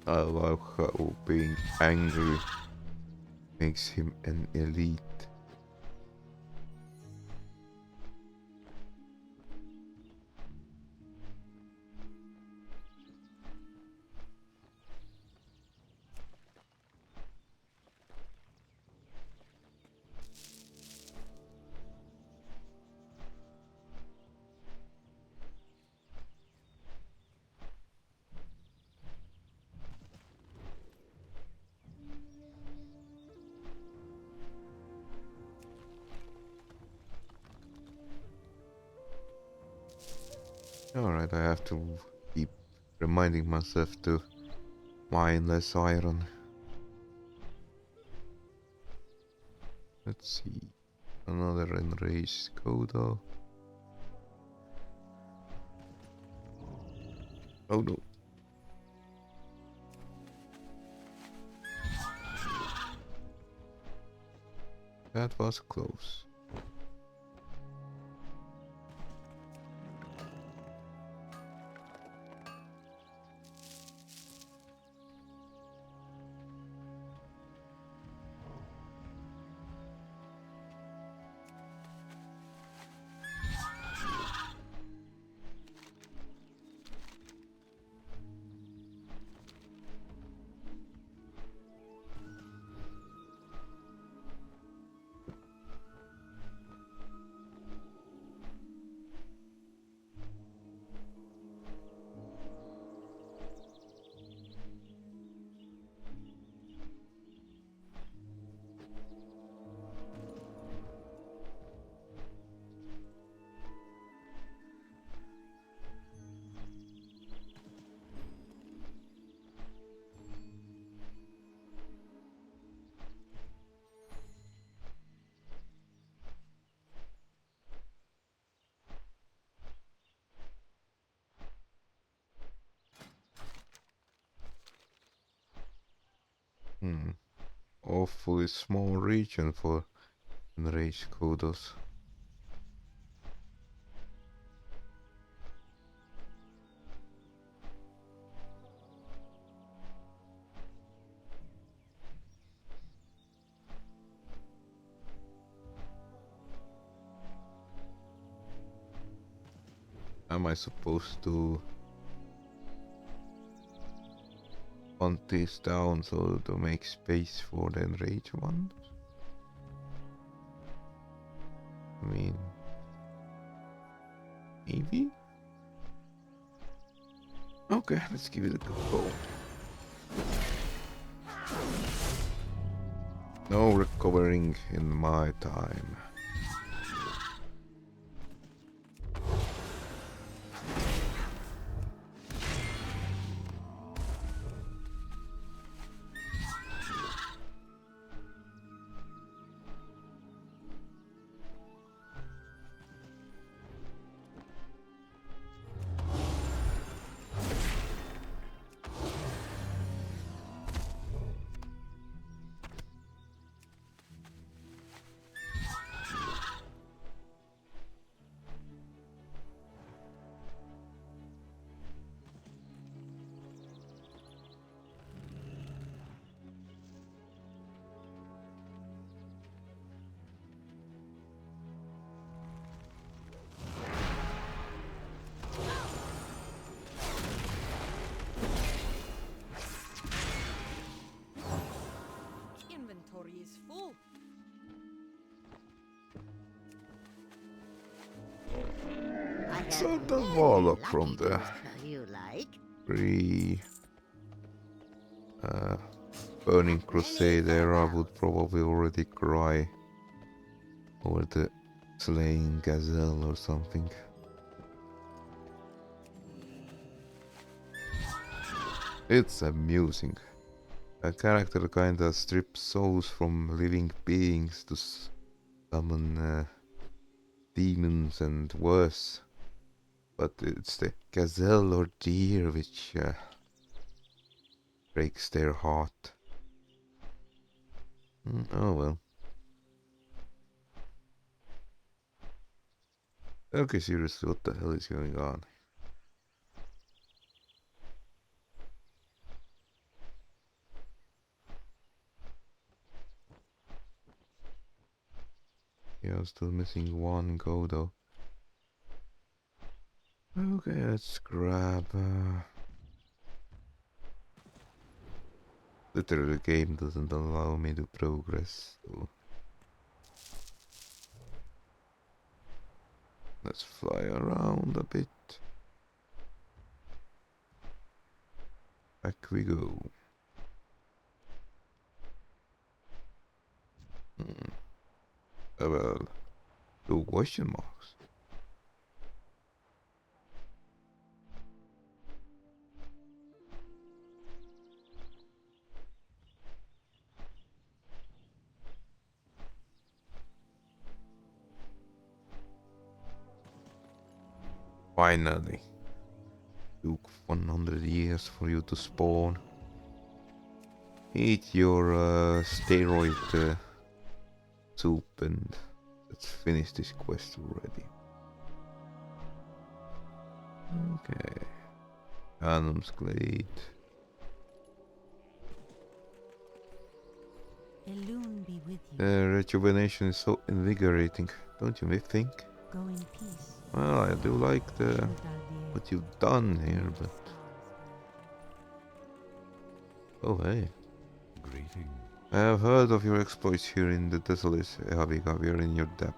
I love how being angry makes him an elite. Alright, I have to keep reminding myself to mine less iron. Let's see. Another enraged Kodo. Oh no. That was close. awfully small region for enraged kudos. Am I supposed to hunt this down so to make space for the enraged ones? I mean, maybe? Okay, let's give it a go. No recovering in my time. Inventory is full. I have So the many warlock lucky from the things you like. pre Burning Crusade era would probably already cry over the slaying gazelle or something. It's amusing. A character kinda strips souls from living beings to summon demons and worse. But it's the gazelle or deer which breaks their heart. Oh well. Okay, seriously, what the hell is going on? Yeah, I'm still missing one go though. Okay, let's grab... Literally, the game doesn't allow me to progress, so... Let's fly around a bit. Back we go. Well, two question marks. Finally. Took 100 years for you to spawn. Eat your steroid soup and let's finish this quest already. Okay. Adam's Glade. Elune be with you. The rejuvenation is so invigorating, don't you think? Go in peace. Well, I do like the Shildaldir. what you've done here, but oh hey. Greeting. I have heard of your exploits here in the Desolace, Ehaviga. We are in your debt.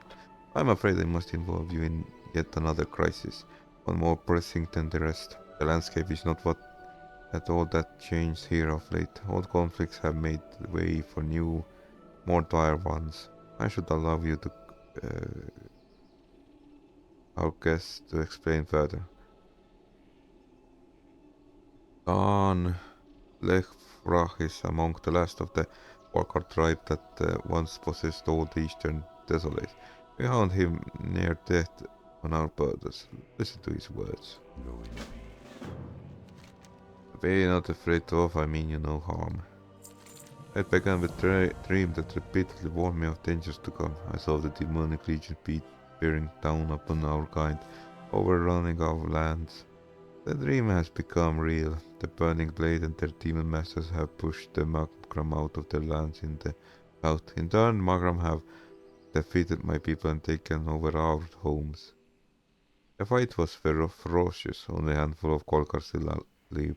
I'm afraid I must involve you in yet another crisis, one more pressing than the rest. The landscape is not what at all that changed here of late. Old conflicts have made way for new, more dire ones. I should allow you to our guest to explain further. Khan Lechfrach is among the last of the Warcraft tribe that once possessed all the eastern Desolace. We found him near death on our borders. Listen to his words. Go in peace. Be not afraid of, I mean you no harm. It began with a dream that repeatedly warned me of dangers to come. I saw the demonic legion bearing down upon our kind, overrunning our lands. The dream has become real. The Burning Blade and their demon masters have pushed the Magram out of their lands in the south. In turn, Magram have defeated my people and taken over our homes. The fight was ferocious. Only a handful of Golgars still live.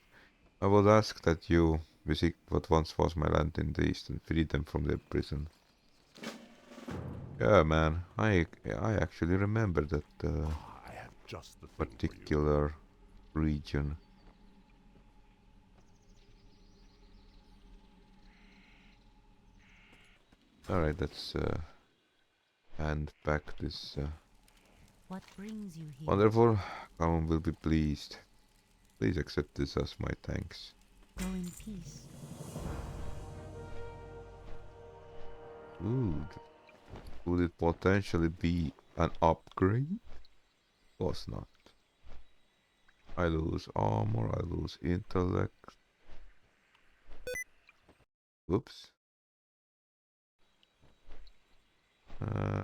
I would ask that you visit what once was my land in the east and free them from their prison. Yeah, man, I actually remember that I have just the thing for you. particular region. Alright, let's hand back this What brings you here? wonderful. Common will be pleased. Please accept this as my thanks. Go in peace. Ooh, would it potentially be an upgrade? Was not. I lose armor, I lose intellect. Whoops. Uh,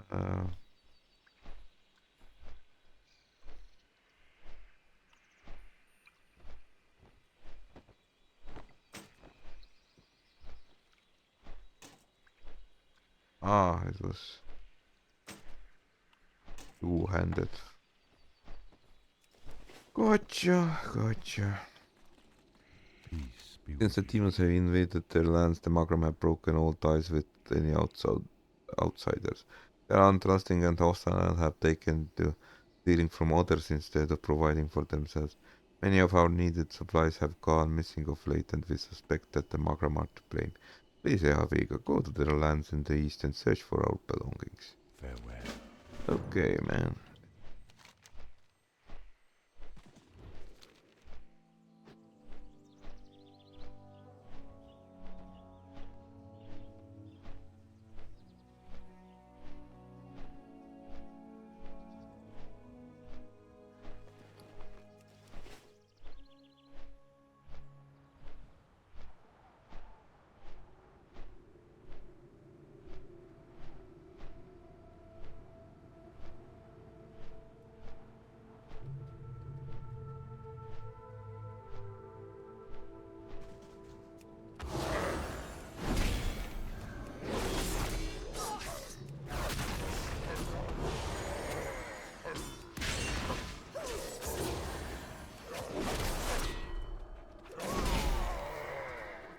it was two-handed. Gotcha. Peace be Since the with you. demons have invaded their lands, the Magram have broken all ties with any outsiders. They are untrusting and hostile and have taken to stealing from others instead of providing for themselves. Many of our needed supplies have gone missing of late, and we suspect that the Magram are to blame. Please, Ehaviga, go to their lands in the east and search for our belongings. Farewell. Okay, man.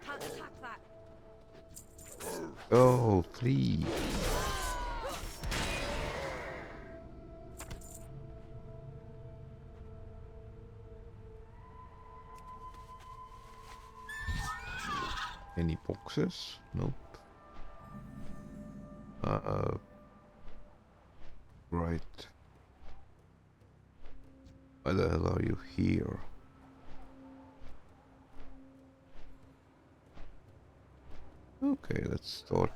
Can't attack that. Oh, flee. Any boxes? Nope. Right. Why the hell are you here? Okay, let's start.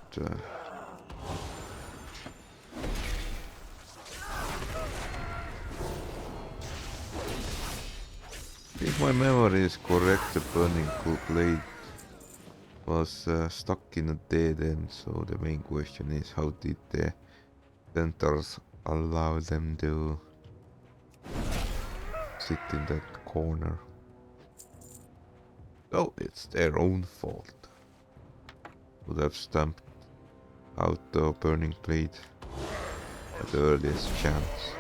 If my memory is correct, the burning blade was stuck in a dead end, so the main question is how did the centaurs allow them to sit in that corner? Oh, it's their own fault. Would have stamped out the burning blade at the earliest chance.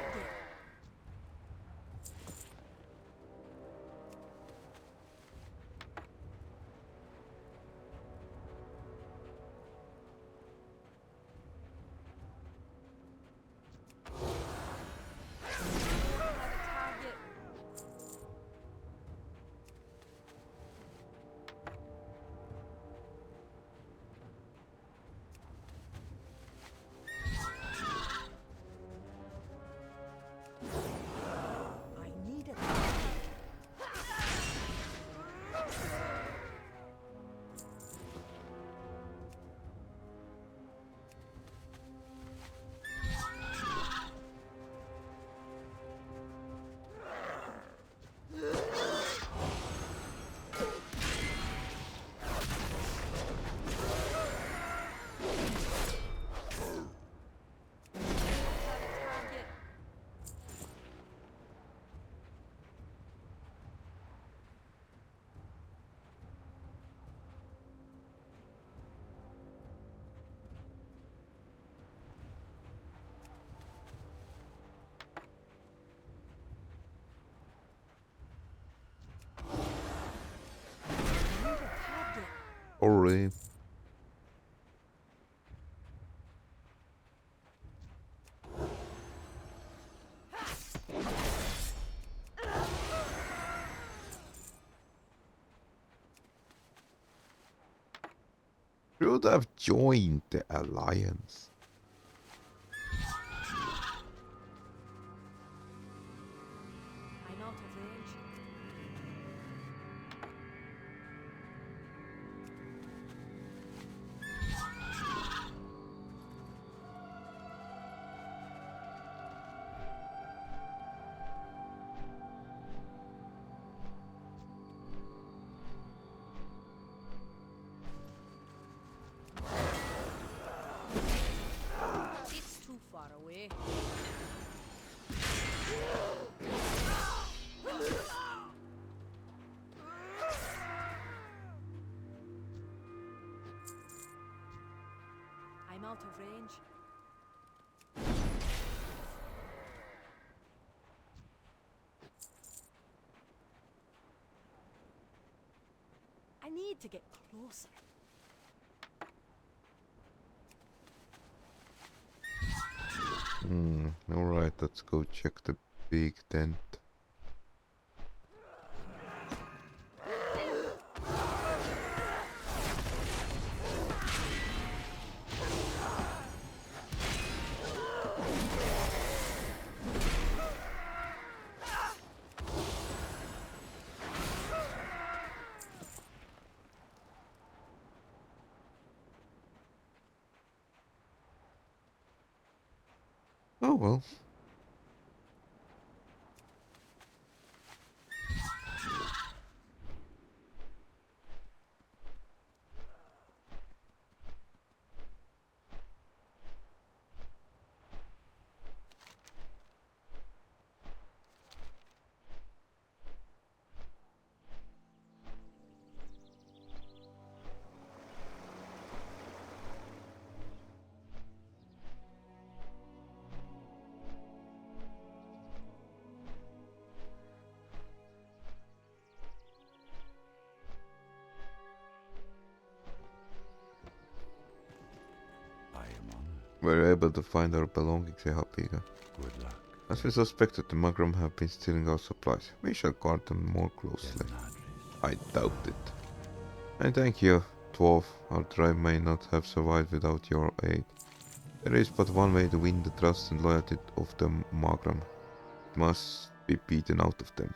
Target. Already. Should have joined the alliance. I'm out of range. It's too far away. I'm out of range. I need to get closer. Alright, let's go check the big tent. Oh well. I am honored. We were able to find our belongings, Hapiga. Good luck. As we suspected, the Magram have been stealing our supplies. We shall guard them more closely. I doubt it. And thank you, dwarf. Our tribe may not have survived without your aid. There is but one way to win the trust and loyalty of the Magram. It must be beaten out of them.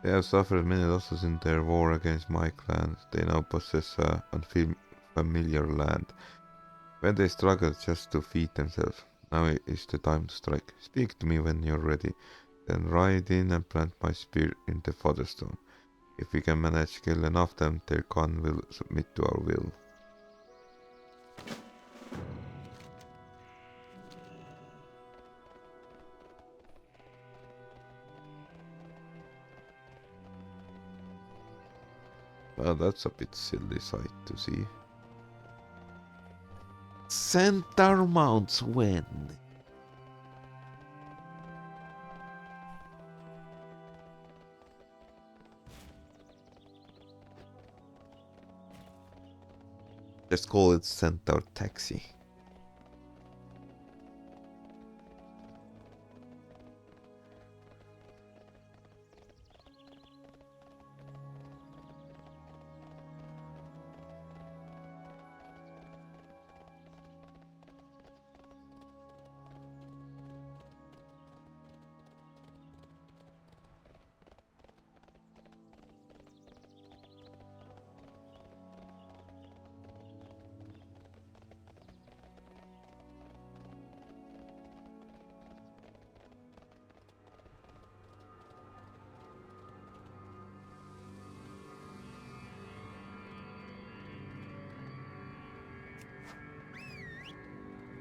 They have suffered many losses in their war against my clan. They now possess a unfamiliar land, where they struggle just to feed themselves. Now is the time to strike. Speak to me when you're ready. Then ride in and plant my spear in the Fatherstone. If we can manage to kill enough of them, their Khan will submit to our will. Well, that's a bit silly sight to see. Centaur mounts when? Just call it Centaur Taxi.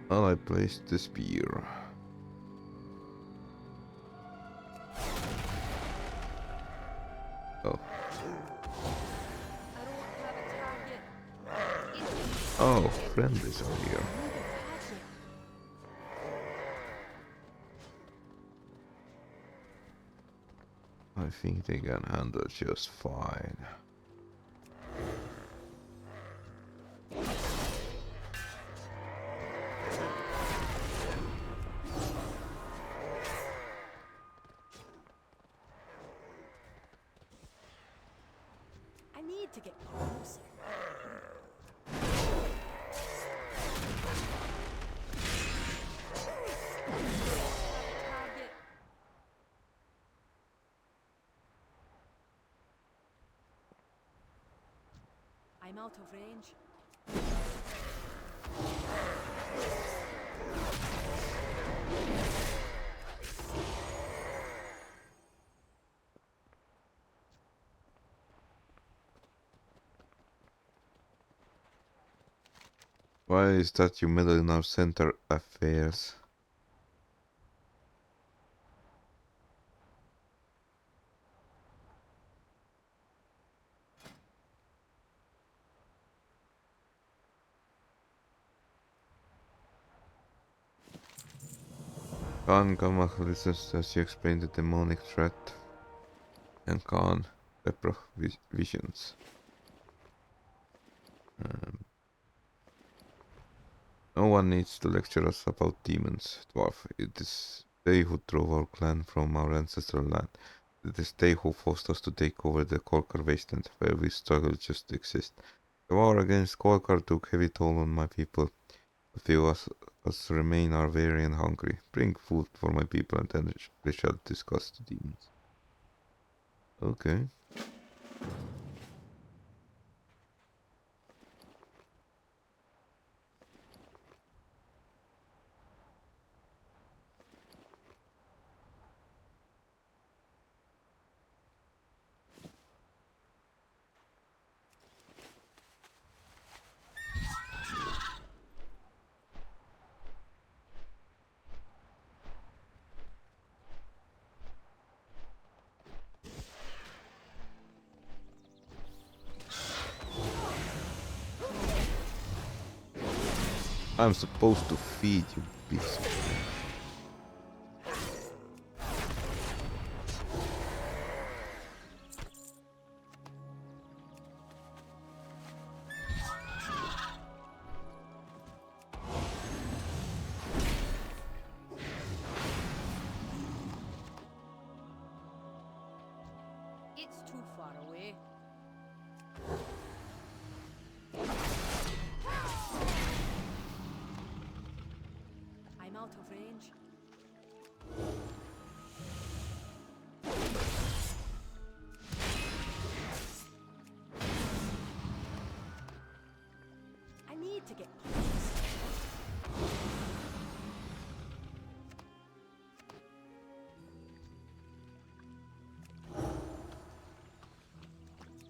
Well, I placed the spear. Oh. Oh, friendlies are here. I think they can handle just fine. need to get close. Target. I'm out of range. Why is that you meddle in our center affairs? Khan Gamach listens as you explain the demonic threat, and Khan visions. No one needs to lecture us about demons, dwarf. It is they who drove our clan from our ancestral land. It is they who forced us to take over the Kolkar wasteland, where we struggle just to exist. The war against Kolkar took heavy toll on my people. A few of us remain are weary and hungry. Bring food for my people and then we shall discuss the demons. Okay. I'm supposed to feed you, beast. It's too far away. I'm out of range. I need to get close.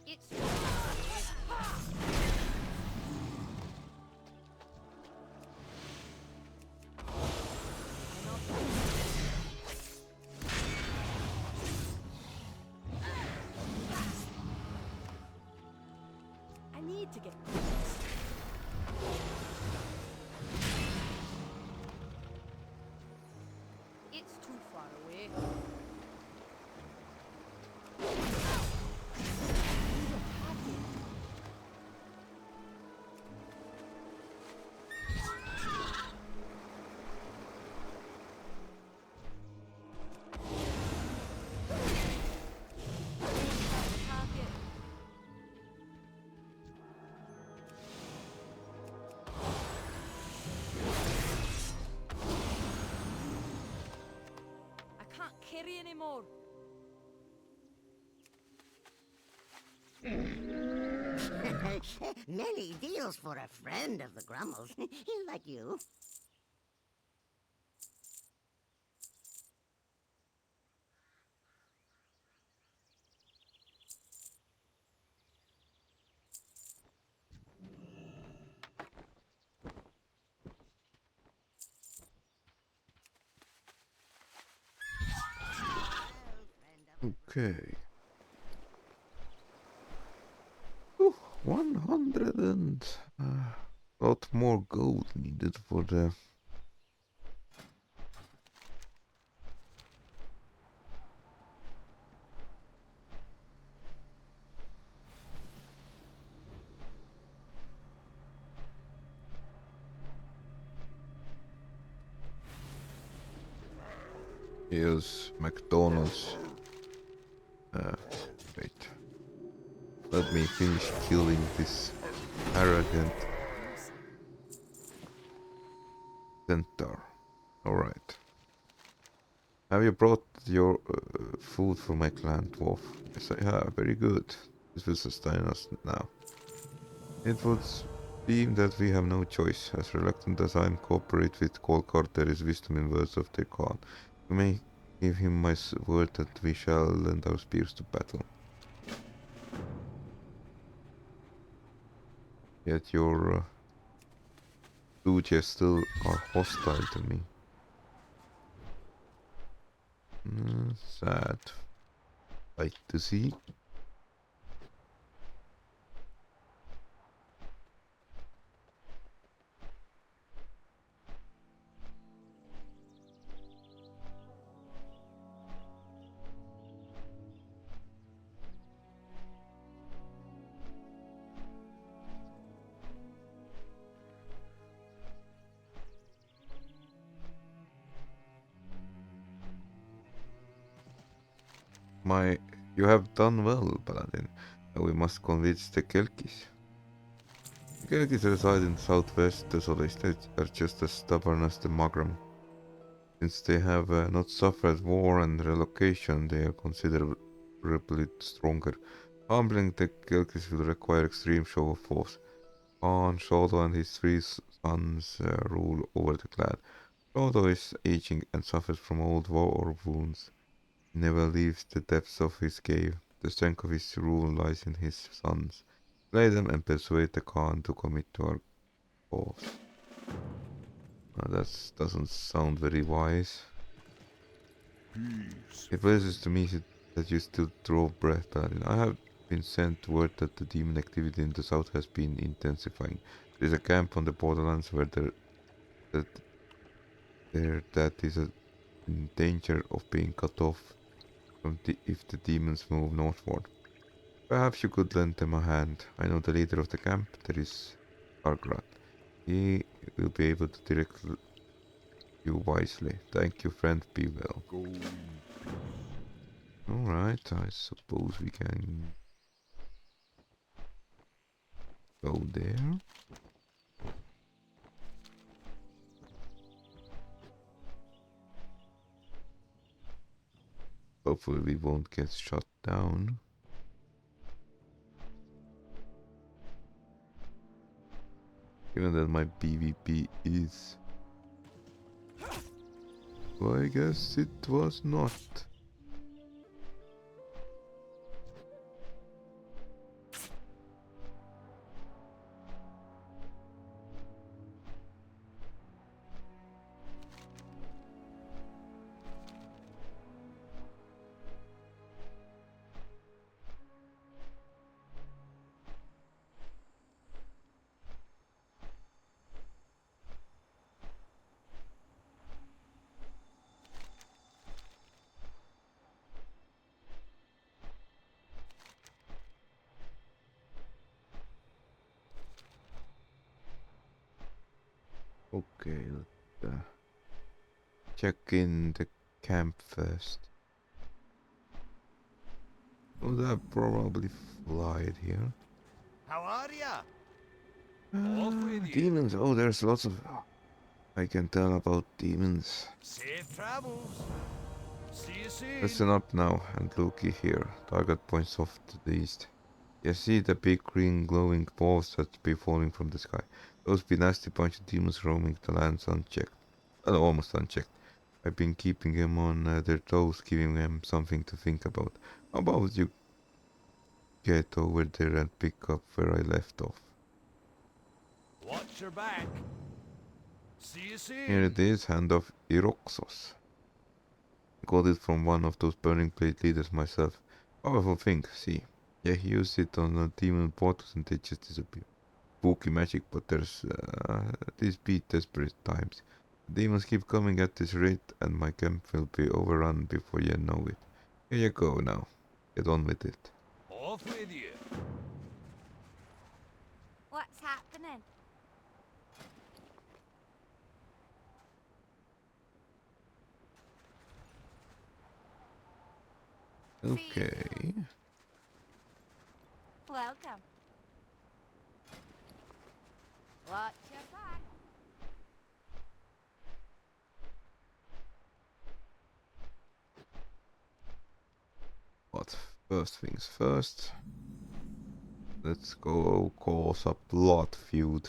It's too far away. I need to get close. It's too far away. Target. I can't carry anymore. Many deals for a friend of the Grummles. Like you. Okay. Ooh, 100 and lot more gold needed for the here's McDonald's. Wait. Let me finish killing this arrogant centaur. Alright. Have you brought your food for my clan, dwarf? Yes, I have. Very good. This will sustain us now. It would seem that we have no choice. As reluctant as I am, cooperate with Kolkar. There is wisdom in words of their Khan. You may give him my word that we shall lend our spears to battle. Yet your Lujas still are hostile to me. Sad. Like to see. You have done well, Paladin. Now we must convince the Kelkis. The Kelkis reside in southwest Desolace. They are just as stubborn as the Magram. Since they have not suffered war and relocation, they are considerably stronger. Humbling the Kelkis will require extreme show of force. Khan, Shodo and his three sons rule over the clan. Shodo is aging and suffers from old war wounds. He never leaves the depths of his cave. The strength of his rule lies in his sons. Slay them and persuade the Khan to commit to our cause. That doesn't sound very wise. Peace. It pleases to me that you still draw breath, Paladin. I have been sent word that the demon activity in the south has been intensifying. There is a camp on the borderlands where that is in danger of being cut off if the demons move northward. Perhaps you could lend them a hand. I know the leader of the camp. There is Argrat. He will be able to direct you wisely. Thank you, friend. Be well. Go in peace. Alright, I suppose we can go there. Hopefully we won't get shot down. Given that my PvP is... Well, I guess it was not. Okay, let's check in the camp first. Oh, that probably flied here. How are ya? Off with you. Demons. Oh, there's lots of... I can tell about demons. Safe travels. See you soon. Listen up now, and Loki here. Target points off to the east. You see the big green glowing balls that be falling from the sky. Those be nasty bunch of demons roaming the lands unchecked. Well, almost unchecked. I've been keeping them on their toes, giving them something to think about. How about you get over there and pick up where I left off? Watch your back. See you soon. Here it is, Hand of Iroxos. I got it from one of those burning plate leaders myself. Powerful thing, see. Yeah, he used it on a demon portals and they just disappear. Spooky magic, but these be desperate times. The demons keep coming at this rate and my camp will be overrun before you know it. Here you go now. Get on with it. Off with you. What's happening? Okay. Welcome. Watch your back. But first things first. Let's go cause a blood feud.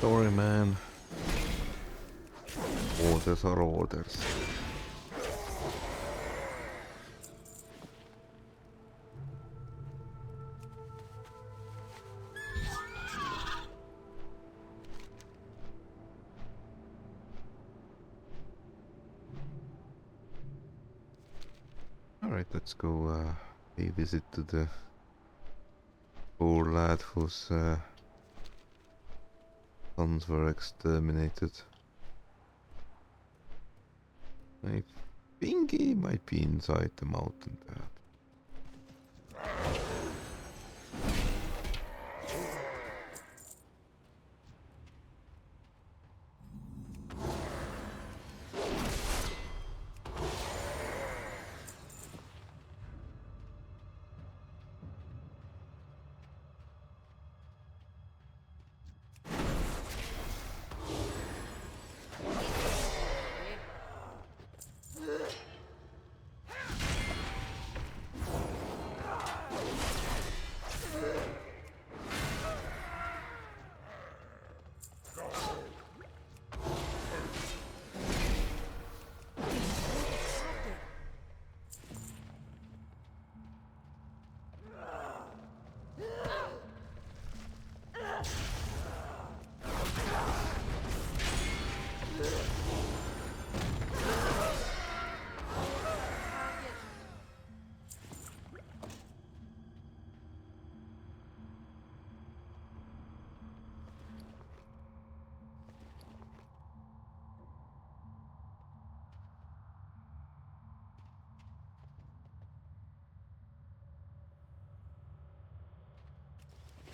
Sorry, man. Orders are orders. Alright, let's go pay visit to the poor lad whose sons were exterminated. I think he might be inside the mountain path.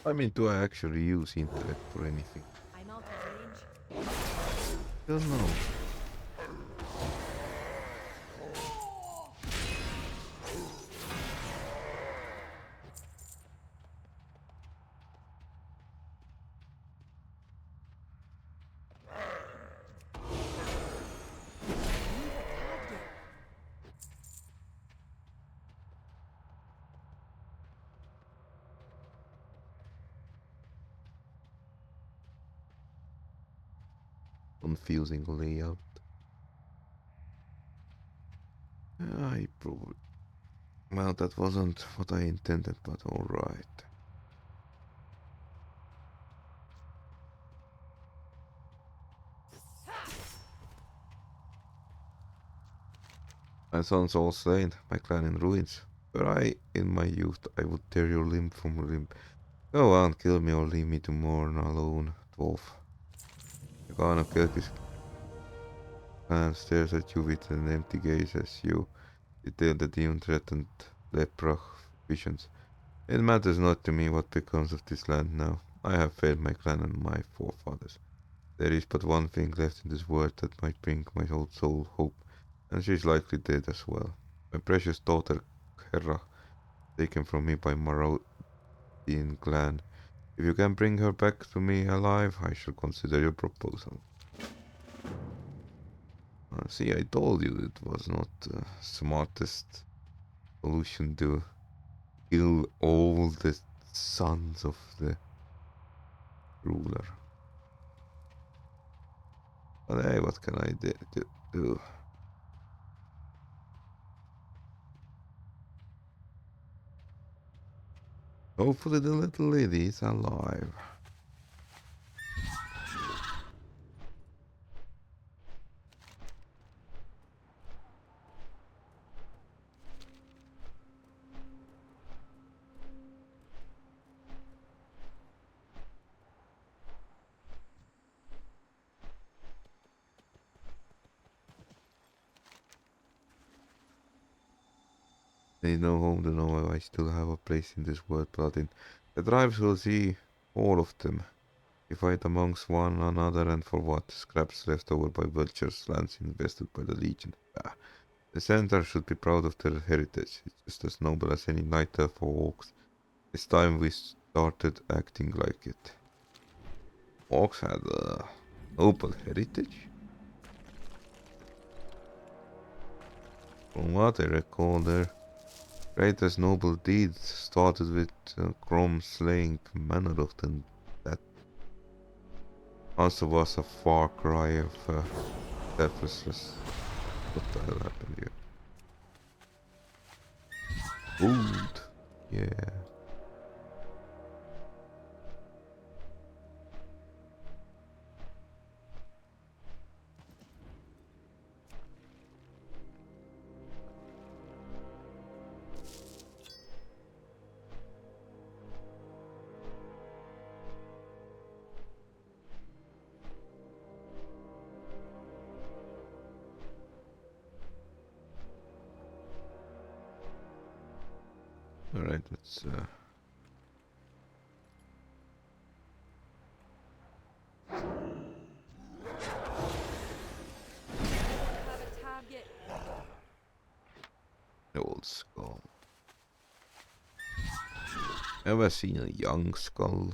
I mean, do I actually use intellect for anything? I'm out of range. Don't know. Confusing layout. I probably... Well, that wasn't what I intended, but alright. My sons all slain, my clan in ruins. Were I in my youth, I would tear your limb from limb. Go on, kill me or leave me to mourn alone, dwarf. The Khan of Kelkis clan stares at you with an empty gaze as you detail the demon-threatened Leprach visions. It matters not to me what becomes of this land now. I have failed my clan and my forefathers. There is but one thing left in this world that might bring my old soul hope, and she is likely dead as well. My precious daughter, Herra, taken from me by Marodian clan. If you can bring her back to me alive, I shall consider your proposal. See, I told you it was not the smartest solution to kill all the sons of the ruler. But hey, what can I do? Hopefully the little lady is alive. They know home to know I still have a place in this world, Paladin. The tribes will see all of them. We fight amongst one another, and for what? Scraps left over by vultures, lands invested by the Legion. Ah, the center should be proud of their heritage. It's just as noble as any night elf or orcs. It's time we started acting like it. Orcs had a noble heritage? From what I recall, their greatest noble deeds started with Grom slaying Manoroth, and that also was a far cry of selflessness. What the hell happened here? Food! Yeah. Alright, let's Have a target. old skull. Ever seen a young skull?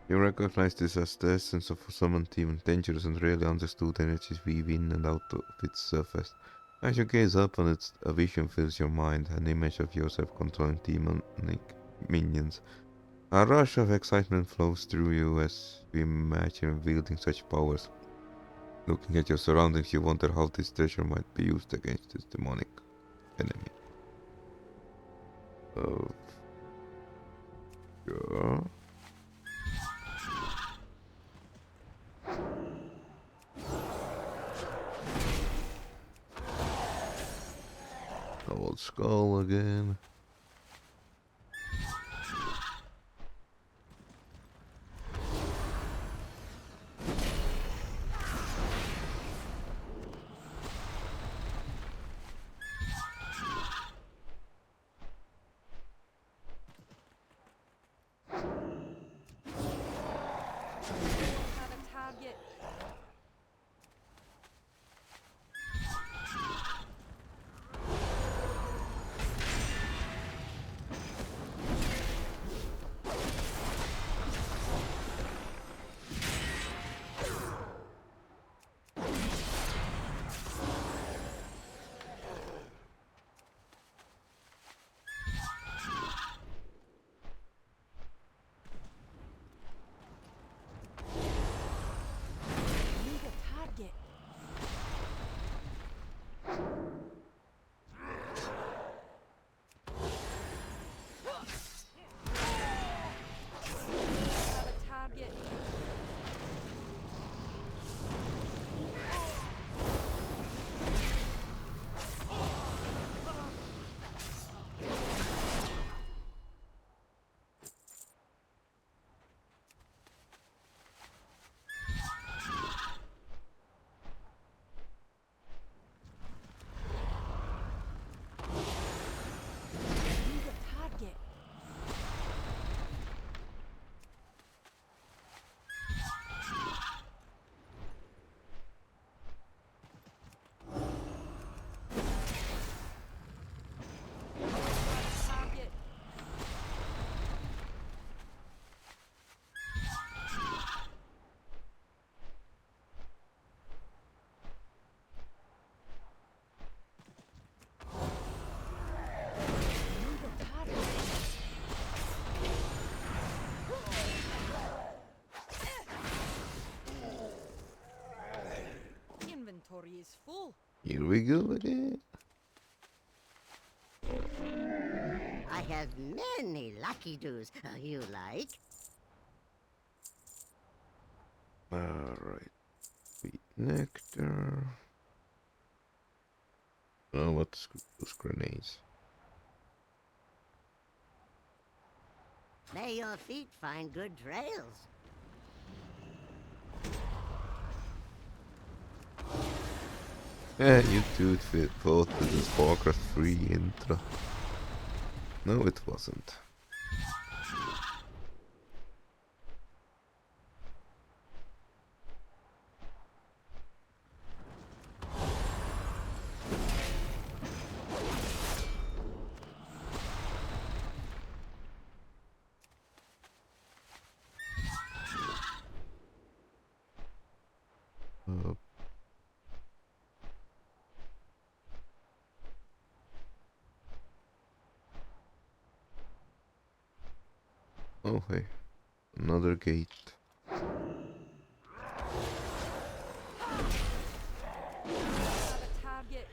You recognize this as the essence of a summoned demon, dangerous and rarely understood energies weave in and out of its surface. As you gaze up on it, a vision fills your mind, an image of yourself controlling demonic minions. A rush of excitement flows through you as you imagine wielding such powers. Looking at your surroundings, you wonder how this treasure might be used against this demonic enemy. Sure. Old skull again. Have a target. is full. Here we go again. I have many lucky doos. You like? Alright. Sweet nectar. Oh, what's those grenades? May your feet find good trails. Yeah, you two thought this is Warcraft 3 intro. No, it wasn't. Uh, oh, hey. Another gate. Have a target.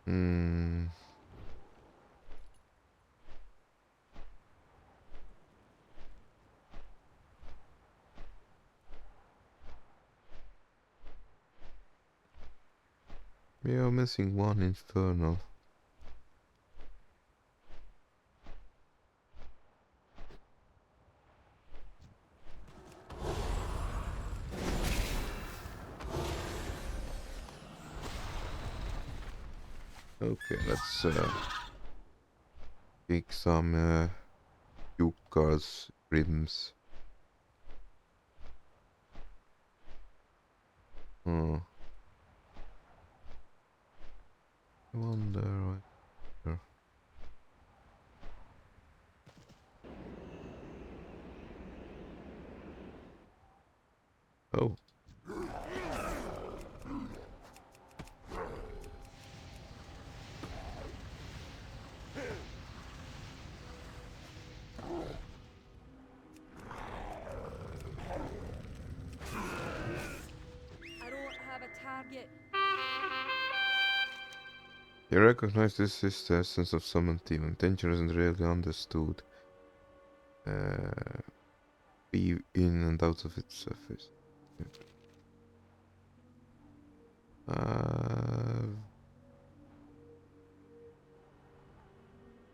Hmm. We are missing one infernal. Okay, let's take some Yuka's rims. Oh. I wonder. Oh. I don't have a target. You recognize this is the essence of summoned demon. Danger isn't really understood. Be in and out of its surface.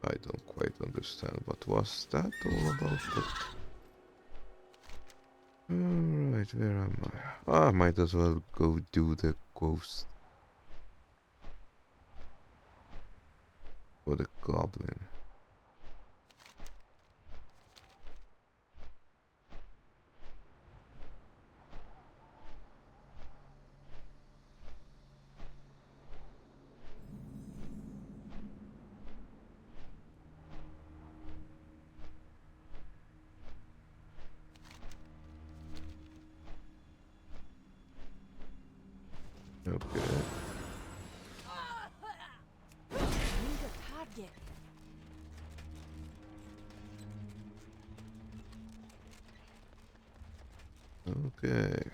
I don't quite understand what was that all about, but... Alright, where am I? I might as well go do the ghost. Or the goblin. Okay. Need a target. Okay.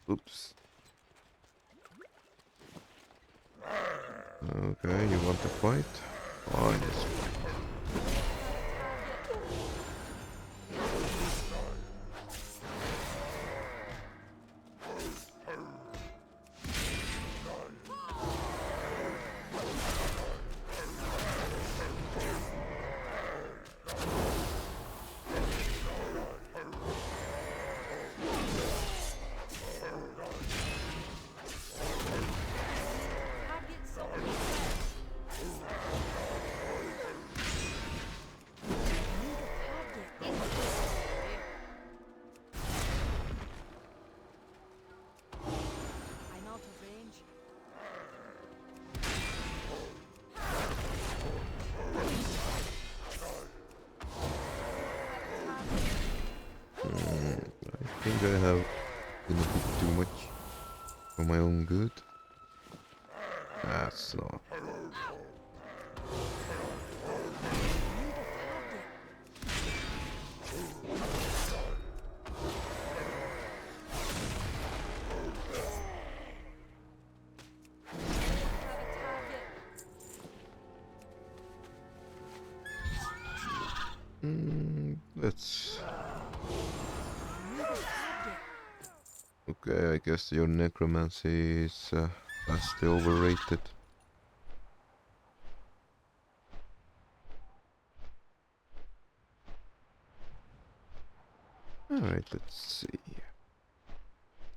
Oops. Okay, you want to fight? Fine, let's fight. think I have been a bit too much for my own good. That's not. Let's. Okay, I guess your necromancy is vastly overrated. Alright, let's see.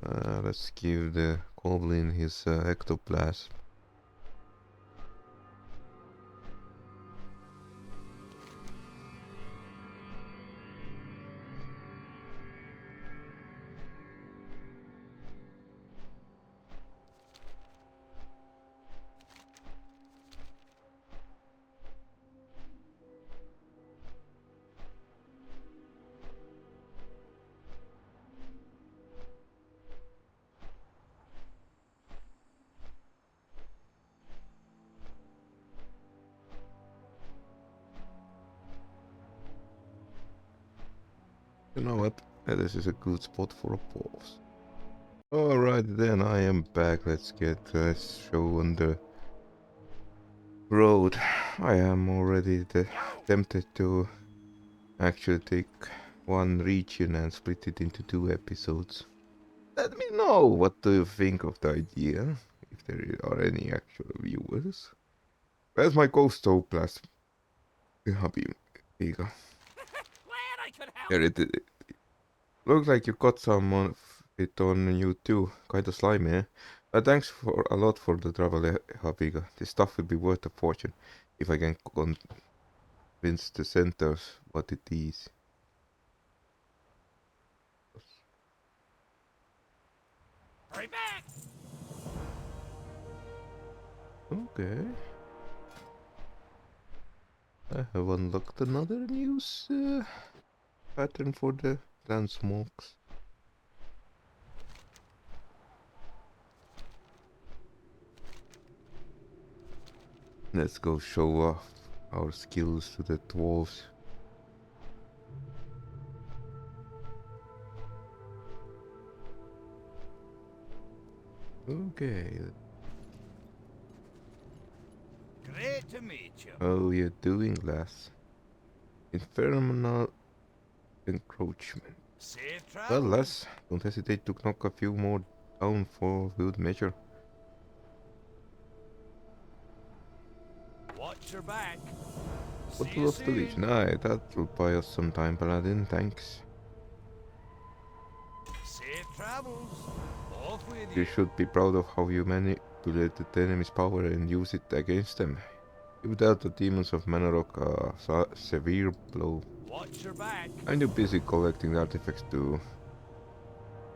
Let's give the goblin his ectoplasm. You know what? This is a good spot for a pause. Alright then, I am back. Let's get this show on the road. I am already tempted to actually take one region and split it into 2 episodes. Let me know what do you think of the idea, if there are any actual viewers. Where's my ghost blast? Hubby, here you go. Here it is. Looks like you got some of it on you too. Kinda slimy, eh? Thanks for a lot for the travel, Habiga. This stuff will be worth a fortune if I can convince the centers what it is. Hurry back! Okay. I have unlocked another news pattern for the transmogs. Let's go show off our skills to the dwarves. Okay. Great to meet you. How you doing, lass? Infernal encroachment. Safe Well, travels. lass, don't hesitate to knock a few more down for good measure. Watch your back. What See you of the Legion? soon. Aye, that will buy us some time, Paladin, thanks. Safe travels. Off with You you. should be proud of how you manipulated the enemy's power and use it against them. You dealt the demons of Manarok a severe blow. Watch your back. I'm too busy collecting the artifacts to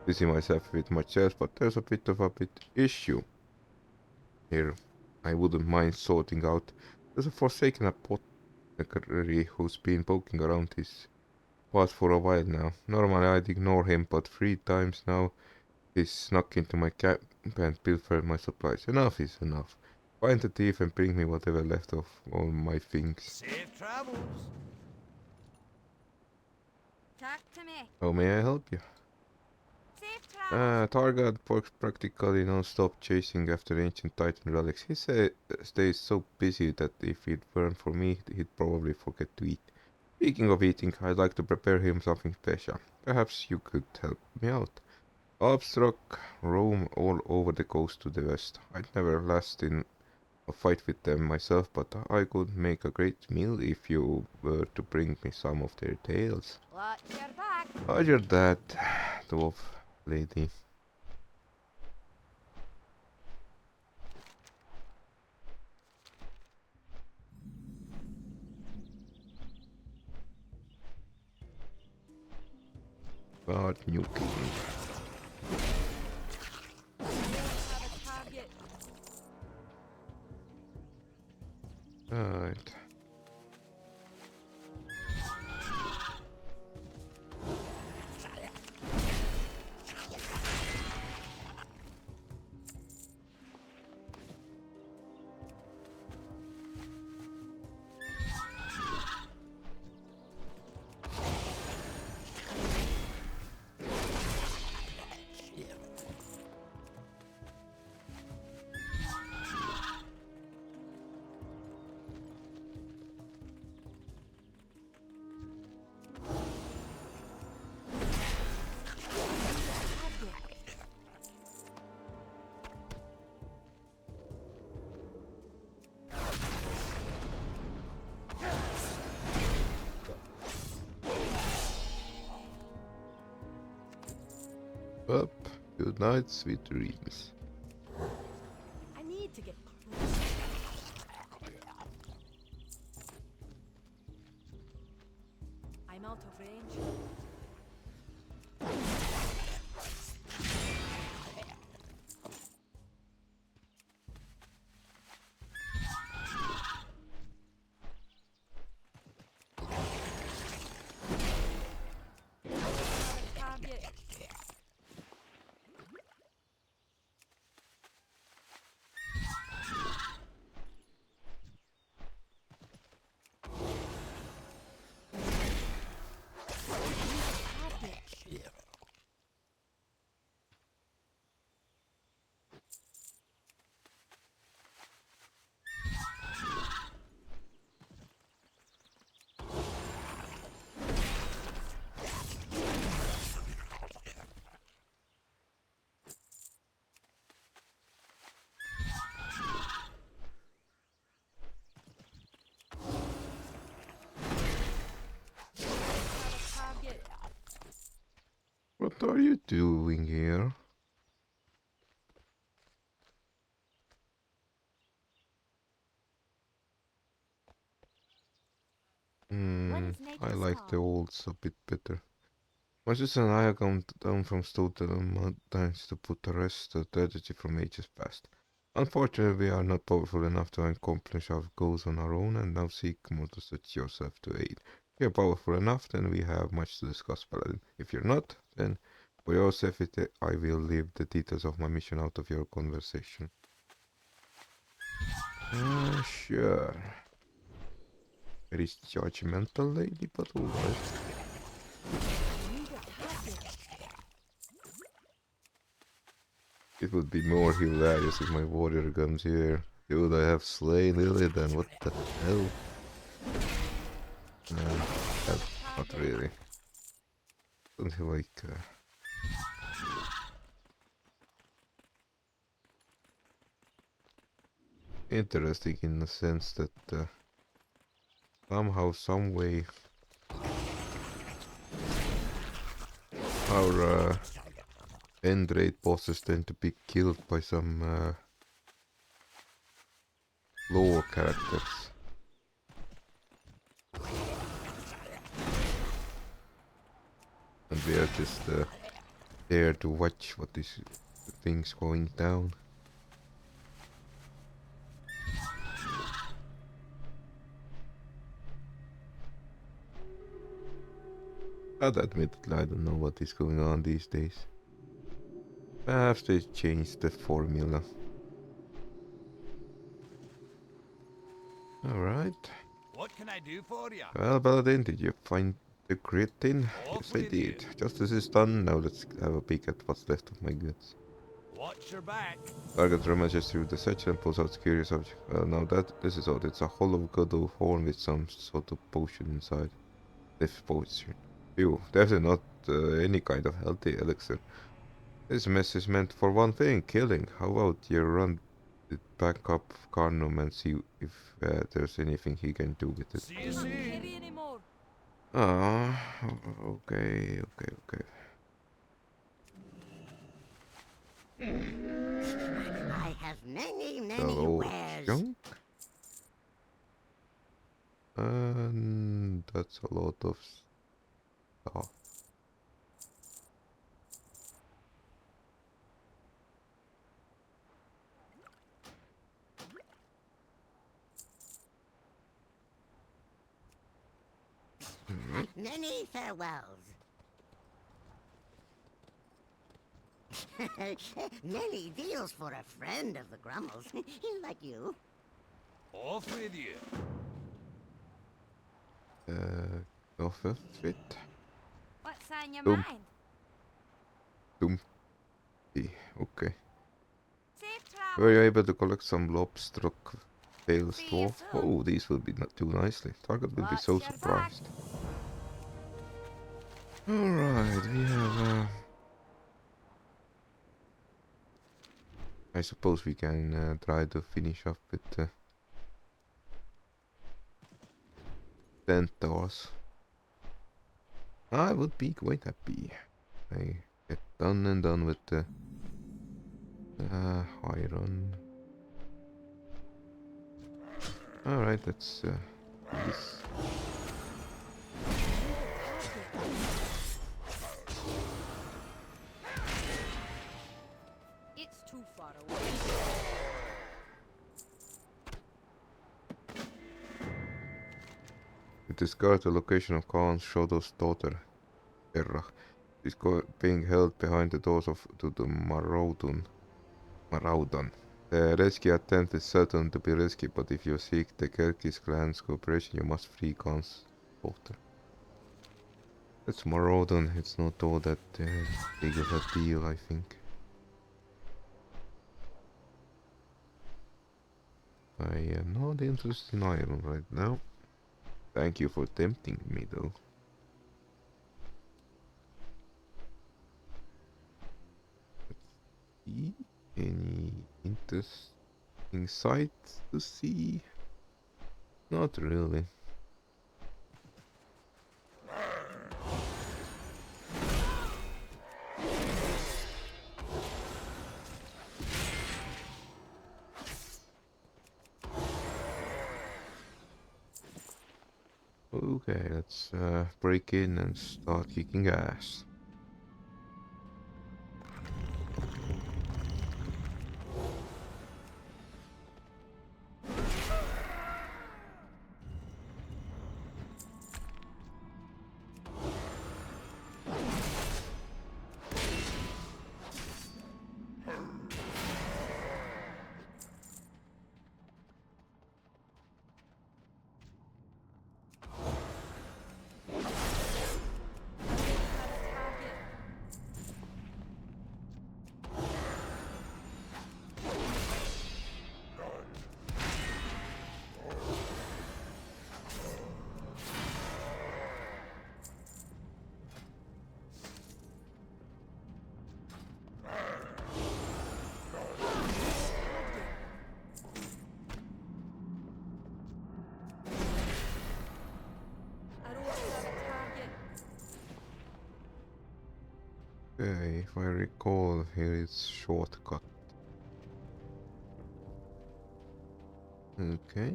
busy myself with much else, but there's a bit of a issue here. I wouldn't mind sorting out. There's a forsaken apothecary who's been poking around his path for a while now. Normally I'd ignore him, but 3 times now he's snuck into my camp and pilfered my supplies. Enough is enough. Find the thief and bring me whatever left of all my things. Safe travels. Talk to me. How may I help you? Safe travel. Targat works practically non-stop chasing after ancient Titan relics. He stays so busy that if it weren't for me, he'd probably forget to eat. Speaking of eating, I'd like to prepare him something special. Perhaps you could help me out. Abstract roam all over the coast to the west. I'd never last in a fight with them myself, but I could make a great meal if you were to bring me some of their tails. Watch your back. Roger that, dwarf lady. Start nuking. Have a target. Alright. Up. Good night, sweet dreams. I need to get close. I'm out of range. Target. Target. What are you doing here? What is I nature's like the call? olds a bit better. My sister and I have come down from Stoughton Mountains to put to rest the tragedy from ages past. Unfortunately, we are not powerful enough to accomplish our goals on our own and now seek more to such yourself to aid. If you're powerful enough, then we have much to discuss, Paladin. If you're not, then for your safety, I will leave the details of my mission out of your conversation. Sure. Very judgmental lady, but alright. It would be more hilarious if my warrior comes here. Dude, I have slain Lily, then what the hell? Not really. Something like... interesting in the sense that somehow, some way, our end rate bosses tend to be killed by some lore characters. And we are just there to watch what is things going down. But admittedly, I don't know what is going on these days. Perhaps they changed the formula. Alright. What can I do for you? Well, Paladin, did you find the grit in? Off Yes, I with you. did. Justice is done. Now let's have a peek at what's left of my goods. Watch your back. Target rummages through the satchel and pulls out curious object. Well, now this is odd. It's a hollow god of horn with some sort of potion inside. This potion. Ew, definitely not any kind of healthy elixir. This mess is meant for one thing, killing. How about you run it back up Carnum and see if there's anything he can do with it. See you soon. Heavy anymore. Ah, okay. I have many Hello, wares. junk. And that's a lot of stuff. Many farewells. Many deals for a friend of the Grummles. Like you. Off with you. Off of it. What's on your Boom. mind? Okay. Safe travel. Were you able to collect some lobstruck tails See you dwarf? soon. Oh, these will be not too nicely. Target will be Watch so your back. surprised. Alright, we have... I suppose we can try to finish up with the centaurs. I would be quite happy. I get done and done with the iron. Alright, let's do this. It's too far away. You discovered the location of Khan's Shadow's daughter, Erra. She's being held behind the doors to the Maraudan. The rescue attempt is certain to be risky, but if you seek the Kirkis clan's cooperation, you must free Khan's daughter. It's Maraudan, it's not all that big of a deal, I think. I am not interested in iron right now. Thank you for tempting me, though. See any interesting sights to see? Not really. Okay, let's break in and start kicking ass. Okay, if I recall, here is shortcut. Okay.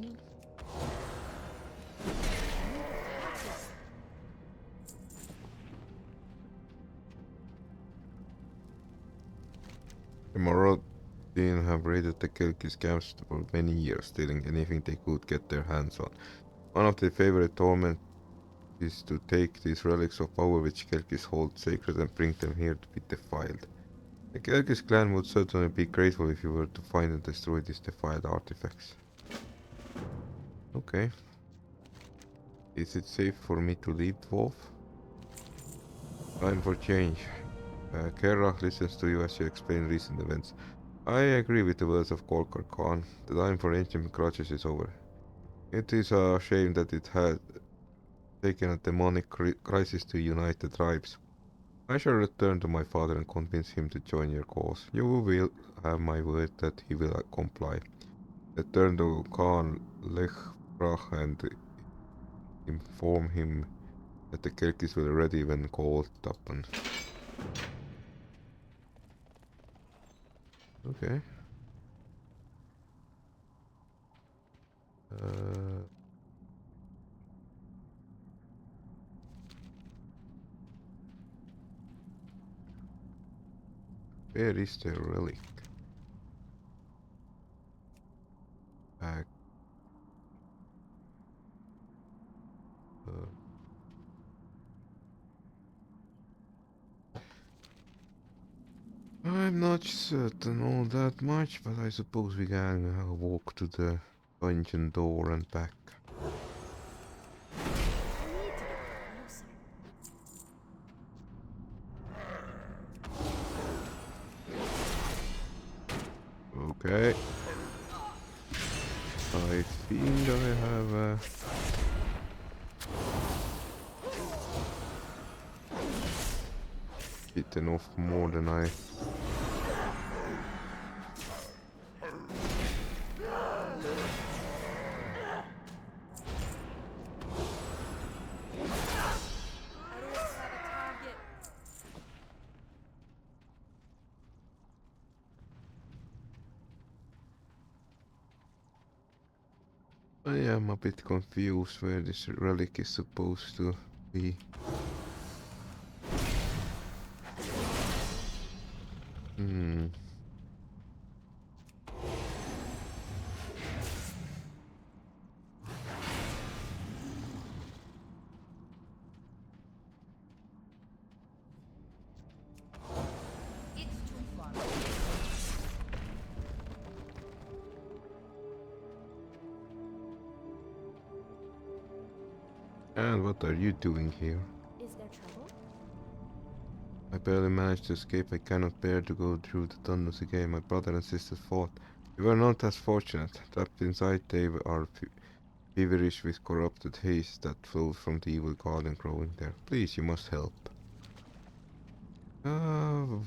The Moradin have raided the Kilkis camps for many years, stealing anything they could get their hands on. One of their favorite torment is to take these relics of power which Kelkis hold sacred and bring them here to be defiled. The Kelkis clan would certainly be grateful if you were to find and destroy these defiled artifacts. Okay. Is it safe for me to leave, dwarf? Time for change. Kerrach listens to you as you explain recent events. I agree with the words of Golkar Khan. The time for ancient grudges is over. It is a shame that it had taken a demonic crisis to unite the tribes. I shall return to my father and convince him to join your cause. You will have my word that he will comply. Return to Khan Lechbrach and inform him that the Kelkis will be ready when called upon. Okay. Where is the relic? Back. I'm not certain all that much, but I suppose we can walk to the dungeon door and back. Okay. I think I have bitten off more than I... I am a bit confused where this relic is supposed to be. Hmm. It's too far. And what are you doing here? Is there trouble? I barely managed to escape. I cannot bear to go through the tunnels again. My brother and sister fought. We were not as fortunate. Trapped inside, they are feverish with corrupted haze that flows from the evil garden growing there. Please, you must help. Uh,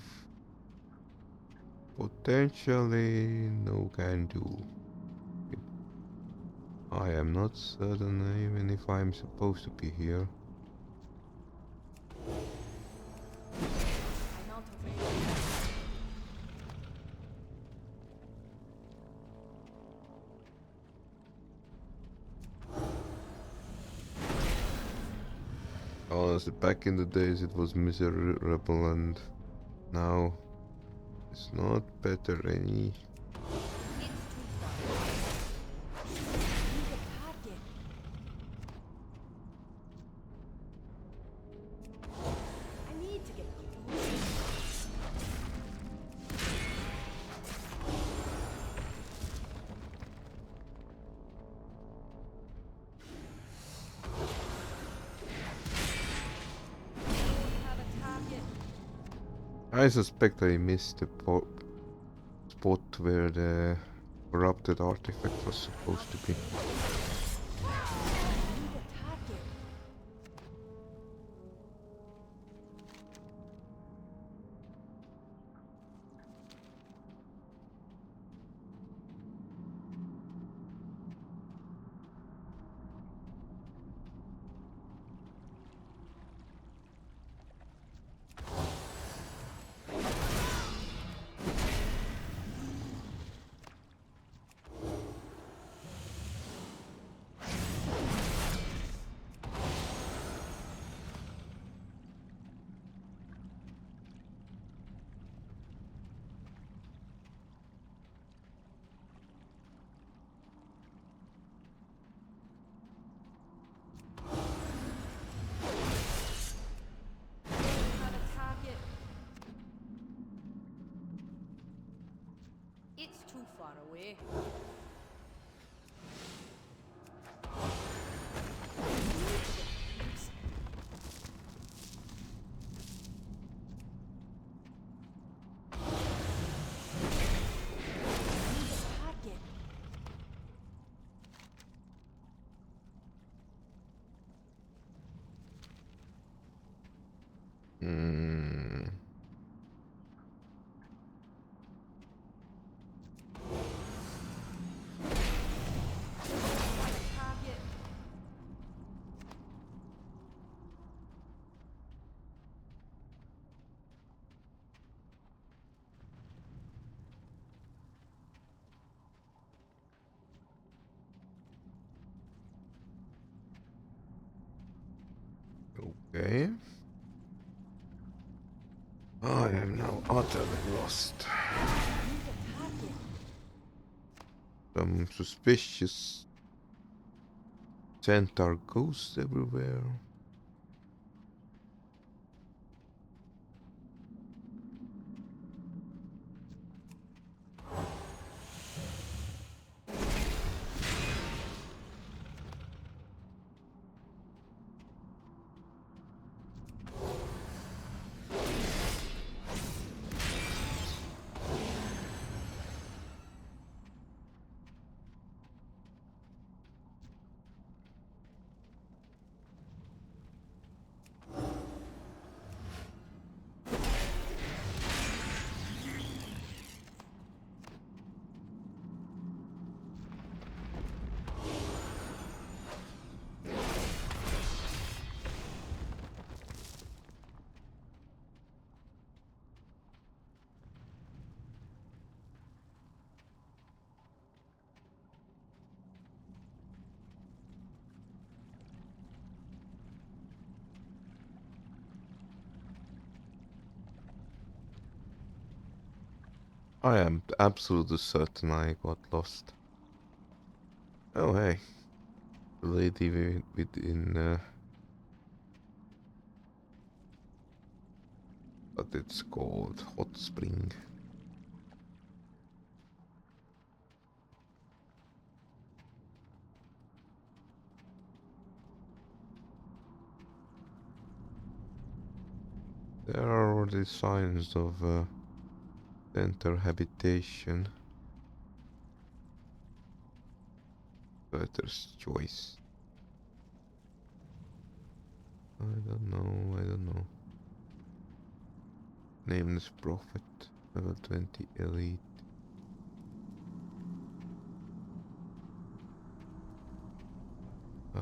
Potentially no can do. I am not certain even if I'm supposed to be here. I'm out of range. Honestly, back in the days it was miserable and now it's not better any. It's too far. Need a target. I need to get have a target. I suspect I missed the spot where the corrupted artifact was supposed to be. Need a target. Have a target. It's too far away. Need a target. Hmm. Have a target. Okay. I am now utterly lost. Need a target. Some suspicious centaur ghosts everywhere. I am absolutely certain I got lost. Oh hey, the lady within what it's called, hot spring. There are already signs of center habitation. Better choice. I don't know. Nameless Prophet, level 20 elite. Uh,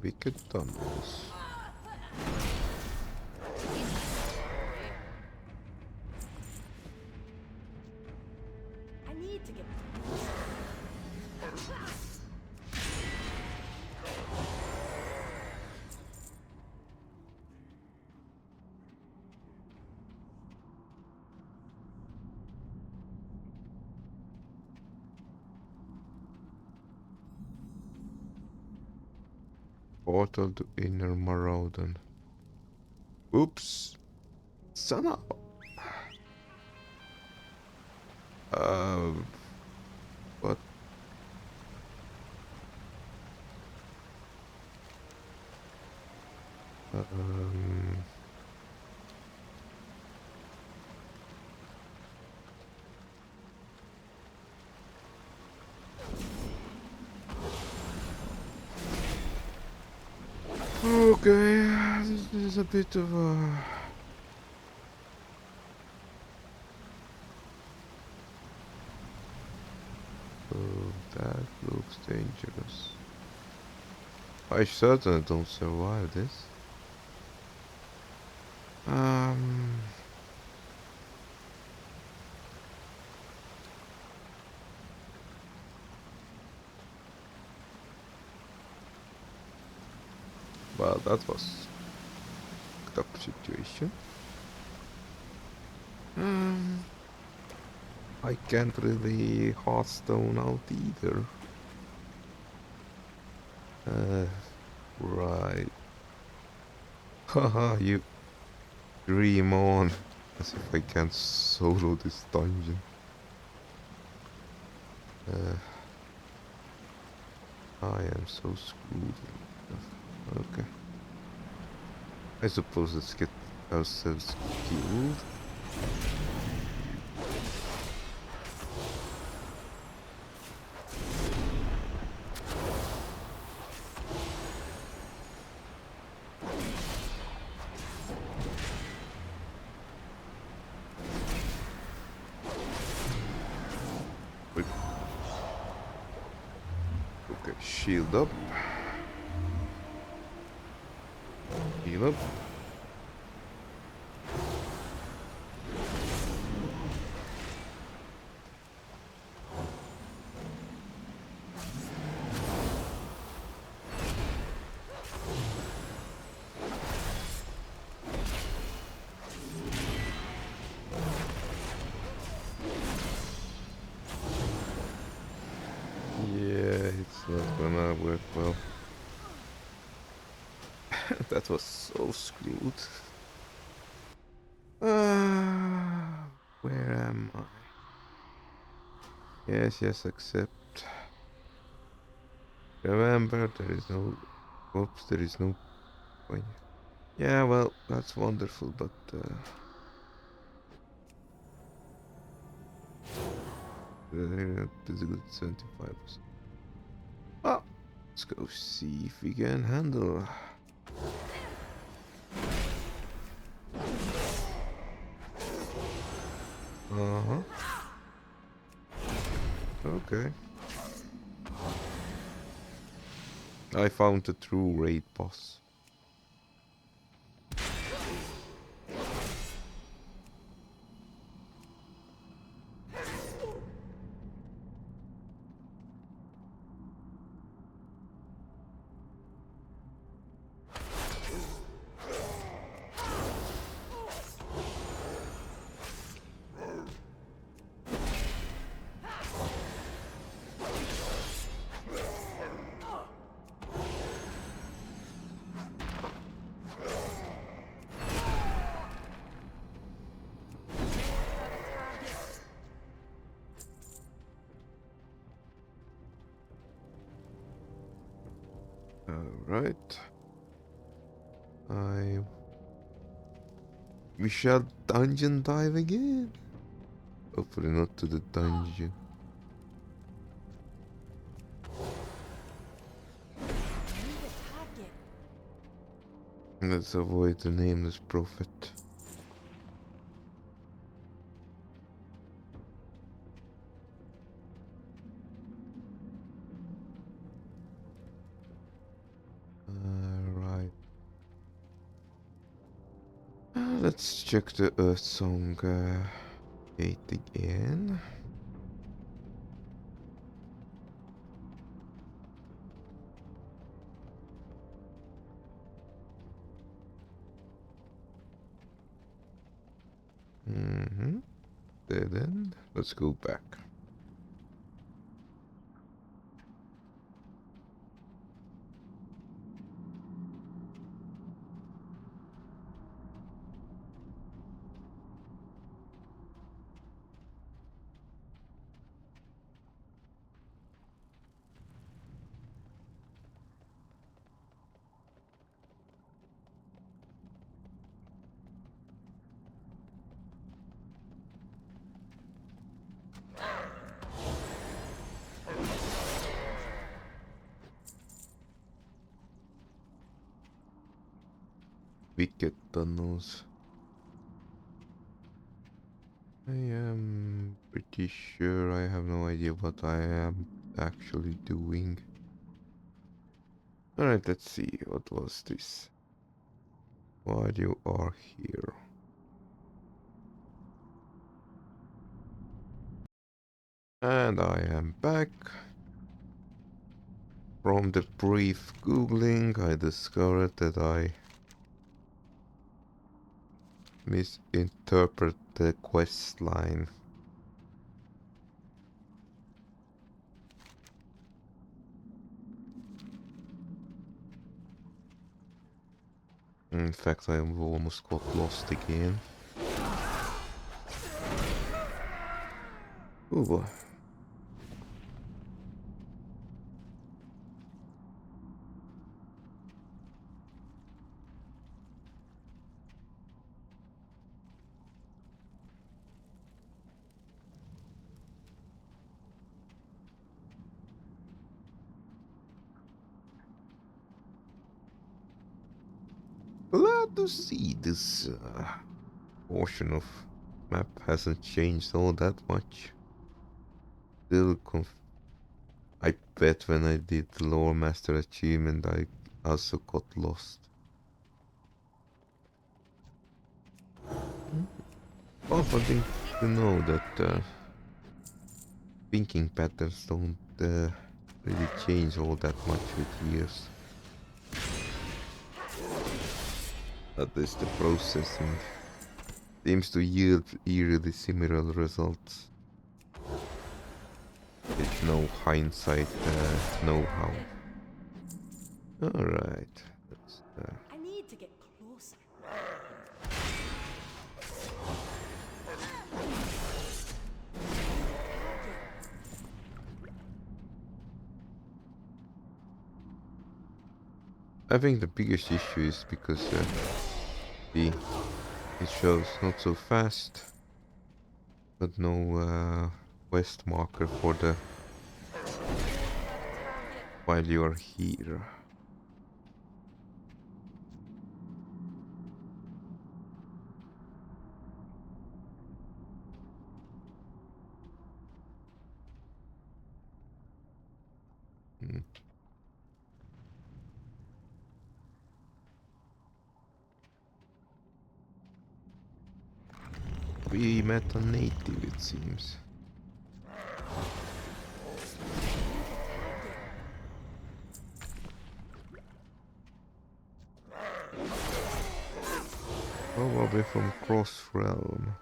Wicked Tunnels. I need to get. Portal to Inner Marauder. Oops! Son of... What? Um... Okay, this is a bit of a... Oh, that looks dangerous. I certainly don't survive this. Well, that was a tough situation. I can't really Hearthstone out either. Right. Haha, you dream on. As if I can't solo this dungeon. I am so screwed. Okay. I suppose let's get ourselves killed. Wait. Okay, shield up. Heal up. Yeah, it's not gonna work well. That was so screwed. Where am I? Yes, accept. Remember, there is no... Oops, there is no point. Yeah, well, that's wonderful, but... This is a good 75%. Ah, let's go see if we can handle. Uh-huh. Okay. I found the true raid boss. Alright. We shall dungeon dive again. Hopefully not to the dungeon. Let's avoid the nameless prophet. Right. Let's check the Earth Song gate again. Dead end. Let's go back. Wicked tunnels. I am pretty sure I have no idea what I am actually doing. Alright, let's see. What was this? Why you are here? And I am back. From the brief googling, I discovered that I misinterpreted the quest line. In fact, I almost got lost again. Oh boy. Glad to see this portion of map hasn't changed all that much. Still I bet when I did the Lore Master achievement I also got lost. Comforting to know that thinking patterns don't really change all that much with years. At least the processing seems to yield eerily similar results. With no hindsight know-how. Alright. I need to get closer. I think the biggest issue is because it shows not so fast, but no quest marker for the while you are here. we met a native, it seems. Probably from Cross Realm.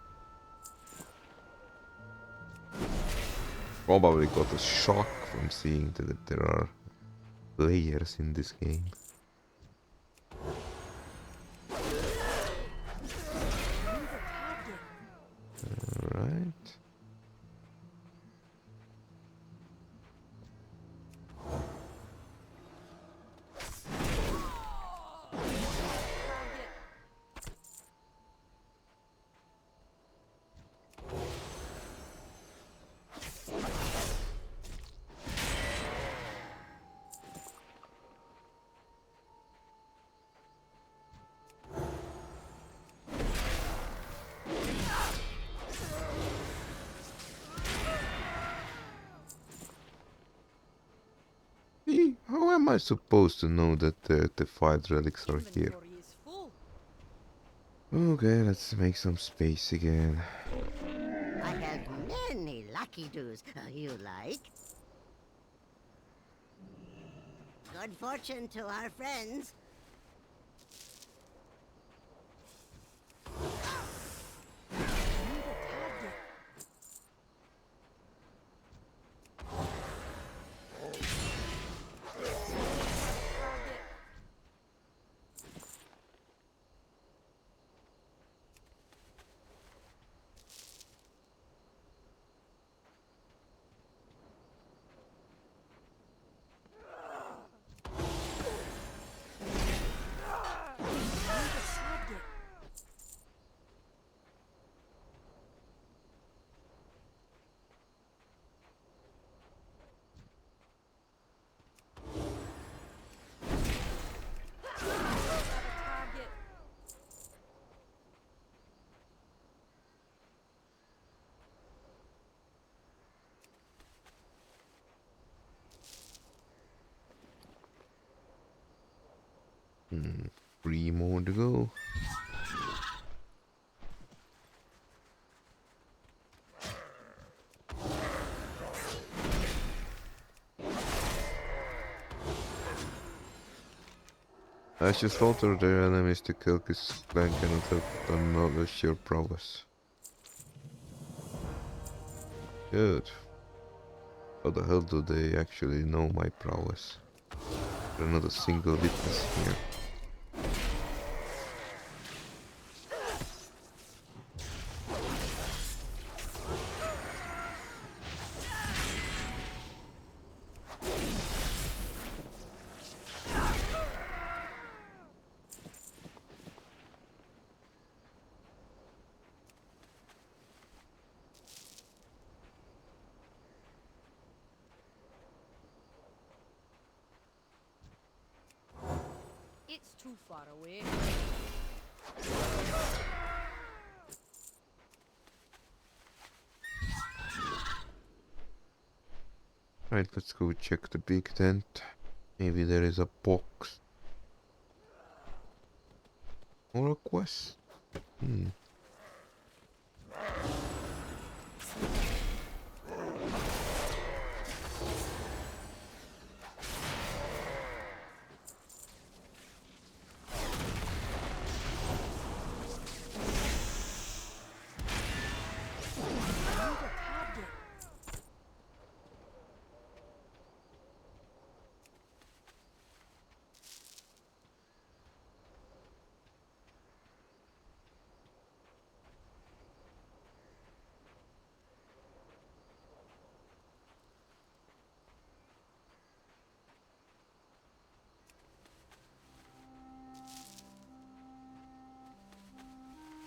Probably got a shock from seeing that there are players in this game. Alright. How am I supposed to know that the 5 relics are here? Inventory is full. Okay, let's make some space again. I have many lucky doos you like. Good fortune to our friends. Hmm, 3 more to go. As you slaughter their enemies, the Kelkis clan cannot help but acknowledge your prowess. Good. How the hell do they actually know my prowess? There's not a single witness here. It's too far away. Right, let's go check the big tent. Maybe there is a box. Or a quest. Hmm.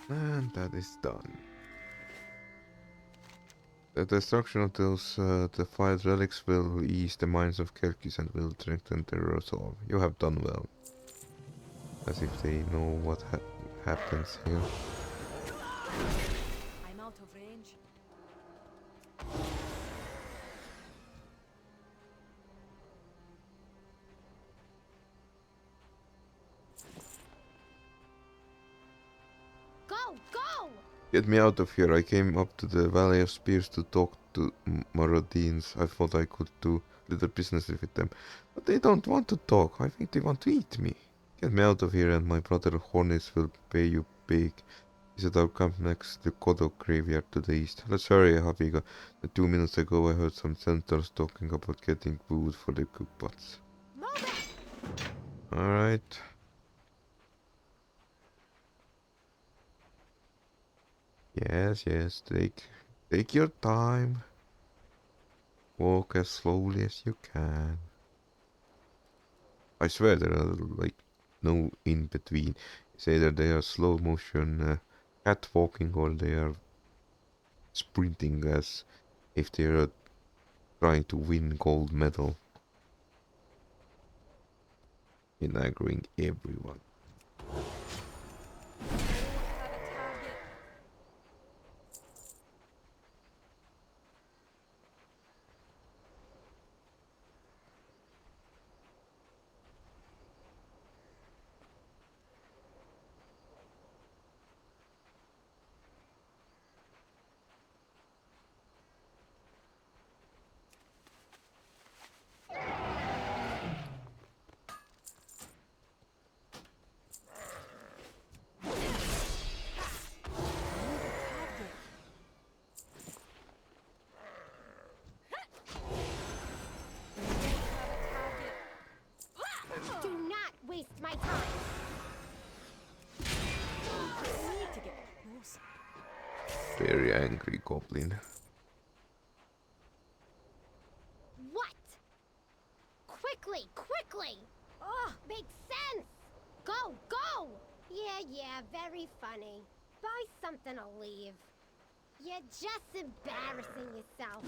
And that is done. The destruction of those the 5 relics will ease the minds of Kelkis and will strengthen their resolve. You have done well. As if they know what happens here. I'm out of range. Go, go! Get me out of here. I came up to the Valley of Spears to talk to Marodines. I thought I could do little business with them. But they don't want to talk. I think they want to eat me. Get me out of here and my brother Hornis will pay you big. He said I'll camp next to Kodok graveyard to the east. Let's hurry, Habiga. 2 minutes ago I heard some centaurs talking about getting food for the cookpots. Alright. Yes, take your time. Walk as slowly as you can. I swear there are like no in between. It's either they are slow motion cat walking or they are sprinting as if they are trying to win gold medal in aggroing everyone. Do not waste my time. I need to get closer. Very angry goblin. What? Quickly! Oh, makes sense! Go! Yeah, very funny. Buy something to leave. You're just embarrassing yourself.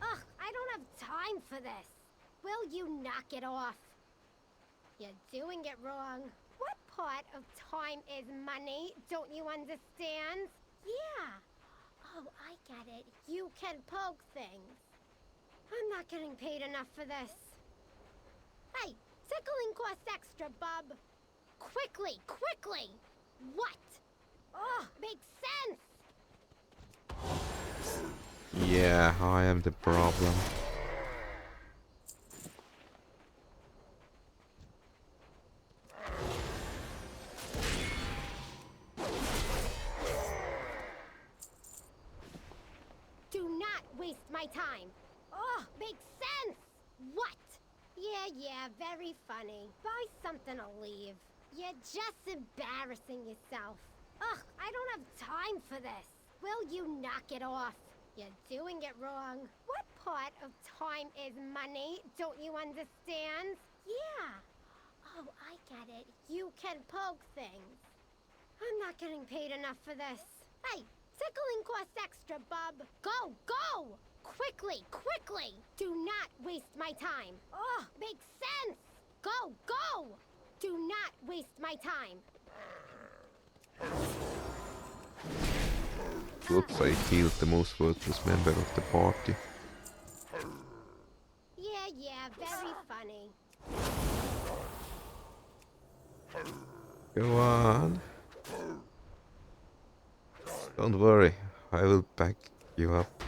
Ugh, I don't have time for this. Will you knock it off? You're doing it wrong. What part of time is money? Don't you understand? Yeah. Oh, I get it. You can poke things. I'm not getting paid enough for this. Hey, tickling costs extra, bub. Quickly! What? Oh, makes sense! Yeah, I am the problem. Do not waste my time. Oh, makes sense! What? Yeah, very funny. Buy something to leave. You're just embarrassing yourself. Ugh, I don't have time for this. Will you knock it off? You're doing it wrong. What part of time is money? Don't you understand? Yeah. Oh, I get it. You can poke things. I'm not getting paid enough for this. Hey, tickling costs extra, bub. Go! Quickly! Do not waste my time. Oh, makes sense! Go! Do not waste my time. Oops, I killed the most worthless member of the party. Yeah, very funny. Go on. Don't worry, I will back you up.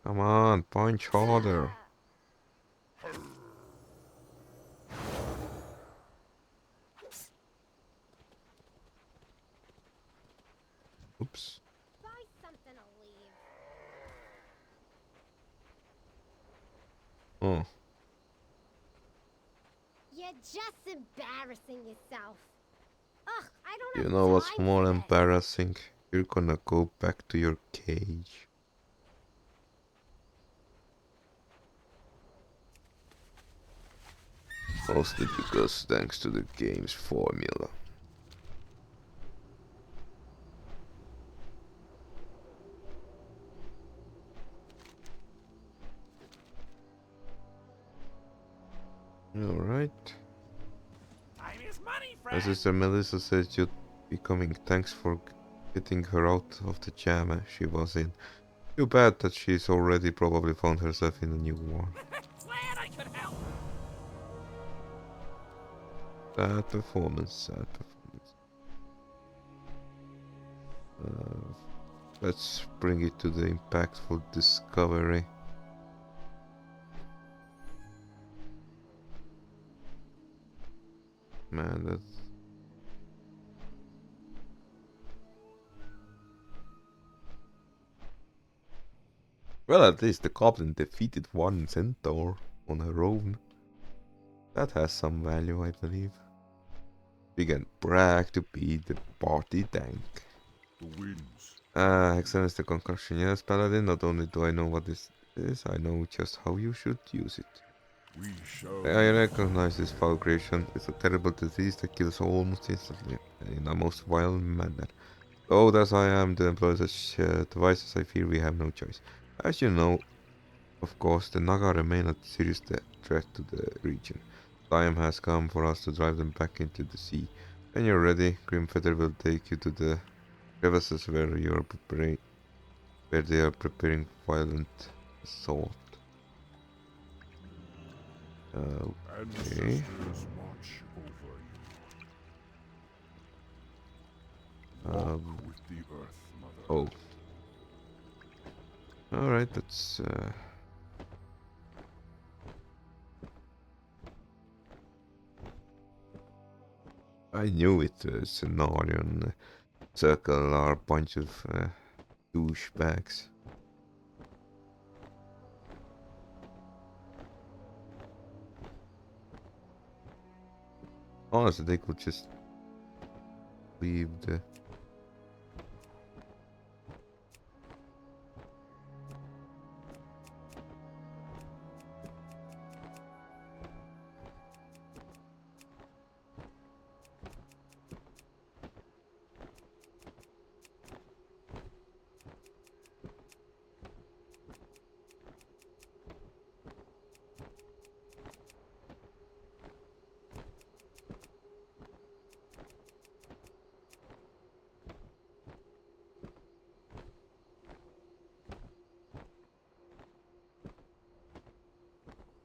Come on, punch harder. Oops. Buy something to leave. Oh, You're just embarrassing yourself. Ugh, I don't have you know what's time more for this. embarrassing? You're gonna go back to your cage. Mostly because thanks to the game's formula. Alright. Time is money, My friend. sister Melissa says you're becoming. Thanks for getting her out of the jam she was in. Too bad that she's already probably found herself in a new war. Glad I could help. Sad performance, sad performance. Let's bring it to the impactful discovery. Man, that's... Well, at least the goblin defeated one centaur on her own. That has some value, I believe. We can brag to be the party tank. The winds. Excellence the concussion. Yes, Paladin, not only do I know what this is, I know just how you should use it. We shall. I recognize this foul creation. It's a terrible disease that kills almost instantly, and in a most vile manner. Old as I am to employ such devices, I fear we have no choice. As you know, of course, the Naga remain a serious threat to the region. Time has come for us to drive them back into the sea. When you're ready, Grimfeather will take you to the crevices where they are preparing violent assault. Okay. Ancestors watch over you. Walk with the earth, mother. Oh. Alright, that's I knew it, Cenarion Circle are a bunch of douchebags. Honestly, they could just leave the...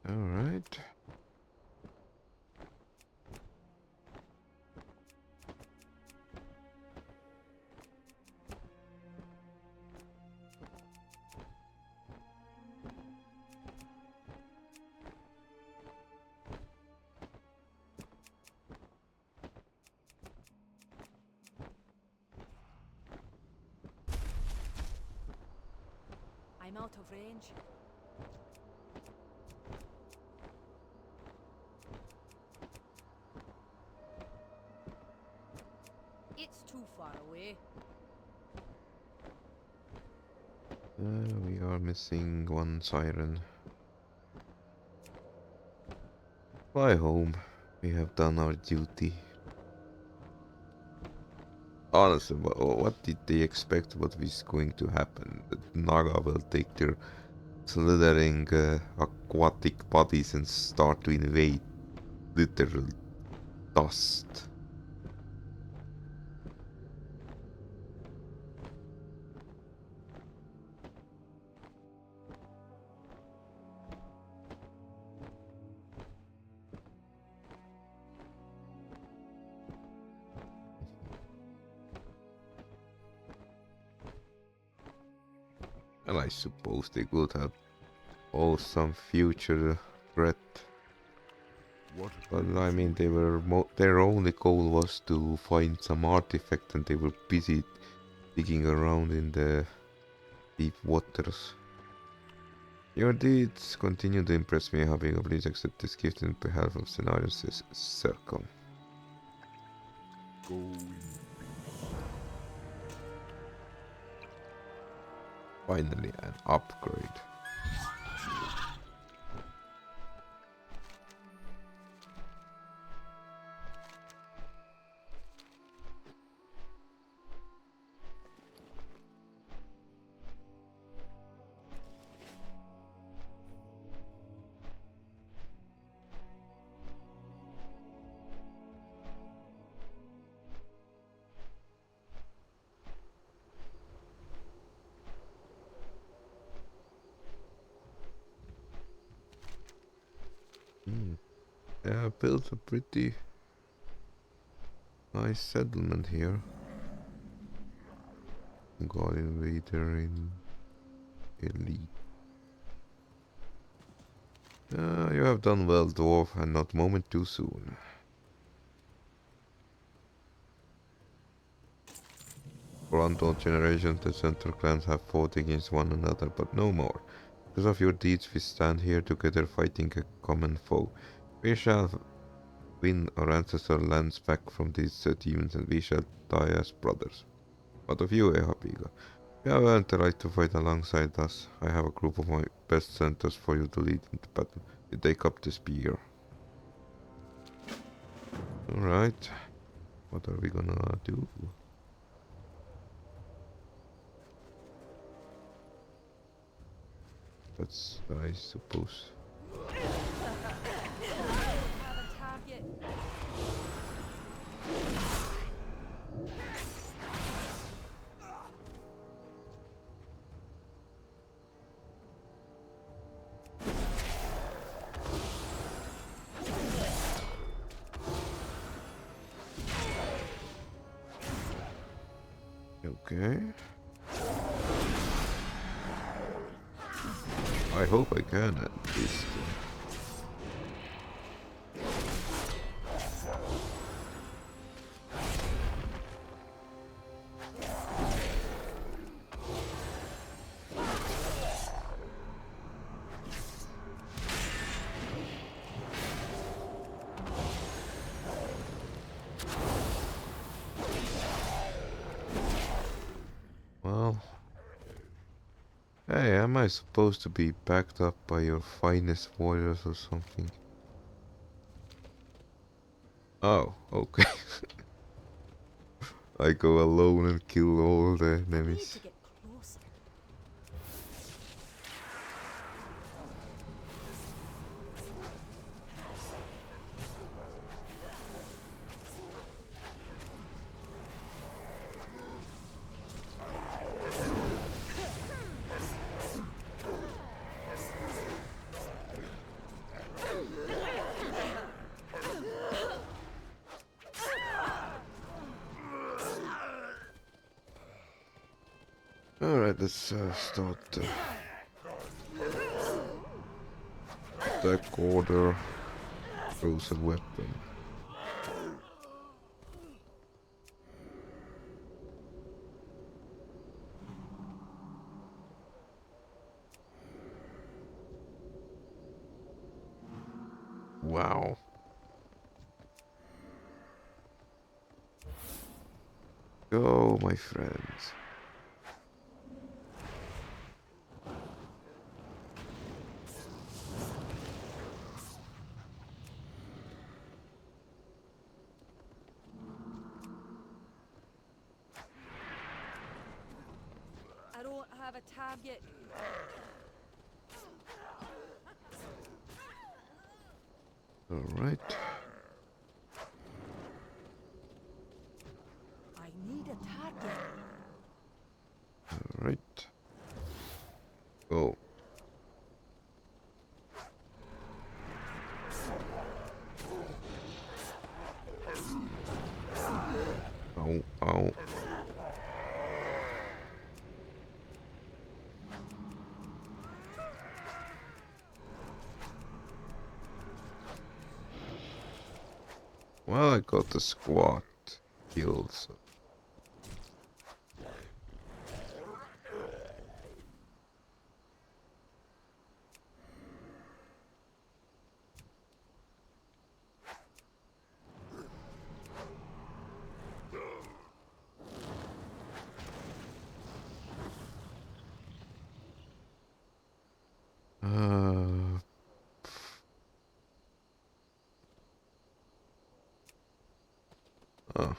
Alright. I'm out of range. It's too far away. We are missing one siren. Fly home. We have done our duty. Honestly, what did they expect? What is going to happen? That Naga will take their slithering aquatic bodies and start to invade literal dust. Well, I suppose they could have posed some future threat. But I mean, they were their only goal was to find some artifact, and they were busy digging around in the deep waters. Your deeds continue to impress me, Habigo. Please accept this gift in behalf of Scenarios' Circle. Go in peace. Finally, an upgrade. Yeah, I built a pretty nice settlement here. God Invader in Elite. You have done well, dwarf, and not a moment too soon. For untold generations, the central clans have fought against one another, but no more. Because of your deeds, we stand here together fighting a common foe. We shall win our ancestral lands back from these demons, and we shall die as brothers. What of you, Ehapiga? You have earned the right to fight alongside us. I have a group of my best centaurs for you to lead into battle. You take up the spear. Alright. What are we gonna do? That's I suppose. Okay. I hope I can at least. Well, hey, am I supposed to be backed up by your finest warriors or something? Oh, okay. I go alone and kill all the enemies. Alright, let's start attack order. Choose a weapon. Wow. Go, my friends. I don't have a target. Alright. I need a target. Alright. Go. Ow, ow. Well, I got the squad killed, so. Uh, oh.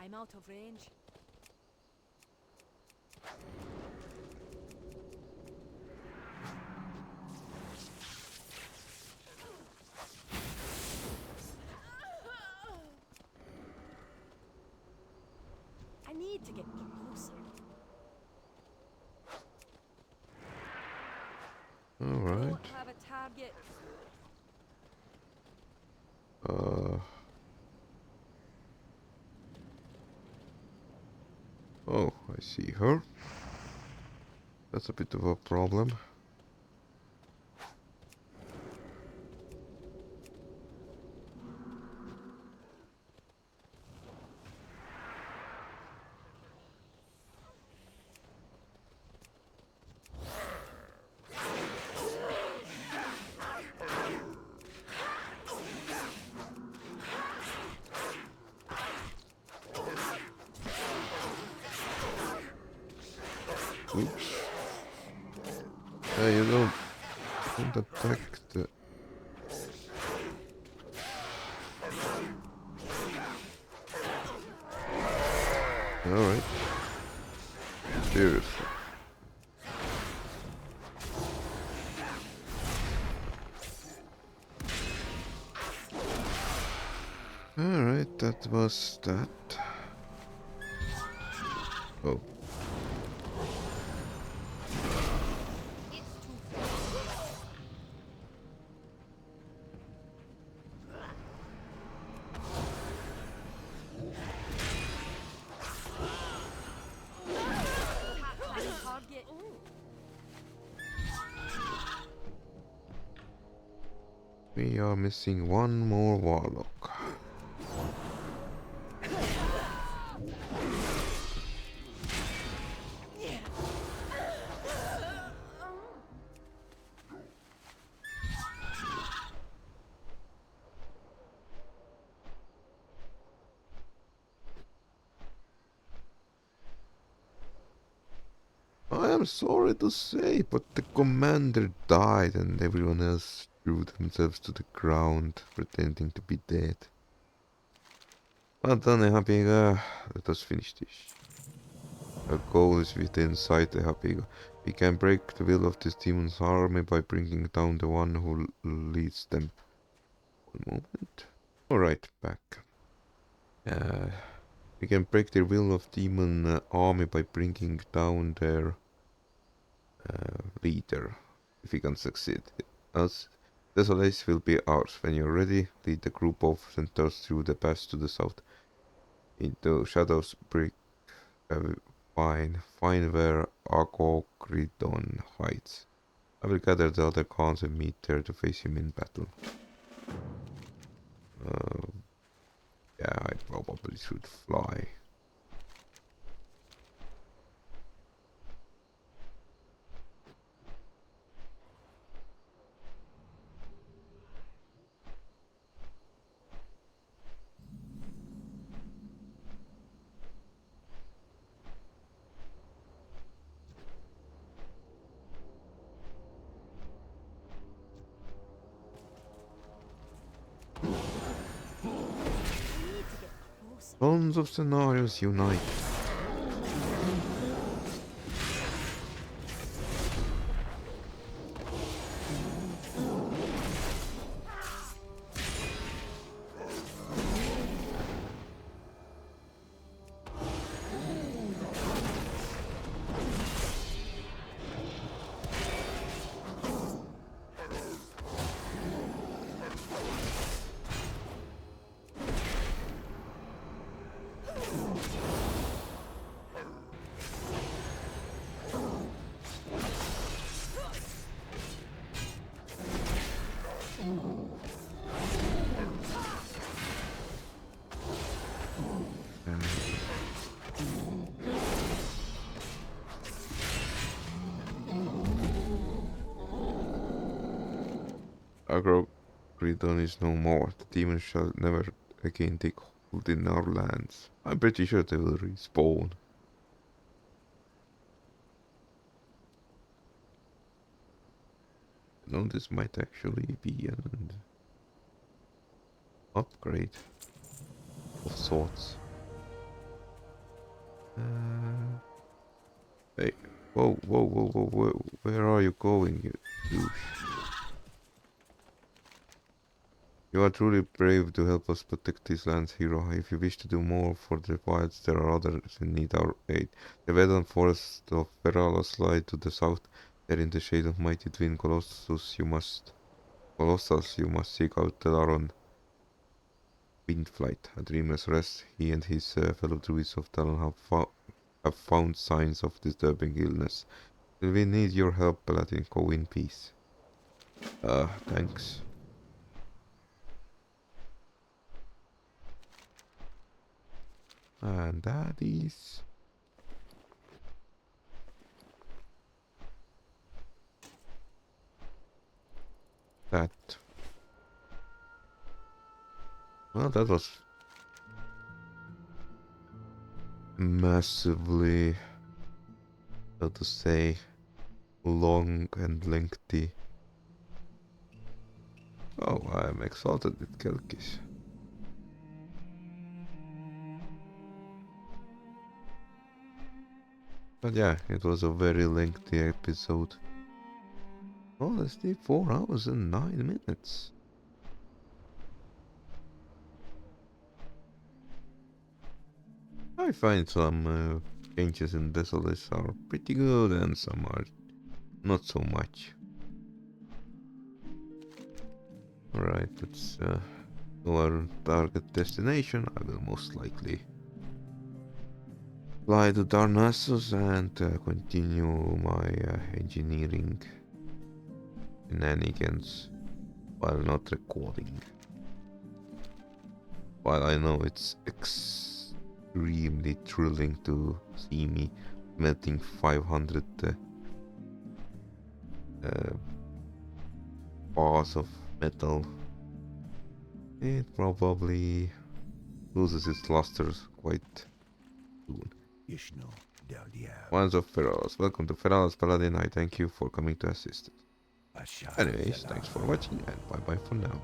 I'm out of range. I need to get closer. Alright. Don't have a target. Oh, I see her. That's a bit of a problem. Oops. Hey, you don't attack the... Alright. Seriously. Alright, that was that. Oh. Target. We are missing one more warlock. I am sorry to say, but the commander died and everyone else threw themselves to the ground, pretending to be dead. Well done, Ehapiga. Let us finish this. Our goal is within sight, Ehapiga. We can break the will of this demon's army by bringing down the one who leads them. One moment. Alright, back. We can break the will of demon army by bringing down their leader. If we can succeed. As Desolace will be ours. When you're ready, lead the group of centaurs through the pass to the south. Into shadows break find where Agogridon hides. I will gather the other clans and meet there to face him in battle. Yeah, I probably should fly. Tons of scenarios unite. Agogridon is no more. The demons shall never again take hold in our lands. I'm pretty sure they will respawn. No, this might actually be an upgrade of sorts. Uh, hey, whoa, where are you going, you douche? You are truly brave to help us protect these lands, hero. If you wish to do more for the wilds, there are others in need our aid. The wetland forest of Veralos lie to the south. There in the shade of mighty twin colossals, you must seek out the Laron Windflight, a dreamless rest. He and his fellow druids of Talon have found signs of disturbing illness. We need your help, Paladin. Go in peace. Thanks. And that is... that. Well, that was massively, how to say, long and lengthy. Oh, I'm exalted with Kelkis. But yeah, it was a very lengthy episode. Honestly, 4 hours and 9 minutes. I find some changes in Desolace are pretty good and some are not so much. Alright, let's go our target destination. I will most likely fly to Darnassus and continue my engineering shenanigans while not recording. While I know it's extremely thrilling to see me melting 500 bars of metal, it probably loses its lusters quite soon. Ishno del Diab. Ones of Feralas. Welcome to Feralas Paladin. I thank you for coming to assist us. Ashar Anyways, Zala. thanks for watching and bye bye for now.